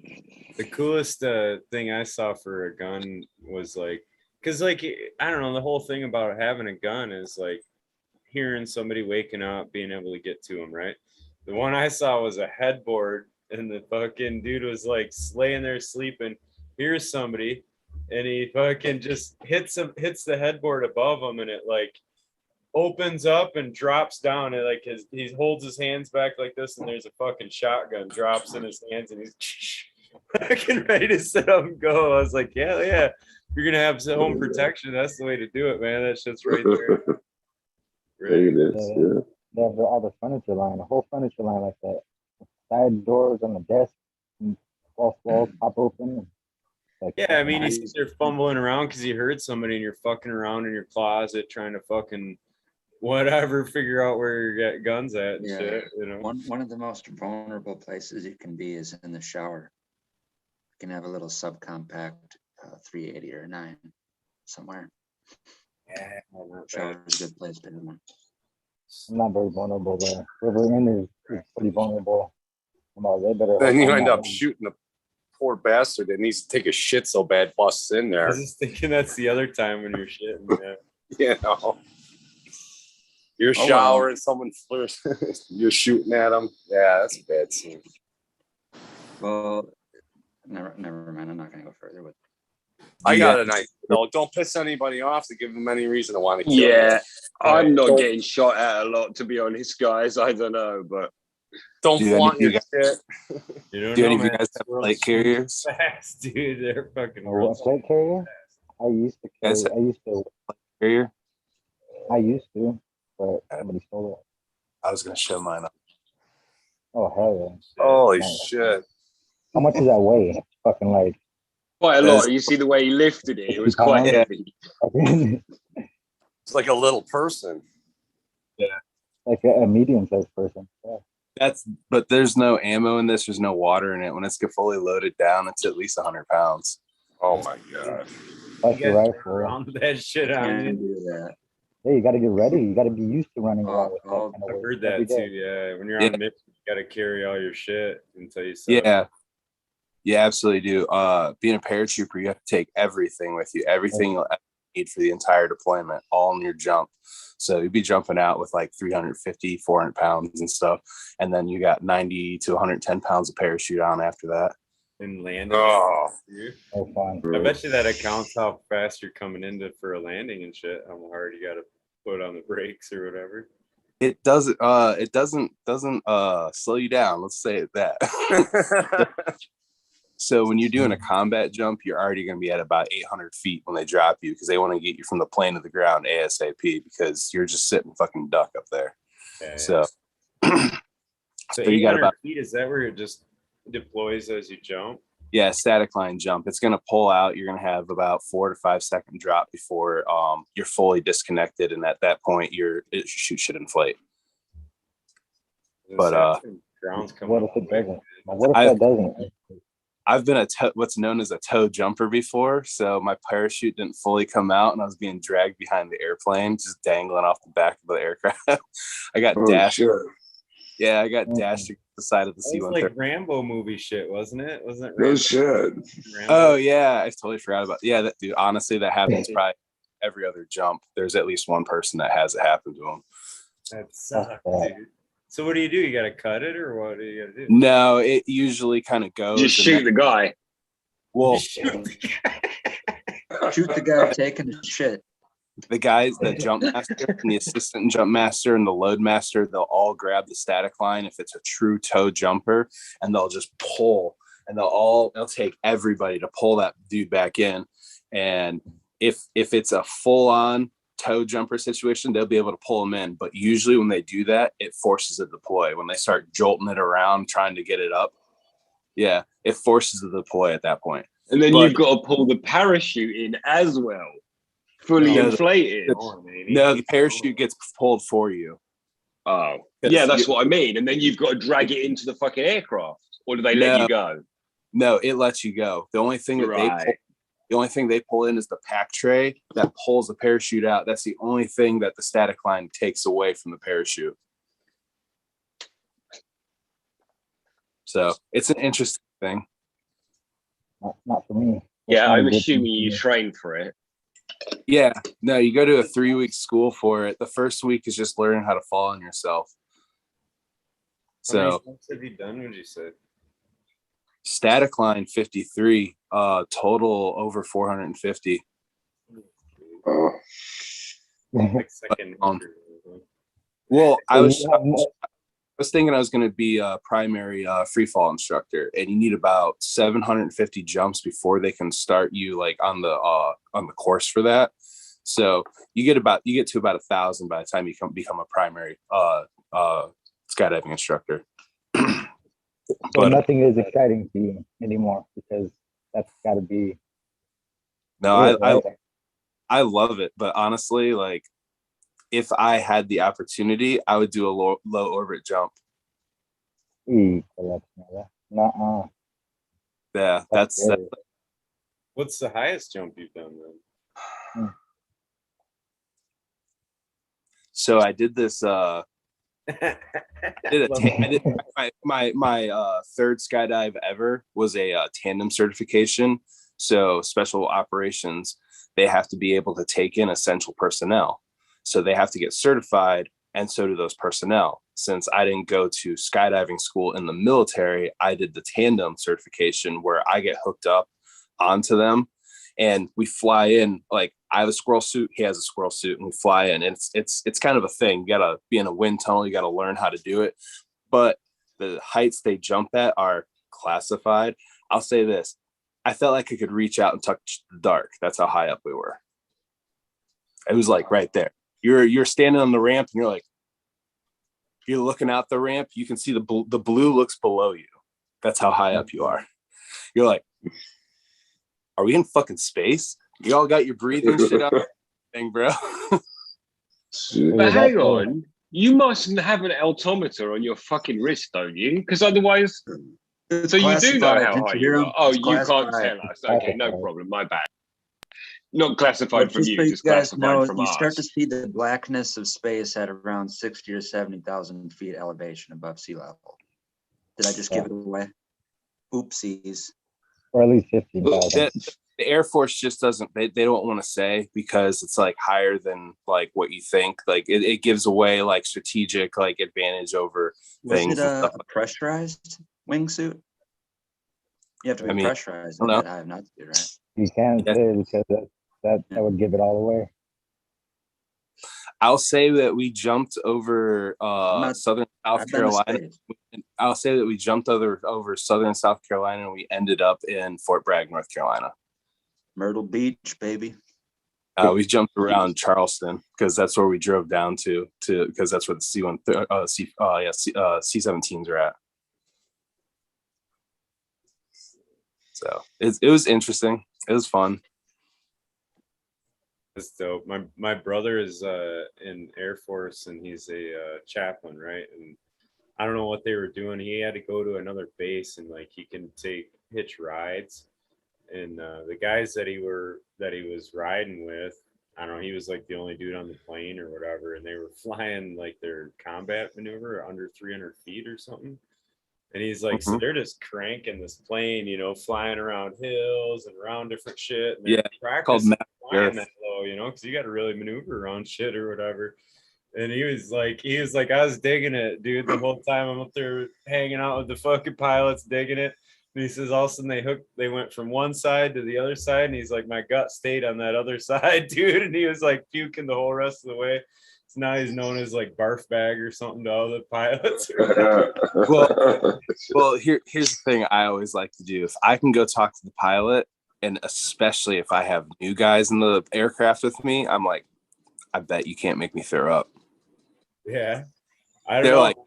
The coolest thing I saw for a gun was like, because like, I don't know, the whole thing about having a gun is like hearing somebody waking up, being able to get to them, right? The one I saw was a headboard, and the fucking dude was like laying there sleeping, hears somebody, and he fucking just hits the headboard above him, and it like opens up and drops down, and like he holds his hands back like this, and there's a fucking shotgun drops in his hands, and he's fucking ready to sit up and go. I was like, yeah, if you're gonna have some home protection, that's the way to do it, man. That shit's right there. There it is. Yeah. They have all the furniture line, the whole furniture line like that. Side doors on the desk, and false walls pop open. Like, Yeah, I mean, he's there fumbling around because you heard somebody and you're fucking around in your closet trying to fucking whatever, figure out where you got guns at and Yeah. shit, you know. One of the most vulnerable places you can be is in the shower. You can have a little subcompact 380 or 9 somewhere. Yeah, not Shower bad. is a good place to do one. I'm not very vulnerable there. Whoever in is pretty vulnerable. They better. Then hope you I'm end not up in. shooting the poor bastard that needs to take a shit so bad busts in I there. was just thinking that's the other time when you're shitting. Yeah. You know. You're well. showering, someone flirts, you're shooting at them. Yeah, that's a bad scene. Well, never mind. I'm not gonna go further with. I got a nice. No, don't piss anybody off to give them any reason to want to kill you. Yeah, I'm not Don't- getting shot at a lot, to be honest, guys. I don't know, but Don't Do any flaunt of you your guys- shit. You don't Do any know, of you man. guys This have world's plate carriers? fast, dude. They're fucking A what, plate carrier? I used to carry. Yes. I used to, but somebody stole it. I was gonna show mine up. Oh hell Holy Nice. shit. yeah! How much does that weigh? It's fucking like. quite a That's- lot. You see the way he lifted it; it was quite Yeah. heavy. It's like a little person. like a medium-sized person. Yeah. But there's no ammo in this. There's no water in it. When it's fully loaded down, it's at least 100 pounds. Oh my god. Plus You your guys rifle. around with that shit on Can you. do that. Yeah, you got to get ready. You got to be used to running around with that I'll- kind of I've weight heard every that too. day. Yeah, when you're Yeah. on mission, you got to carry all your shit until you set Yeah. up. You absolutely do. Being a paratrooper, you have to take everything with you, everything you'll ever need for the entire deployment, all in your jump. So you'd be jumping out with like 350, 400 pounds and stuff. And then you got 90 to 110 pounds of parachute on after that. And landing. Oh, Oh, fun. I bet you that accounts how fast you're coming into for a landing and shit. How hard you got to put on the brakes or whatever. It doesn't slow you down. Let's say it that. So when you're doing a combat jump, you're already going to be at about 800 feet when they drop you, because they want to get you from the plane to the ground ASAP, because you're just sitting fucking duck up there. Yeah, So, so you got 800 about, feet, is that where it just deploys as you jump? yeah, static line jump. It's going to pull out. You're going to have about 4 to 5 second drop before you're fully disconnected, and at that point, your chute should inflate. But ground's coming What if up it quick. doesn't? What if that doesn't? I've been what's known as a toe jumper before. So my parachute didn't fully come out, and I was being dragged behind the airplane, just dangling off the back of the aircraft. I got dashed. Sure. Yeah, I got dashed to the side of the That was C-130. like Rambo movie shit, wasn't it? Wasn't it? No Rambo? shit. Rambo? Oh yeah, I totally forgot about. Yeah, that dude. Honestly, that happens probably every other jump. There's at least one person that has it happen to them. That sucks, dude. So what do? You got to cut it, or what do you got to do? No, it usually kind of goes. Just and shoot then- the guy. Well, Shoot the guy taking the shit. the guys, the jump master and the assistant jump master and the load master, they'll all grab the static line if it's a true toe jumper, and they'll just pull, and they'll take everybody to pull that dude back in. And if it's a full on toe jumper situation, they'll be able to pull them in. But usually when they do that, it forces a deploy. When they start jolting it around trying to get it up, yeah, it forces the deploy at that point. And then But- you've got to pull the parachute in as well, fully No, inflated. No, the parachute gets pulled for you. Oh, yeah, that's what I mean. And then you've got to drag it into the fucking aircraft, or do they let you go? No, it lets you go. The only thing that they pull in is the pack tray that pulls the parachute out. That's the only thing that the static line takes away from the parachute. So it's an interesting thing. Not for me. Yeah, That's I'm not good assuming for you me. train for it. Yeah, no, you go to a 3-week school for it. The first week is just learning how to fall on yourself. How many So jumps have you done, would you say? static line 53, total over 450. Oh, Like second. Well, I So was you have more- thinking I was going to be a primary free fall instructor, and you need about 750 jumps before they can start you like on the course for that. So you get to about 1,000 by the time you become a primary skydiving instructor. So But nothing is exciting to you anymore, because that's got to be. no, it, right? I love it, but honestly, like if I had the opportunity, I would do a low orbit jump. Nuh-uh. Yeah, that's scary. What's the highest jump you've done then? so I did this. I did my third skydive ever was a tandem certification. So special operations, they have to be able to take in essential personnel. So they have to get certified, and so do those personnel. Since I didn't go to skydiving school in the military, I did the tandem certification where I get hooked up onto them, and we fly in. Like I have a squirrel suit, he has a squirrel suit, and we fly in. And it's kind of a thing. You gotta be in a wind tunnel, you gotta learn how to do it. But the heights they jump at are classified. I'll say this: I felt like I could reach out and touch the dark. That's how high up we were. It was like right there. You're standing on the ramp, and you're looking out the ramp. You can see the blue looks below you. That's how high up you are. You're like, are we in fucking space? You all got your breathing shit up, thing, bro. shit. But hang on, you mustn't have an altimeter on your fucking wrist, don't you? Because otherwise, It's so you do know classified. how Didn't high hear you him? are. Oh, It's you can't classified. tell us. Okay, no problem. My bad. Not classified But from just you, so you just guys classified know, from you us. start to see the blackness of space at around 60 or 70,000 feet elevation above sea level. Did I just give it away? Oopsies. or at least 15,000. The Air Force just doesn't, they don't want to say because it's like higher than like what you think. Like it gives away like strategic like advantage over things. Was it a pressurized wingsuit? You have to be pressurized I at don't that know. high of altitude, right? You can't Yes. say because that would give it all away. I'll say that we jumped over not- southern South I've been to Carolina. space. I'll say that we jumped over southern South Carolina and we ended up in Fort Bragg, North Carolina. Myrtle Beach, baby. We jumped around Charleston because that's where we drove down to because that's where the C-17s are at. So it was interesting. It was fun. That's dope. My brother is in Air Force and he's a chaplain, right? And I don't know what they were doing. He had to go to another base and like he can hitch rides. And the guys that he was riding with, I don't know, he was like the only dude on the plane or whatever, and they were flying like their combat maneuver under 300 feet or something. And he's like, so they're just cranking this plane, you know, flying around hills and around different shit. And Yeah, called practicing flying that low, you know, because you got to really maneuver around shit or whatever. And he was like, I was digging it, dude, the whole time I'm up there hanging out with the fucking pilots, digging it. And he says, all of a sudden they went from one side to the other side. And he's like, my gut stayed on that other side, dude. And he was like puking the whole rest of the way. So now he's known as like barf bag or something to all the pilots. Well, here's the thing I always like to do. If I can go talk to the pilot, and especially if I have new guys in the aircraft with me, I'm like, I bet you can't make me throw up. Yeah. I don't They're know. like,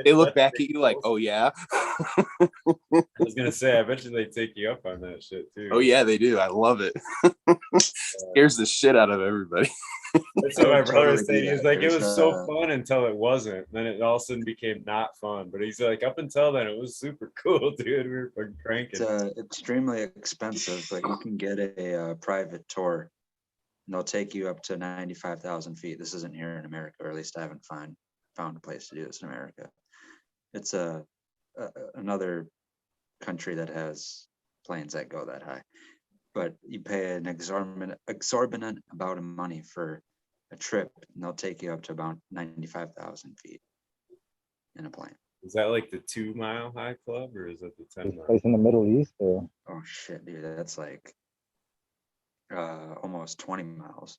they look back at you like, oh yeah. I was gonna say, I bet you they take you up on that shit too. Oh yeah, they do. I love it. Scares the shit out of everybody. That's what my brother was totally saying. do He's that. like, it There's, was so fun until it wasn't. Then it all of a sudden became not fun. But he's like, up until then, it was super cool, dude. We were fucking cranking. It's extremely expensive, but you can get a private tour. And they'll take you up to 95,000 feet. This isn't here in America, or at least I haven't found a place to do this in America. It's another country that has planes that go that high, but you pay an exorbitant amount of money for a trip, and they'll take you up to about 95,000 feet in a plane. Is that like the 2 Mile High Club, or is that the 10 This mile? place in the Middle East, or Oh shit, dude, that's like almost 20 miles.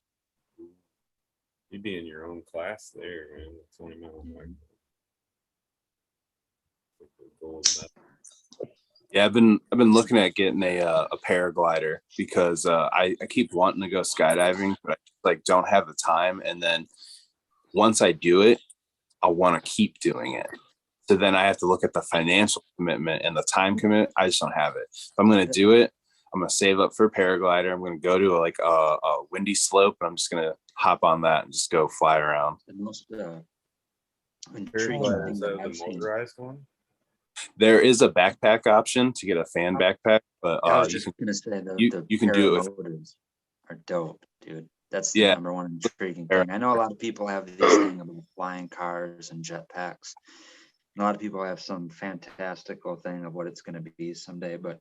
You'd be in your own class there, man. 20 Mile High Club. Like the gold medal. Yeah, I've been looking at getting a paraglider because I keep wanting to go skydiving, but I like don't have the time. And then once I do it, I want to keep doing it. So then I have to look at the financial commitment and the time commitment. I just don't have it. If I'm going to do it, I'm going to save up for a paraglider. I'm going to go to a windy slope, and I'm just going to hop on that and just go fly around. The most intriguing Paraglider, thing is that that I've the seen. motorized one? There is a backpack option to get a fan backpack, but I was you just gonna say that you can do it with, paramotors are dope, dude. That's the Yeah. number one intriguing thing. I know a lot of people have this thing about flying cars and jetpacks. And a lot of people have some fantastical thing of what it's gonna be someday, but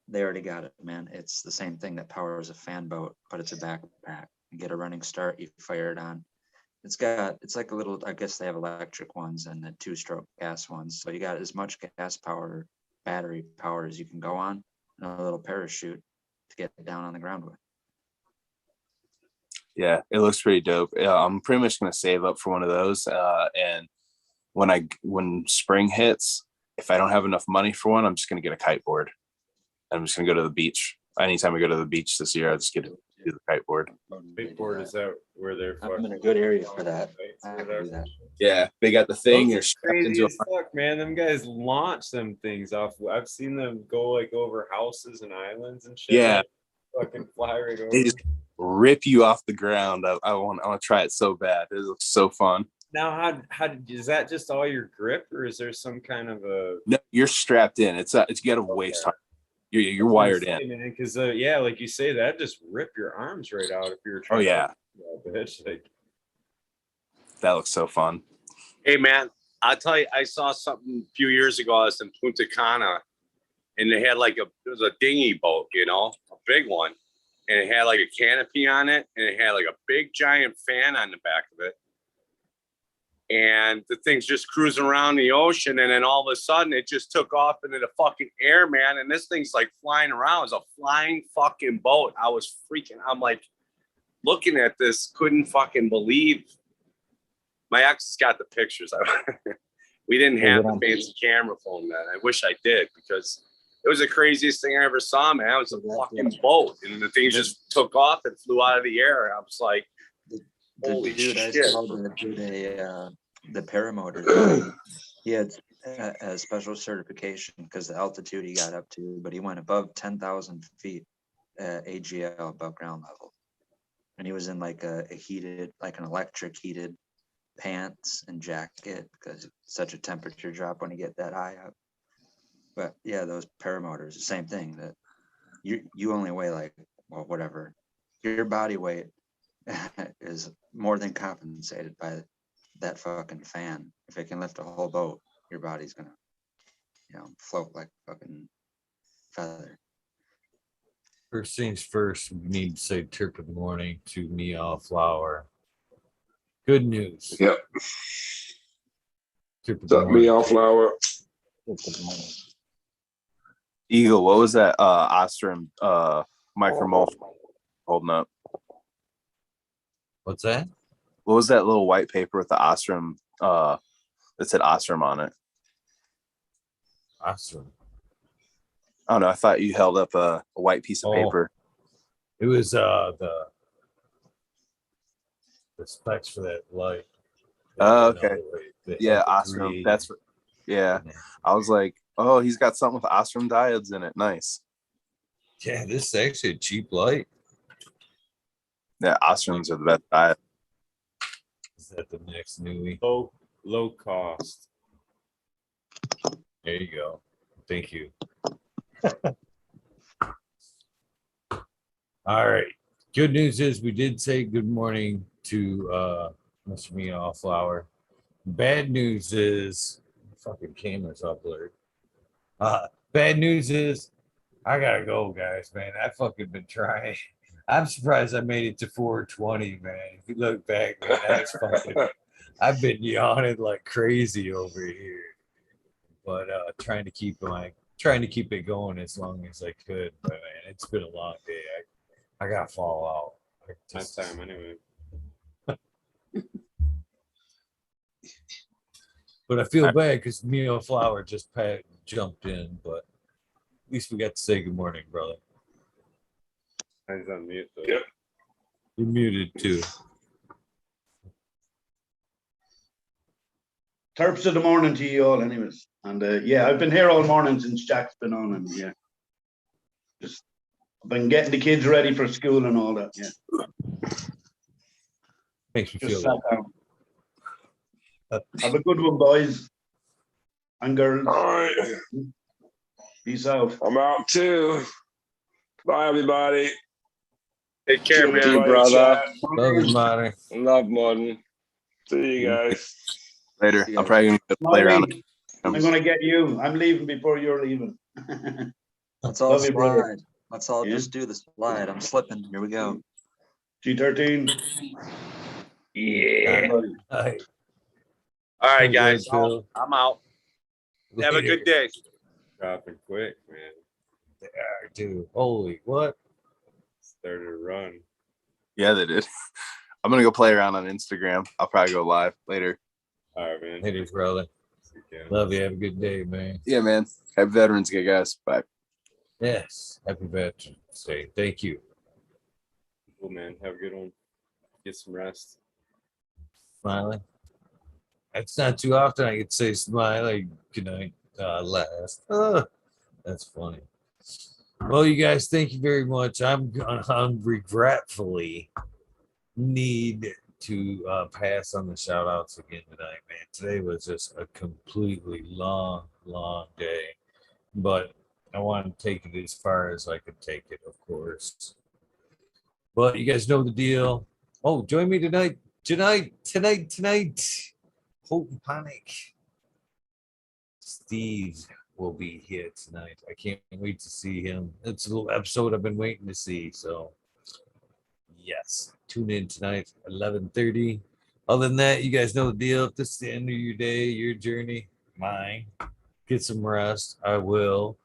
they already got it, man. It's the same thing that powers a fan boat, but it's a backpack. You get a running start, you fire it on. It's like a little, I guess they have electric ones and the 2-stroke gas ones. So you got as much gas power, battery power as you can go on, and a little parachute to get down on the ground with. Yeah, it looks pretty dope. I'm pretty much going to save up for one of those. And when spring hits, if I don't have enough money for one, I'm just going to get a kiteboard. I'm just going to go to the beach. Anytime I go to the beach this year, I just get to do the kiteboard. Big board, is that where they're I'm in a good area for that. Right, I so can do that. Yeah, they got the thing. Those You're are strapped crazy into as fuck, man. Them guys launch them things off. I've seen them go like over houses and islands and shit. Yeah. Fucking fly right over. They just rip you off the ground. I want to try it so bad. It looks so fun. Now, is that just all your grip, or is there some kind of a? No, you're strapped in. It's you got a waist hard. You're wired in. Because yeah, like you say, that just rip your arms right out if you're trying. Oh yeah, to, bitch, like that looks so fun. Hey man, I'll tell you, I saw something a few years ago. I was in Punta Cana, and it had like it was a dinghy boat, you know, a big one, and it had like a canopy on it, and it had like a big giant fan on the back of it. And the thing's just cruising around the ocean, and then all of a sudden it just took off into the fucking air, man. And this thing's like flying around. It was a flying fucking boat. I was freaking, I'm like looking at this, couldn't fucking believe. My ex has got the pictures. We didn't have the fancy camera phone then. I wish I did, because it was the craziest thing I ever saw, man. It was a fucking boat, and the thing just took off and flew out of the air. I was like, The holy dude I shit. saw that did the paramotor thing, he had a special certification because the altitude he got up to, but he went above 10,000 feet AGL, above ground level. And he was in like a heated, like an electric heated pants and jacket because it's such a temperature drop when you get that high up. But yeah, those paramotors, the same thing, that you only weigh like, well, whatever. Your body weight is more than compensated by that fucking fan. If it can lift a whole boat, your body's gonna, float like a fucking feather. First things first, we need to say tip of the morning to Meow Flower. Good news. Yep. Tip of What's the up, morning. Meow Flower? Eagle, what was that Ostrom micromulch holding up? What's that? What was that little white paper with the Ostrom that said Ostrom on it? Awesome. I don't know. I thought you held up a white piece of paper. It was the specs for that light. Oh, okay. The Yeah, Ep518. Ostrom. That's what. Yeah, I was like, oh, he's got something with Ostrom diodes in it. Nice. Yeah, this is actually a cheap light. Yeah, Ostroms are the best diode. Is that the next newie? Low cost. There you go. Thank you. All right. Good news is we did say good morning to Mr. Meow Flower. Bad news is fucking camera's all blurred. Bad news is I gotta go, guys, man. I fucking been trying. I'm surprised I made it to 420, man. If you look back, man, that's fucking I've been yawning like crazy over here. But trying to keep it going as long as I could. But man, it's been a long day. I gotta fall out. Nice time anyway. But I feel bad because Meow Flower just jumped in, but at least we got to say good morning, brother. He's on mute though. Yep. You're muted too. Terps of the morning to you all, anyways. And yeah, I've been here all morning since Jack's been on, and yeah, just been getting the kids ready for school and all that. Yeah, Makes me just feel sat good. down. Have a good one, boys and girls. All right. Peace out. I'm out too. Bye, everybody. Take care, See man. everybody in brother. chat. Love you, Monty. Love modern. See you guys. Later. See ya. I'm probably gonna play around. Smiley, I'm gonna get you. I'm leaving before you're leaving. Let's all Love you, brother. slide. Let's all Yeah. just do the slide. I'm slipping. Here we go. G13. Yeah. Hi. All right, Good guys. Phil. I'm out. Have a Later. good day. Dropping quick, man. Yeah, dude. Holy what? Started to run. Yeah, they did. I'm gonna go play around on Instagram. I'll probably go live later. All right, man. It is, brother. See you again. Love you. Have a good day, man. Yeah, man. Happy Veterans Day, guys. Bye. Yes. Happy Veterans Day. Thank you. Cool, man. Have a good one. Get some rest. Smiling. It's not too often I could say smiley. Good night. Last. That's funny. Well, you guys, thank you very much. I'm regretfully need to pass on the shout outs again tonight, man. Today was just a completely long day, but I want to take it as far as I could take it, of course. But you guys know the deal. Oh, join me tonight. Tonight. Hope and Panic. Steve will be here tonight. I can't wait to see him. It's a little episode I've been waiting to see. So, yes, tune in tonight, 11:30. Other than that, you guys know the deal. If this is the end of your day, your journey, mine, get some rest. I will.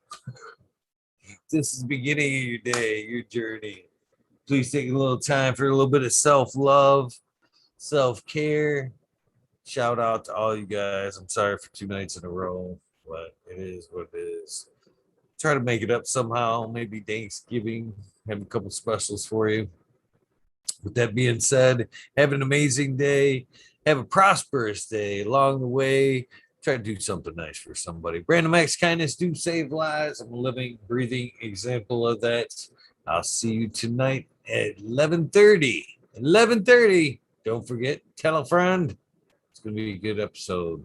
This is the beginning of your day, your journey. Please take a little time for a little bit of self-love, self-care. Shout out to all you guys. I'm sorry for 2 nights in a row, but it is what it is. Try to make it up somehow. Maybe Thanksgiving. Have a couple specials for you. With that being said, have an amazing day. Have a prosperous day along the way. Try to do something nice for somebody. Random acts of kindness do save lives. I'm a living, breathing example of that. I'll see you tonight at 11:30. 11:30. Don't forget, tell a friend. It's going to be a good episode.